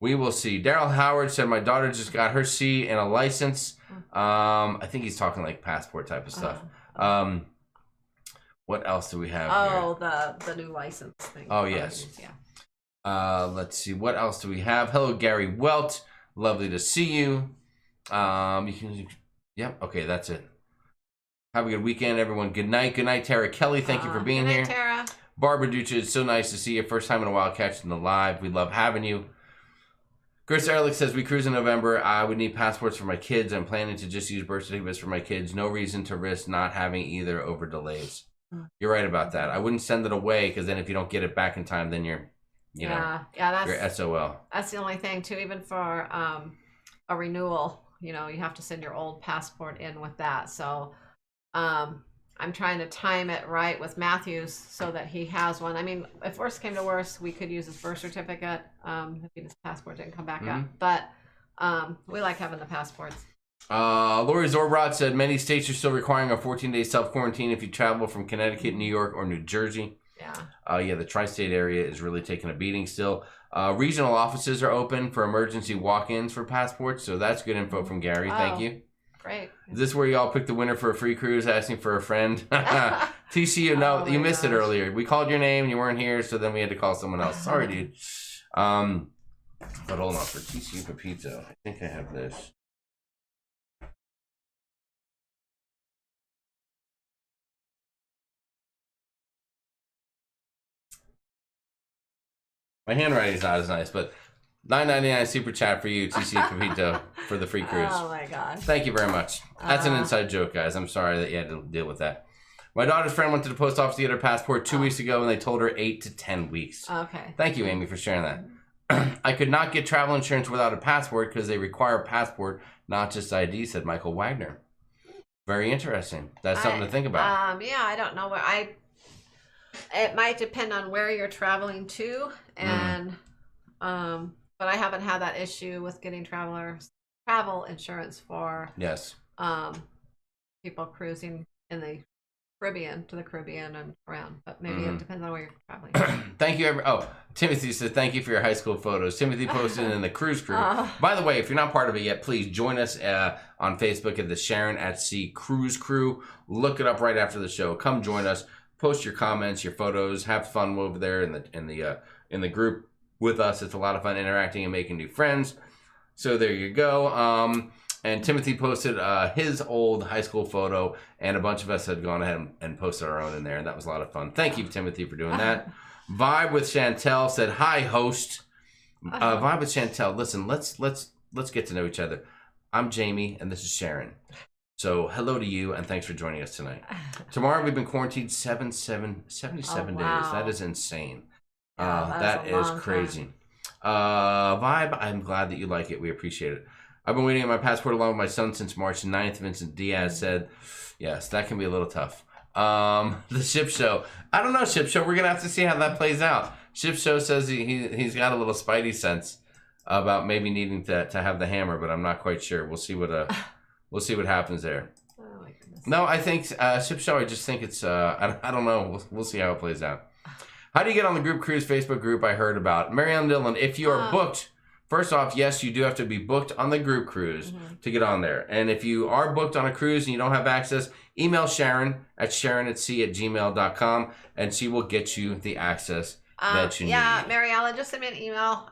We will see. Daryl Howard said, my daughter just got her C and a license. I think he's talking like passport type of stuff. What else do we have here? The new license thing. Oh, yes. Yeah. Let's see. What else do we have? Hello, Gary Welt. Lovely to see you. Yep. Okay, that's it. Have a good weekend, everyone. Good night. Good night, Tara Kelly. Thank you for being here. Tara. Barbara Ducha, it's so nice to see you. First time in a while catching the live. We love having you. Chris Ehrlich says, we cruise in November. I would need passports for my kids. I'm planning to just use birth certificates for my kids. No reason to risk not having either over delays. You're right about that. I wouldn't send it away because then if you don't get it back in time, then you're SOL. That's the only thing, too. Even for a renewal, you have to send your old passport in with that. So, I'm trying to time it right with Matthews so that he has one. I mean, if worse came to worse, we could use his birth certificate if his passport didn't come back up. But we like having the passports. Lori Zorbrod said many states are still requiring a 14-day self-quarantine if you travel from Connecticut, New York, or New Jersey. Yeah. The tri-state area is really taking a beating still. Regional offices are open for emergency walk-ins for passports, so that's good info from Gary. Thank you. Great. Is this where y'all picked the winner for a free cruise asking for a friend? TCU, no, you missed it earlier. We called your name and you weren't here, so then we had to call someone else. Sorry, dude. But hold on, for TCU Pepito, I think I have this. My handwriting's not as nice, but $9.99 super chat for you, TC Capito, for the free cruise. Oh my gosh. Thank you very much. That's an inside joke, guys. I'm sorry that you had to deal with that. My daughter's friend went to the post office to get her passport 2 weeks ago, and they told her 8 to 10 weeks. Okay. Thank you, Amy, for sharing that. I could not get travel insurance without a passport because they require a passport, not just ID, said Michael Wagner. Very interesting. That's something to think about. Yeah, I don't know it might depend on where you're traveling to, and but I haven't had that issue with getting travel insurance for people cruising in the Caribbean and around, but maybe it depends on where you're traveling. Thank you. Timothy said thank you for your high school photos. Timothy posted in the cruise crew. By the way, if you're not part of it yet, please join us on Facebook at the Sharon@Sea Cruise Crew. Look it up right after the show. Come join us. Post your comments, your photos. Have fun over there in the group with us. It's a lot of fun interacting and making new friends. So there you go. And Timothy posted his old high school photo, and a bunch of us had gone ahead and posted our own in there, and that was a lot of fun. Thank you, Timothy, for doing that. Vibe with Chantel said, "Hi, host." Vibe with Chantel. Listen, let's get to know each other. I'm Jamie, and this is Sharon. So hello to you, and thanks for joining us tonight. Tomorrow we've been quarantined 77 days. That is insane. That is crazy. Vibe, I'm glad that you like it. We appreciate it. I've been waiting on my passport along with my son since March 9th. Vincent Diaz said, yes, that can be a little tough. The Ship Show. I don't know, Ship Show. We're going to have to see how that plays out. Ship Show says he's got a little spidey sense about maybe needing to have the hammer, but I'm not quite sure. We'll see what happens there. Oh my goodness. No, I think Ship Show, I just think it's, I don't know. We'll see how it plays out. How do you get on the group cruise Facebook group I heard about? Marianne Dillon, if you are booked, first off, yes, you do have to be booked on the group cruise to get on there. And if you are booked on a cruise and you don't have access, email Sharon at sharonatsea@gmail.com, and she will get you the access that you need. Yeah, Mary Ellen, just send me an email.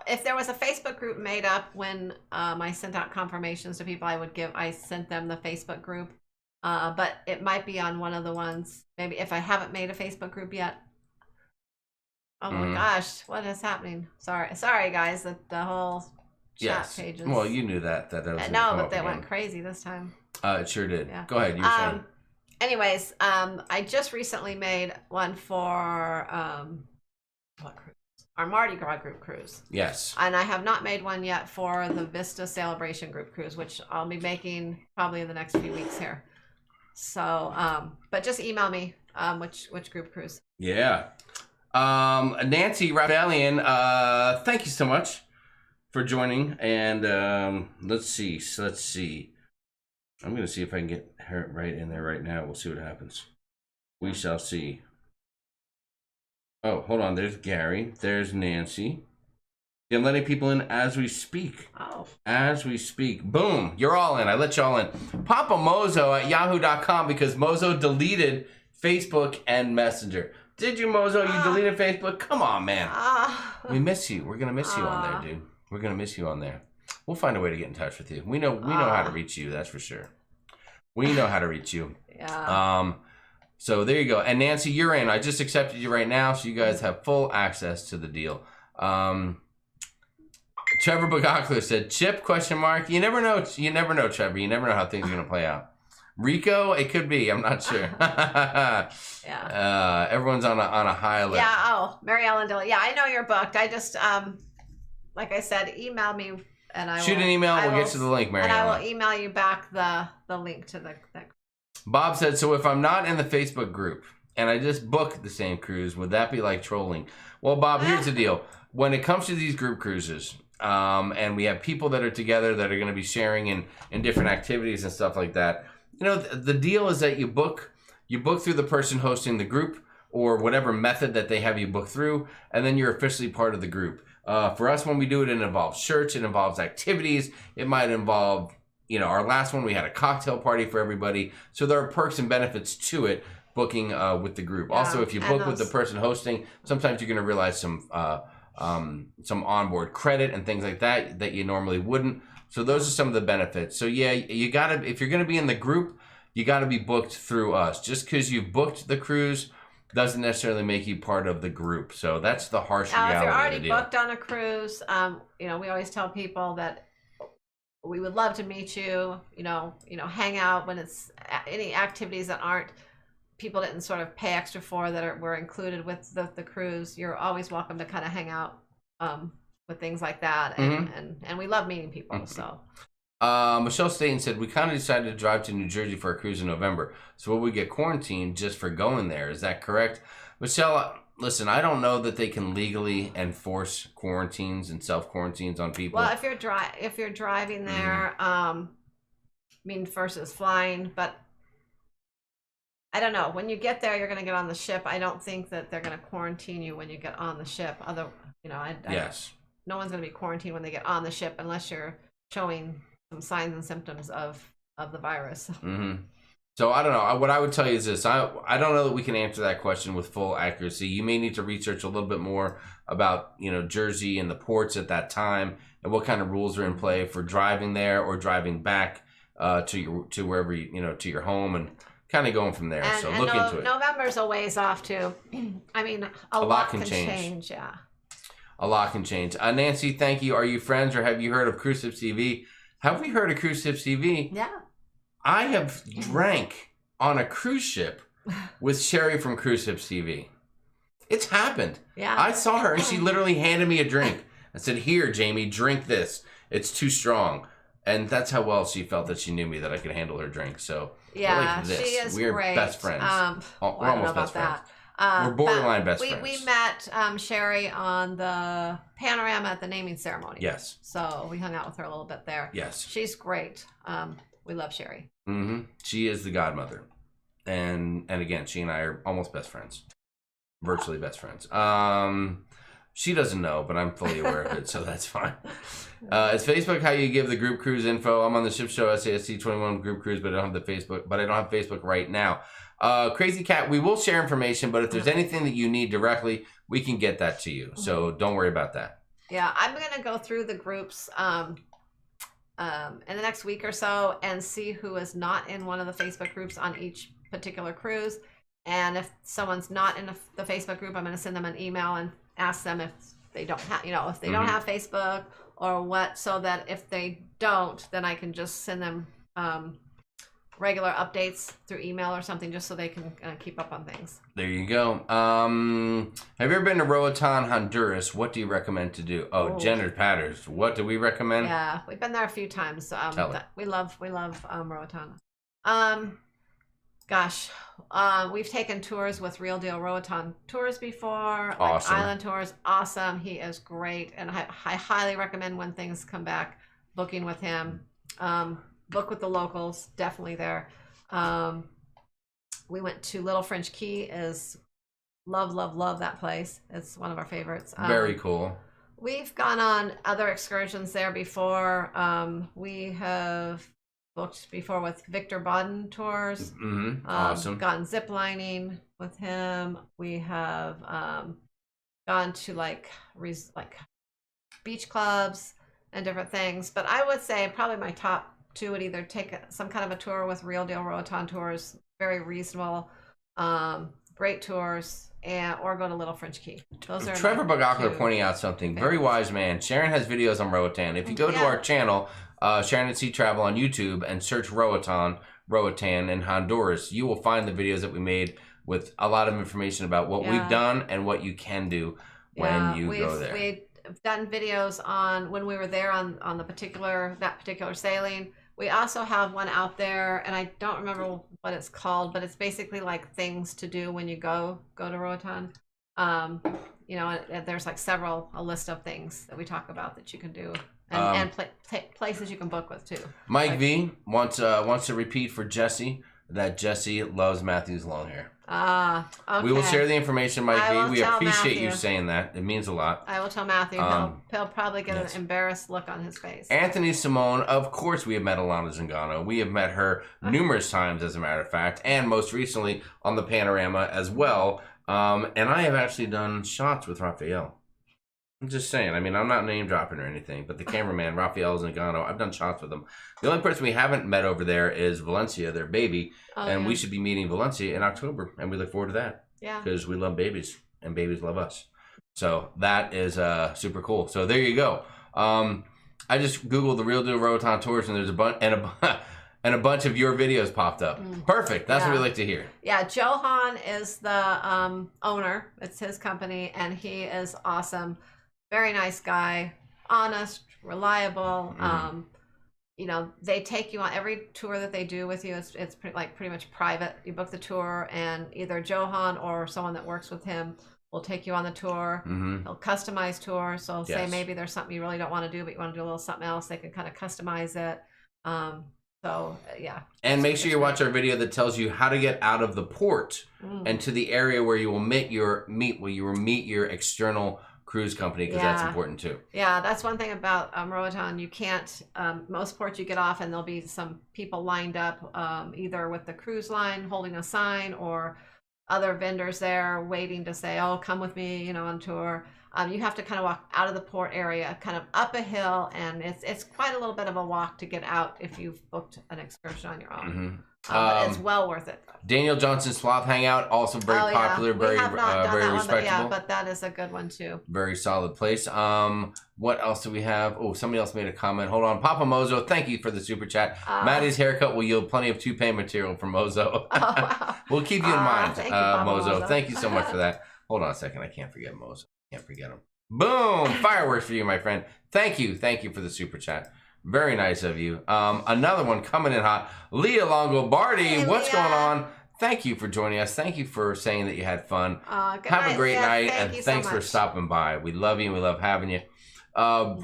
If there was a Facebook group made up when I sent out confirmations to people I sent them the Facebook group. But it might be on one of the ones, maybe if I haven't made a Facebook group yet. Oh my gosh, what is happening? Sorry guys, that the whole chat pages. Well, you knew that was no, but they went crazy this time. It sure did. Yeah. Go ahead, you were saying. Anyways, I just recently made one for what cruise? Our Mardi Gras group cruise. Yes. And I have not made one yet for the Vista Celebration group cruise, which I'll be making probably in the next few weeks here. So, but just email me which group cruise. Yeah. Nancy Ravalian, thank you so much for joining. And let's see. I'm going to see if I can get her right in there right now. We'll see what happens. We shall see. Oh, hold on. There's Gary. There's Nancy. I'm letting people in as we speak. Oh. As we speak. Boom. You're all in. I let y'all in. Papa Mozo at yahoo.com because Mozo deleted Facebook and Messenger. Did you, Mozo? You deleted Facebook? Come on, man. We miss you. We're going to miss you on there, dude. We're going to miss you on there. We'll find a way to get in touch with you. We know how to reach you. That's for sure. We know how to reach you. Yeah. So there you go. And Nancy, you're in. I just accepted you right now, so you guys have full access to the deal. Trevor Bogakler said, Chip, ? You never know, Trevor. You never know how things are going to play out. Rico, it could be. I'm not sure. Yeah. Everyone's on a high alert. Yeah. Oh, Mary Ellen Dillon. Yeah, I know you're booked. I just, like I said, email me and I Shoot an email. We'll get you the link, Mary Ellen. And I will email you back the link to the Bob said, so if I'm not in the Facebook group and I just book the same cruise, would that be like trolling? Well, Bob, here's the deal. When it comes to these group cruises, and we have people that are together that are going to be sharing in different activities and stuff like that, you know, the deal is that you book through the person hosting the group or whatever method that they have you book through, and then you're officially part of the group. For us, when we do it, it involves shirts, it involves activities, it might involve, you know, our last one, we had a cocktail party for everybody. So there are perks and benefits to it, booking with the group. Yeah, also, if you book with the person hosting, sometimes you're going to realize some onboard credit and things like that you normally wouldn't. So those are some of the benefits. So yeah, you gotta, if you're going to be in the group, you got to be booked through us. Just because you've booked the cruise doesn't necessarily make you part of the group. So that's the harsh Now, reality if you're of already the deal. booked on a cruise, we always tell people that we would love to meet you. Hang out when it's any activities that aren't people didn't sort of pay extra for that were included with the cruise. You're always welcome to kind of hang out with things like that, and we love meeting people. So. Michelle Staten said, we kind of decided to drive to New Jersey for a cruise in November. So will we get quarantined just for going there? Is that correct? Michelle, listen, I don't know that they can legally enforce quarantines and self-quarantines on people. Well, if you're driving there, versus flying, but I don't know. When you get there, you're going to get on the ship. I don't think that they're going to quarantine you when you get on the ship. Yes. No one's going to be quarantined when they get on the ship unless you're showing some signs and symptoms of the virus. So I don't know. What I would tell you is this. I don't know that we can answer that question with full accuracy. You may need to research a little bit more about, Jersey and the ports at that time and what kind of rules are in play for driving there or driving back to wherever to your home and kind of going from there. So look into it. November's a ways off too. A lot can change. Yeah. A lot can change. Nancy, thank you. Are you friends or have you heard of Cruise Tips TV? Have we heard of Cruise Tips TV? Yeah. I have drank on a cruise ship with Sherry from Cruise Tips TV. It's happened. Yeah. I saw her and she literally handed me a drink. I said, here, Jamie, drink this. It's too strong. And that's how well she felt that she knew me, that I could handle her drink. So yeah, like this. She is We're great. best friends. We're almost best friends. We're borderline best friends. We met Sherry on the Panorama at the naming ceremony. Yes. So we hung out with her a little bit there. Yes. She's great. We love Sherry. She is the godmother. And again, she and I are almost best friends. Virtually best friends. She doesn't know, but I'm fully aware of it, so that's fine. It's Facebook how you give the group cruise info. I'm on the ship show SAST 21 group cruise, but I don't have the Facebook. But I don't have Facebook right now. Crazy Cat, we will share information, but if there's anything that you need directly, we can get that to you. So don't worry about that. Yeah, I'm gonna go through the groups in the next week or so and see who is not in one of the Facebook groups on each particular cruise. And if someone's not in the Facebook group, I'm gonna send them an email and ask them if they don't have, if they don't have Facebook or what, so that if they don't, then I can just send them regular updates through email or something, just so they can keep up on things. There you go. Have you ever been to Roatan, Honduras? What do you recommend to do? Jenner Patters. What do we recommend? Yeah, we've been there a few times. We love Roatan. We've taken tours with Real Deal Roatan Tours before. Awesome. Like Island Tours. Awesome. He is great. And I highly recommend when things come back, booking with him. Book with the locals. Definitely there. We went to Little French Key. Is love that place. It's one of our favorites. Very cool. We've gone on other excursions there before. We have booked before with Victor Baden Tours. Awesome. Gone zip lining with him. We have gone to like beach clubs and different things. But I would say probably my top two would either take some kind of a tour with Real Deal Roatan Tours, very reasonable, great tours, or go to Little French Key. Those are Trevor Bagakler pointing out something. Very wise man. Sharon has videos on Roatan. If you go to our channel, Sharonatsea Travel on YouTube, and search Roatan in Honduras, you will find the videos that we made with a lot of information about what we've done and what you can do when you go there. We've done videos on when we were there on that particular sailing. We also have one out there, and I don't remember what it's called, but it's basically like things to do when you go to Roatan. There's like a list of things that we talk about that you can do, and places you can book with too. Mike V wants to repeat for Jesse that Jesse loves Matthew's long hair. Okay. We will share the information, Mike V. We appreciate Matthew. you saying that. It means a lot. I will tell Matthew. He'll probably get an embarrassed look on his face. Anthony Simone, of course we have met Alana Zingano. We have met her numerous times, as a matter of fact, and most recently on the Panorama as well. And I have actually done shots with Raphael. I'm just saying. I mean, I'm not name dropping or anything, but the cameraman, Raphael Zingano, I've done shots with him. The only person we haven't met over there is Valencia, their baby, and we should be meeting Valencia in October, and we look forward to that. Yeah. Because we love babies and babies love us. So that is super cool. So there you go. I just Googled the Real Deal Roatan Tours, and there's a bunch and a bunch of your videos popped up. Perfect. That's what we like to hear. Yeah, Johan is the owner. It's his company, and he is awesome. Very nice guy, honest, reliable. You know, they take you on every tour that they do with you. It's pretty much private. You book the tour, and either Johan or someone that works with him will take you on the tour. He'll customize tour. So say maybe there's something you really don't want to do, but you want to do a little something else, they can kind of customize it. So yeah. And make sure you watch our video that tells you how to get out of the port and to the area where you will meet your external cruise company, because that's important too. Yeah, that's one thing about Roatan. You can't, most ports you get off and there'll be some people lined up either with the cruise line holding a sign or other vendors there waiting to say, oh, come with me, you know, on tour. You have to kind of walk out of the port area, kind of up a hill, and it's quite a little bit of a walk to get out if you've booked an excursion on your own. But it's well worth it. Daniel Johnson's Sloth Hangout, also very popular, very respectable. But that is a good one too. Very solid place. What else do we have? Oh, somebody else made a comment. Hold on. Papa Mozo, thank you for the super chat. Maddie's haircut will yield plenty of toupee material from Mozo. Oh, wow. We'll keep you in mind, thank you, Mozo. Thank you so much for that. Hold on a second. I can't forget Mozo. Can't forget him. Boom! Fireworks for you, my friend. Thank you. Thank you for the super chat. Very nice of you. Another one coming in hot. Leah Longobardi, hey, what's going on? Thank you for joining us. Thank you for saying that you had fun. Have a great night, and thanks for stopping by. We love you, and we love having you.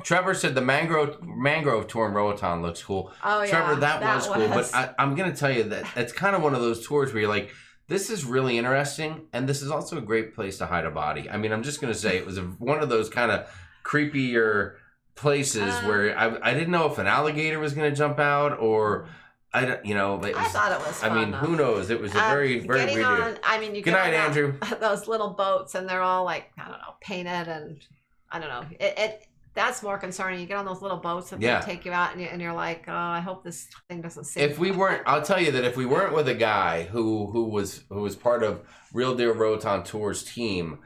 Trevor said the mangrove tour in Roatan looks cool. Oh, Trevor, that was cool. But I'm going to tell you that it's kind of one of those tours where you're like, this is really interesting, and this is also a great place to hide a body. I mean, I'm just going to say it was one of those kind of creepier places where I didn't know if an alligator was going to jump out or I thought it was fun. I mean, who knows? It was a very weird. You Good night, Andrew. Those little boats, and they're all like, I don't know, painted, and I don't know. That's more concerning. You get on those little boats and they take you out, and you're like, oh, I hope this thing doesn't sink. If we weren't, I'll tell you that if we weren't with a guy who was part of Real Deal Roatan Tours team,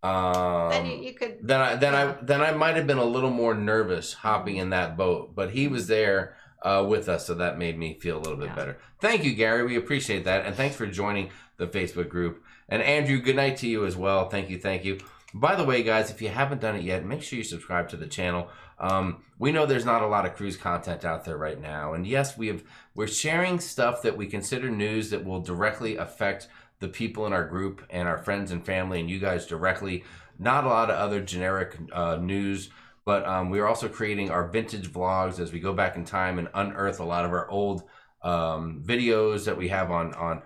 then you could. Then I might have been a little more nervous hopping in that boat, but he was there with us, so that made me feel a little bit better. Thank you, Gary. We appreciate that, and thanks for joining the Facebook group. And Andrew, good night to you as well. Thank you. By the way, guys, if you haven't done it yet, make sure you subscribe to the channel. We know there's not a lot of cruise content out there right now, and yes, we're sharing stuff that we consider news that will directly affect the people in our group and our friends and family and you guys directly. Not a lot of other generic news, but we're also creating our vintage vlogs as we go back in time and unearth a lot of our old videos that we have on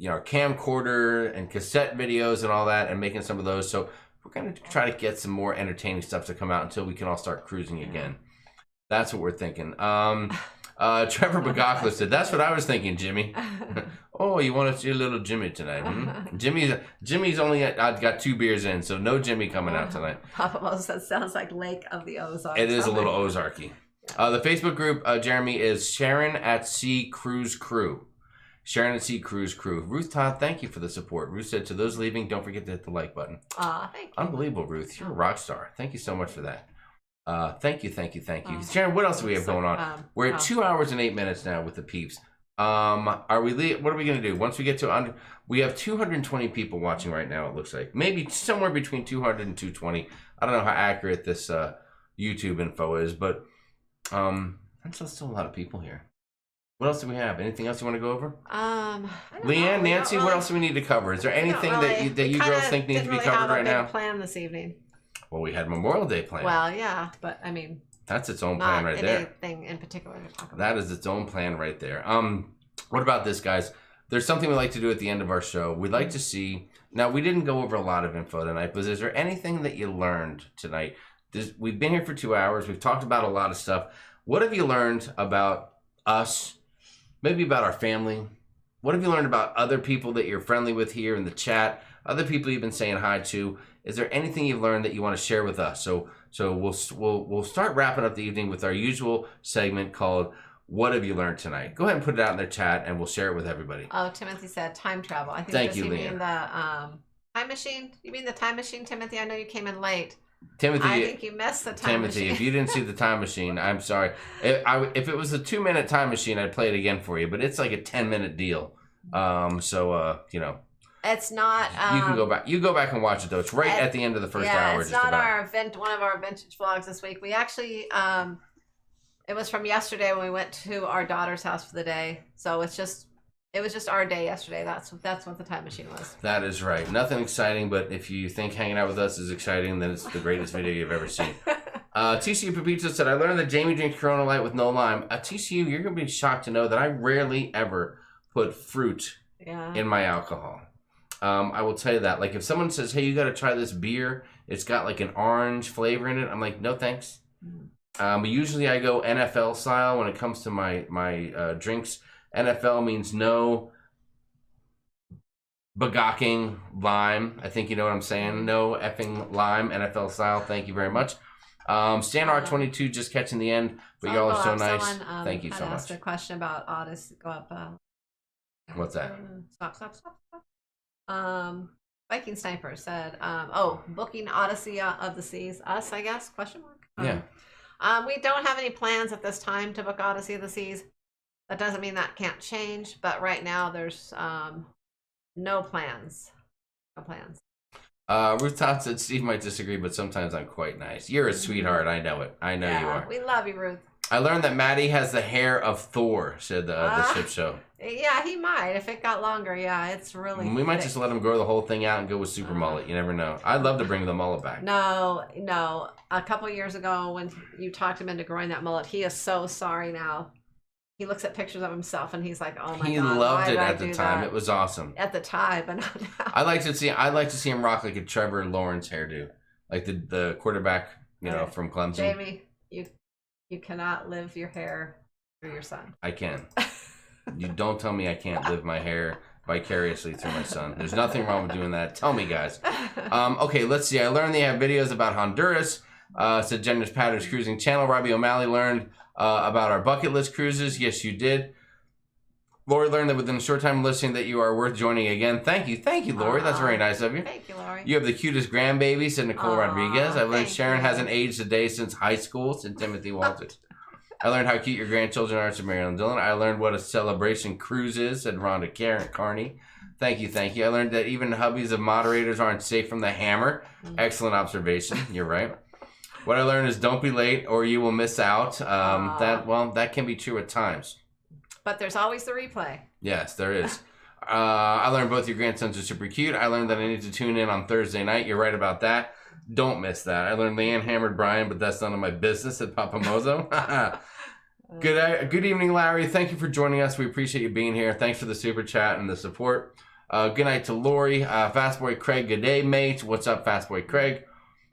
camcorder and cassette videos and all that, and making some of those. So we're going to try to get some more entertaining stuff to come out until we can all start cruising again. That's what we're thinking. Trevor Bagakla said, that's what I was thinking, Jimmy. Oh, you want to see a little Jimmy tonight? Hmm? Jimmy's only got 2 beers in, so no Jimmy coming out tonight. Papa Moses, that sounds like Lake of the Ozarks. It is a little Ozarky. The Facebook group, Jeremy, is Sharon@Sea Cruise Crew. Sharon@Sea Cruise Crew. Ruth Todd, thank you for the support. Ruth said, to those leaving, don't forget to hit the like button. Thank you. Unbelievable, Ruth. You're a rock star. Thank you so much for that. Thank you. Sharon, what else do we have going on? We're at 2 hours and 8 minutes now with the peeps. What are we going to do? Once we get to we have 220 people watching right now, it looks like. Maybe somewhere between 200 and 220. I don't know how accurate this YouTube info is, but that's still a lot of people here. What else do we have? Anything else you want to go over? Leanne, Nancy, what else do we need to cover? Is there anything that you girls think needs to be covered right now? Plan this evening. Well, we had Memorial Day planned. Well, yeah, but I mean, that's its own plan right there. Anything in particular to talk about. That is its own plan right there. What about this, guys? There's something we like to do at the end of our show. We'd like to see. Now, we didn't go over a lot of info tonight, but is there anything that you learned tonight? We've been here for 2 hours. We've talked about a lot of stuff. What have you learned about us? Maybe about our family? What have you learned about other people that you're friendly with here in the chat? Other people you've been saying hi to? Is there anything you've learned that you want to share with us? So we'll start wrapping up the evening with our usual segment called "What Have You Learned Tonight?" Go ahead and put it out in their chat, and we'll share it with everybody. Oh, Timothy said time travel. I think Thank you, mean Time machine? You mean the time machine, Timothy? I know you came in late. Timothy, I think you missed the time Timothy, machine. if you didn't see the time machine, I'm sorry. If it was a 2-minute time machine, I'd play it again for you. But it's like a 10-minute deal. You know. It's not. You can go back. You go back and watch it though. It's right at the end of the first hour. It's not one of our vintage vlogs this week. We actually, it was from yesterday when we went to our daughter's house for the day. So it was just our day yesterday. That's what the time machine was. That is right. Nothing exciting, but if you think hanging out with us is exciting, then it's the greatest video you've ever seen. TCU Pizza said, I learned that Jamie drinks Corona Light with no lime. TCU, you're going to be shocked to know that I rarely ever put fruit in my alcohol. I will tell you that. Like if someone says, hey, you got to try this beer, it's got like an orange flavor in it, I'm like, no thanks. But usually I go NFL style when it comes to my drinks. NFL means no bagocking lime. I think you know what I'm saying. No effing lime, NFL style. Thank you very much. Stan R22 just catching the end, but y'all are so nice. Thank you so much. Asked a question about Odyssey. Go up. What's that? Stop. Viking Sniper said, booking Odyssey of the Seas. Us, I guess? Question mark. Yeah. We don't have any plans at this time to book Odyssey of the Seas. That doesn't mean that can't change, but right now there's no plans. No plans. Ruth Todd said Steve might disagree, but sometimes I'm quite nice. You're a sweetheart. I know it. I know you are. We love you, Ruth. I learned that Maddie has the hair of Thor, said the ship show. Yeah, he might. If it got longer, it's really We might thick. just let him grow the whole thing out and go with super mullet. You never know. I'd love to bring the mullet back. No. A couple years ago when you talked him into growing that mullet, he is so sorry now. He looks at pictures of himself and he's like, "Oh my god!" He loved it at the time. That? It was awesome. At the time, but not now. I'd like to see him rock like a Trevor Lawrence hairdo, like the quarterback, from Clemson. Jamie, you cannot live your hair through your son. I can. You don't tell me I can't live my hair vicariously through my son. There's nothing wrong with doing that. Tell me, guys. Okay, let's see. I learned they have videos about Honduras. Said Jenner's Patterns Cruising Channel. Robbie O'Malley learned about our bucket list cruises. Yes, you did. Lori learned that within a short time of listening that you are worth joining again. Thank you, Lori. That's very nice of you. Thank you, Lori. You have the cutest grandbaby, said Nicole Rodriguez. I learned Sharon hasn't aged a day since high school, said Timothy Walters. I learned how cute your grandchildren are, said Marilyn Dillon. I learned what a celebration cruise is, said Rhonda Carney. Thank you. I learned that even hubbies of moderators aren't safe from the hammer. Excellent observation. You're right. What I learned is don't be late or you will miss out. That can be true at times. But there's always the replay. Yes, there is. I learned both your grandsons are super cute. I learned that I need to tune in on Thursday night. You're right about that. Don't miss that. I learned Leanne hammered Brian, but that's none of my business, said Papa Mozo. Good evening, Larry. Thank you for joining us. We appreciate you being here. Thanks for the super chat and the support. Good night to Lori. Fastboy Craig, good day, mate. What's up, Fastboy Craig?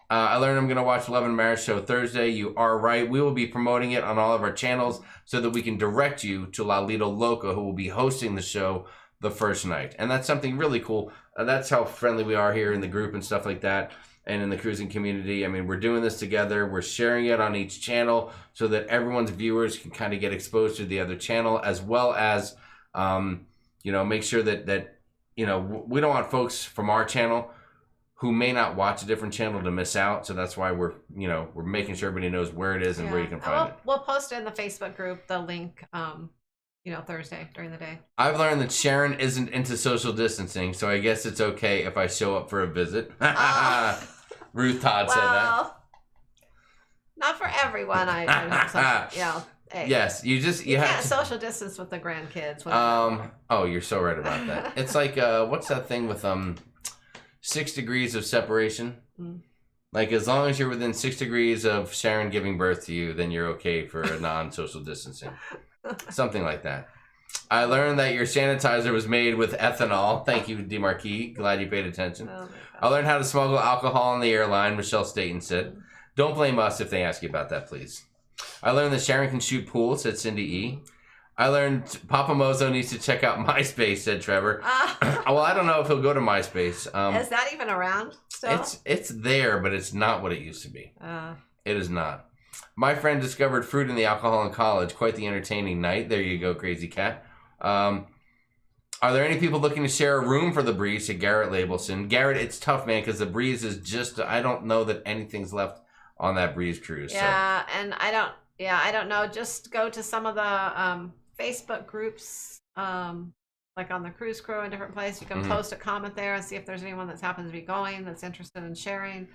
I learned I'm going to watch Love and Marriage Show Thursday. You are right. We will be promoting it on all of our channels so that we can direct you to Lalito Loca, who will be hosting the show the first night. And that's something really cool. That's how friendly we are here in the group and stuff like that, and in the cruising community. I mean, we're doing this together. We're sharing it on each channel so that everyone's viewers can kind of get exposed to the other channel, as well as, make sure that we don't want folks from our channel who may not watch a different channel to miss out. So that's why we're making sure everybody knows where it is and where you can find it. We'll post it in the Facebook group, the link, Thursday during the day. I've learned that Sharon isn't into social distancing, so I guess it's okay if I show up for a visit. Ruth Todd said that. Not for everyone. Hey, yes, you can't have to social distance with the grandkids. You're so right about that. It's like what's that thing with 6 degrees of separation? Like, as long as you're within 6 degrees of Sharon giving birth to you, then you're okay for a non-social distancing. Something like that. I learned that your sanitizer was made with ethanol. Thank you, DeMarquis. Glad you paid attention. I learned how to smuggle alcohol on the airline, Michelle Staten said. Don't blame us if they ask you about that, please. I learned that Sharon can shoot pool, said Cindy E. I learned Papa Mozo needs to check out MySpace, said Trevor. Well, I don't know if he'll go to MySpace. Is that even around still? It's there, but it's not what it used to be. It is not. My friend discovered fruit in the alcohol in college. Quite the entertaining night. There you go, Crazy Cat. I Are there any people looking to share a room for the breeze? Said Garrett Labelson. Garrett, it's tough, man, because the breeze is just, I don't know that anything's left on that breeze cruise. Yeah, so. And I don't know. Just go to some of the Facebook groups, like on the cruise crew in different places. You can post a comment there and see if there's anyone that happens to be going that's interested in sharing.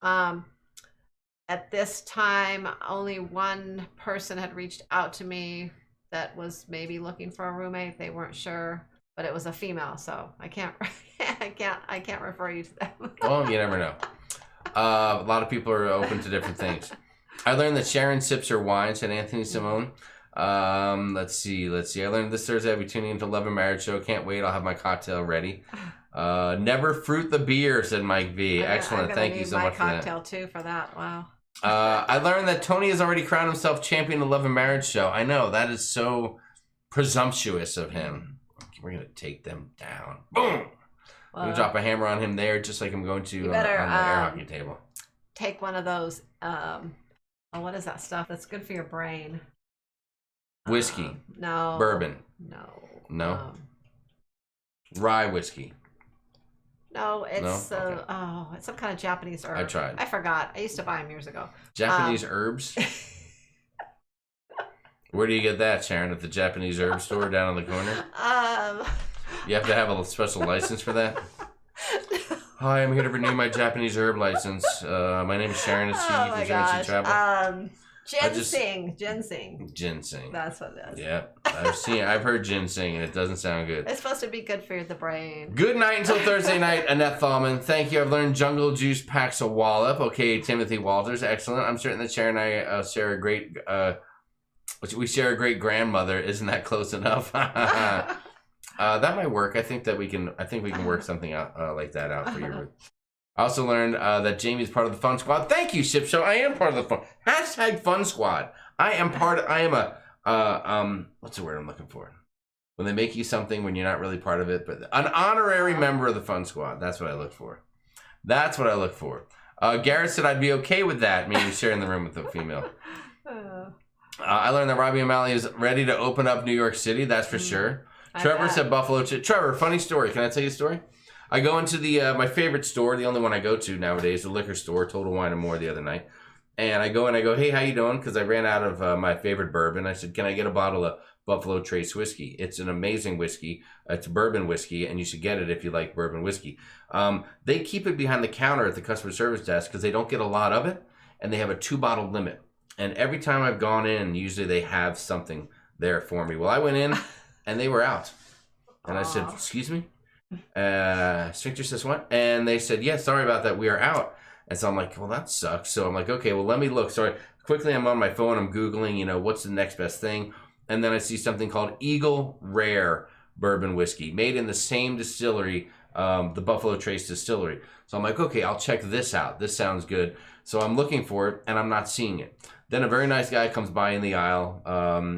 At this time, only one person had reached out to me that was maybe looking for a roommate. They weren't sure, but it was a female, so I can't refer you to them. Well, you never know. A lot of people are open to different things. I learned that Sharon sips her wine, said Anthony Simone. Let's see. I learned this Thursday I'll be tuning into Love and Marriage Show. Can't wait. I'll have my cocktail ready. Never fruit the beer, said Mike V. Excellent. Thank you so much for that. My cocktail too for that. Wow. I learned that Tony has already crowned himself champion of Love and Marriage Show. I know, that is so presumptuous of him. We're going to take them down. Boom! I'm going to drop a hammer on him there, just like I'm going to on the air hockey table. Take one of those, what is that stuff that's good for your brain? Whiskey. No. Bourbon. No. Rye whiskey. No, it's Okay. It's some kind of Japanese herb. I tried. I forgot. I used to buy them years ago. Japanese herbs? Where do you get that, Sharon? At the Japanese herb store down on the corner? You have to have a special license for that? Hi, I'm here to renew my Japanese herb license. My name is Sharon. It's Oh my gosh. Travel. Ginseng. Ginseng. That's what it is. Yeah, I've heard ginseng, and it doesn't sound good. It's supposed to be good for the brain. Good night until Thursday night, Annette Thalman. Thank you. I've learned jungle juice packs a wallop. Okay, Timothy Walters. Excellent. I'm certain that Sharon and I share a great. We share a great grandmother. Isn't that close enough? That might work. I think we can work something out like that out for you. I also learned that Jamie's part of the Fun Squad. Thank you, Ship Show. I am part of the Fun. Hashtag Fun Squad. I am a what's the word I'm looking for? When they make you something when you're not really part of it, but an honorary member of the Fun Squad. That's what I look for. Garrett said I'd be okay with that, meaning sharing the room with a female. I learned that Robbie O'Malley is ready to open up New York City. That's for sure. Trevor said Buffalo. Trevor, funny story. Can I tell you a story? I go into the my favorite store, the only one I go to nowadays, the liquor store, Total Wine and More, the other night. And I go and I go, hey, how you doing? Because I ran out of my favorite bourbon. I said, can I get a bottle of Buffalo Trace whiskey? It's an amazing whiskey. It's bourbon whiskey, and you should get it if you like bourbon whiskey. They keep it behind the counter at the customer service desk because they don't get a lot of it, and they have a 2-bottle limit. And every time I've gone in, usually they have something there for me. Well, I went in, and they were out. And I said, excuse me? Sphincter says what? And they said, yeah, sorry about that. We are out. And so I'm like, well, that sucks. So I'm like, okay, well, let me look. Sorry. Quickly, I'm on my phone. I'm Googling, what's the next best thing? And then I see something called Eagle Rare Bourbon Whiskey, made in the same distillery, the Buffalo Trace Distillery. So I'm like, okay, I'll check this out. This sounds good. So I'm looking for it, and I'm not seeing it. Then a very nice guy comes by in the aisle,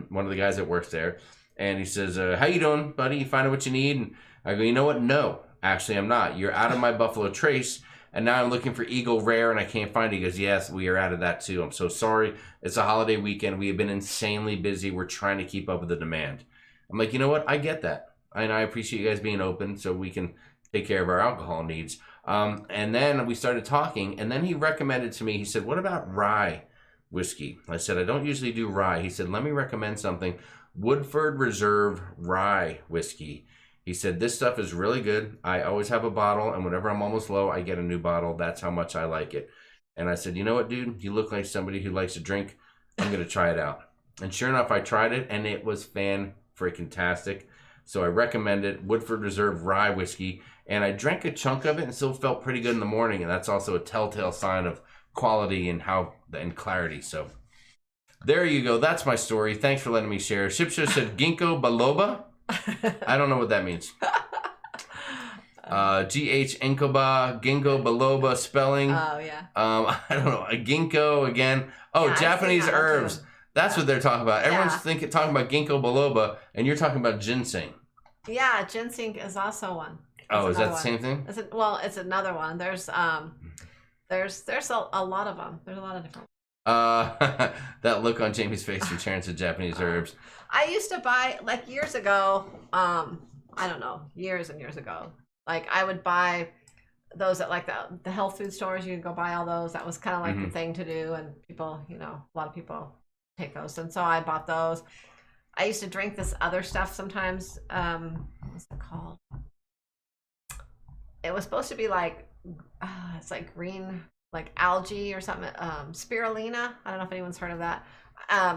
one of the guys that works there, and he says, how you doing, buddy? You finding what you need? And I go, you know what? No, actually, I'm not. You're out of my Buffalo Trace, and now I'm looking for Eagle Rare, and I can't find it. He goes, yes, we are out of that, too. I'm so sorry. It's a holiday weekend. We have been insanely busy. We're trying to keep up with the demand. I'm like, you know what? I get that, and I appreciate you guys being open so we can take care of our alcohol needs. And then we started talking, and then he recommended to me, he said, what about rye whiskey? I said, I don't usually do rye. He said, let me recommend something. Woodford Reserve Rye Whiskey. He said, this stuff is really good. I always have a bottle, and whenever I'm almost low, I get a new bottle. That's how much I like it. And I said, you know what, dude? You look like somebody who likes to drink. I'm going to try it out. And sure enough, I tried it, and it was fan-freaking-tastic. So I recommend it, Woodford Reserve Rye Whiskey. And I drank a chunk of it and still felt pretty good in the morning. And that's also a telltale sign of quality and clarity. So there you go. That's my story. Thanks for letting me share. Shipshow said ginkgo biloba. I don't know what that means. G-H Incoba, ginkgo biloba spelling. Oh, yeah. I don't know. A ginkgo again. Oh, yeah, Japanese herbs. That's what they're talking about. Everyone's talking about ginkgo biloba, and you're talking about ginseng. Yeah, ginseng is also one. Oh, is that the same thing? It's another one. There's a lot of them. There's a lot of different that look on Jamie's face when Sharon said Japanese herbs. I used to buy, like years ago, I don't know, years and years ago. Like I would buy those at like the health food stores. You could go buy all those. That was kind of like the thing to do, and people, you know, a lot of people take those, and so I bought those. I used to drink this other stuff sometimes. What's it called? It was supposed to be like it's like green, like algae or something. Spirulina. I don't know if anyone's heard of that.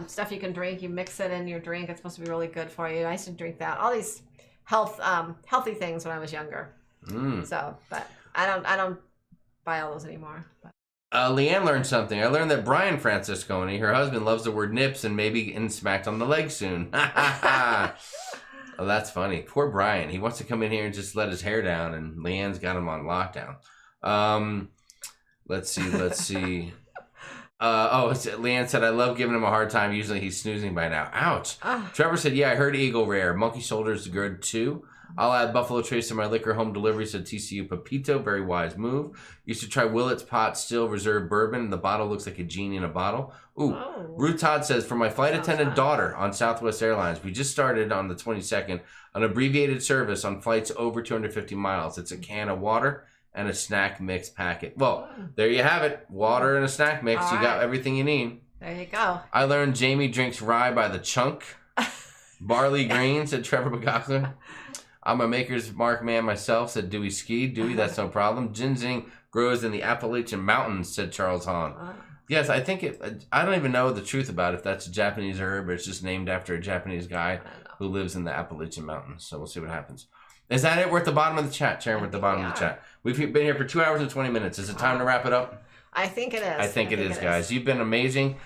Stuff you can drink. You mix it in your drink. It's supposed to be really good for you. I used to drink that. All these healthy things when I was younger. So, but I don't buy all those anymore. But. Leanne learned something. I learned that Brian Francisconi, her husband, loves the word nips and maybe getting smacked on the leg soon. Oh, that's funny. Poor Brian. He wants to come in here and just let his hair down, and Leanne's got him on lockdown. Let's see. Leanne said, I love giving him a hard time. Usually he's snoozing by now. Ouch. Trevor said, yeah, I heard Eagle Rare. Monkey Shoulder is good too. I'll add Buffalo Trace to my liquor home delivery, said TCU Pepito. Very wise move. Used to try Willett's Pot Still Reserve Bourbon. The bottle looks like a genie in a bottle. Ruth Todd says, for my flight attendant daughter on Southwest Airlines, we just started on the 22nd an abbreviated service on flights over 250 miles. It's a can of water and a snack mix packet. Well, there you have it. Water and a snack mix. All you got everything you need. There you go. I learned Jamie drinks rye by the chunk. Barley green, said Trevor Bagaka. I'm a Maker's Mark man myself, said Dewey Ski. Dewey, that's no problem. Ginseng grows in the Appalachian Mountains, said Charles Hahn. Yes, I think I don't even know the truth about it, if that's a Japanese herb or it's just named after a Japanese guy who lives in the Appalachian Mountains. So we'll see what happens. Is that it? We're at the bottom of the chat, Sharon. We're at the bottom of the chat. We've been here for 2 hours and 20 minutes. Is it time to wrap it up? I think it is. I think it is, guys. You've been amazing.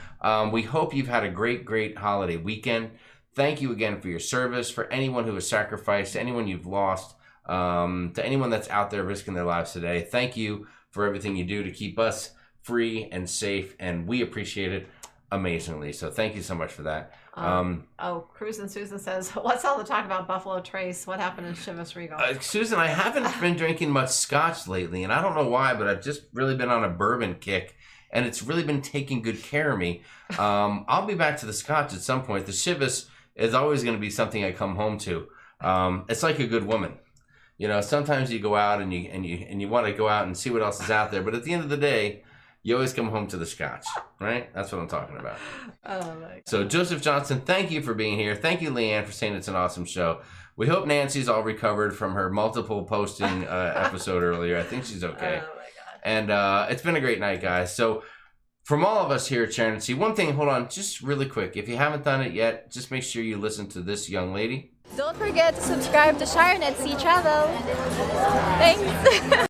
We hope you've had a great holiday weekend. Thank you again for your service, for anyone who has sacrificed, to anyone you've lost, to anyone that's out there risking their lives today. Thank you for everything you do to keep us free and safe, and we appreciate it amazingly. So thank you so much for that. Cruz and Susan says, what's all the talk about Buffalo Trace? What happened in Chivas Regal? Susan, I haven't been drinking much scotch lately, and I don't know why, but I've just really been on a bourbon kick, and it's really been taking good care of me. I'll be back to the scotch at some point. The Chivas is always going to be something I come home to. It's like a good woman. You know, sometimes you go out and you want to go out and see what else is out there, but at the end of the day, you always come home to the scotch, right? That's what I'm talking about. Oh my God. So Joseph Johnson, thank you for being here. Thank you, Leanne, for saying it's an awesome show. We hope Nancy's all recovered from her multiple posting episode earlier. I think she's okay. Oh my God. And it's been a great night, guys. So from all of us here at Sharon, see one thing, hold on, just really quick. If you haven't done it yet, just make sure you listen to this young lady. Don't forget to subscribe to Sharonatsea Travel. Thanks.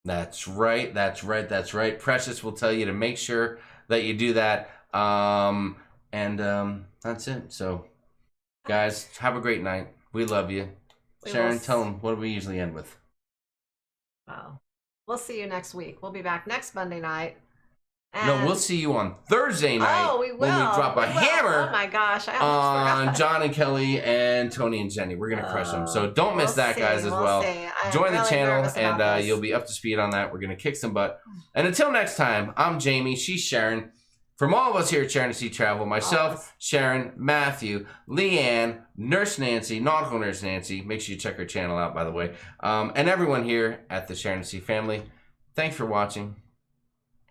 That's right. Precious will tell you to make sure that you do that. That's it. So, guys, have a great night. We love you. Sharon, tell them, what do we usually end with? Wow. We'll see you next week. We'll be back next Monday night. No, we'll see you on Thursday night. Oh, we will. When we drop a hammer. Oh my gosh. I on John and Kelly and Tony and Jenny. We're going to crush them. So don't miss that, guys, as well. Join the channel, and you'll be up to speed on that. We're going to kick some butt. And until next time, I'm Jamie. She's Sharon. From all of us here at Sharonatsea Travel, myself, Sharon, Matthew, Leanne, Nurse Nancy, Nautical Nurse Nancy. Make sure you check her channel out, by the way. And everyone here at the Sharonatsea family. Thanks for watching.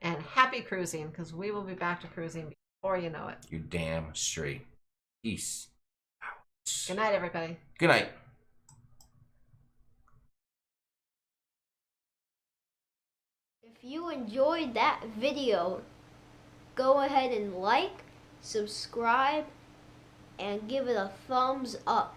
And happy cruising, because we will be back to cruising before you know it. You damn straight. Peace out. Good night, everybody. Good night. If you enjoyed that video, go ahead and like, subscribe, and give it a thumbs up.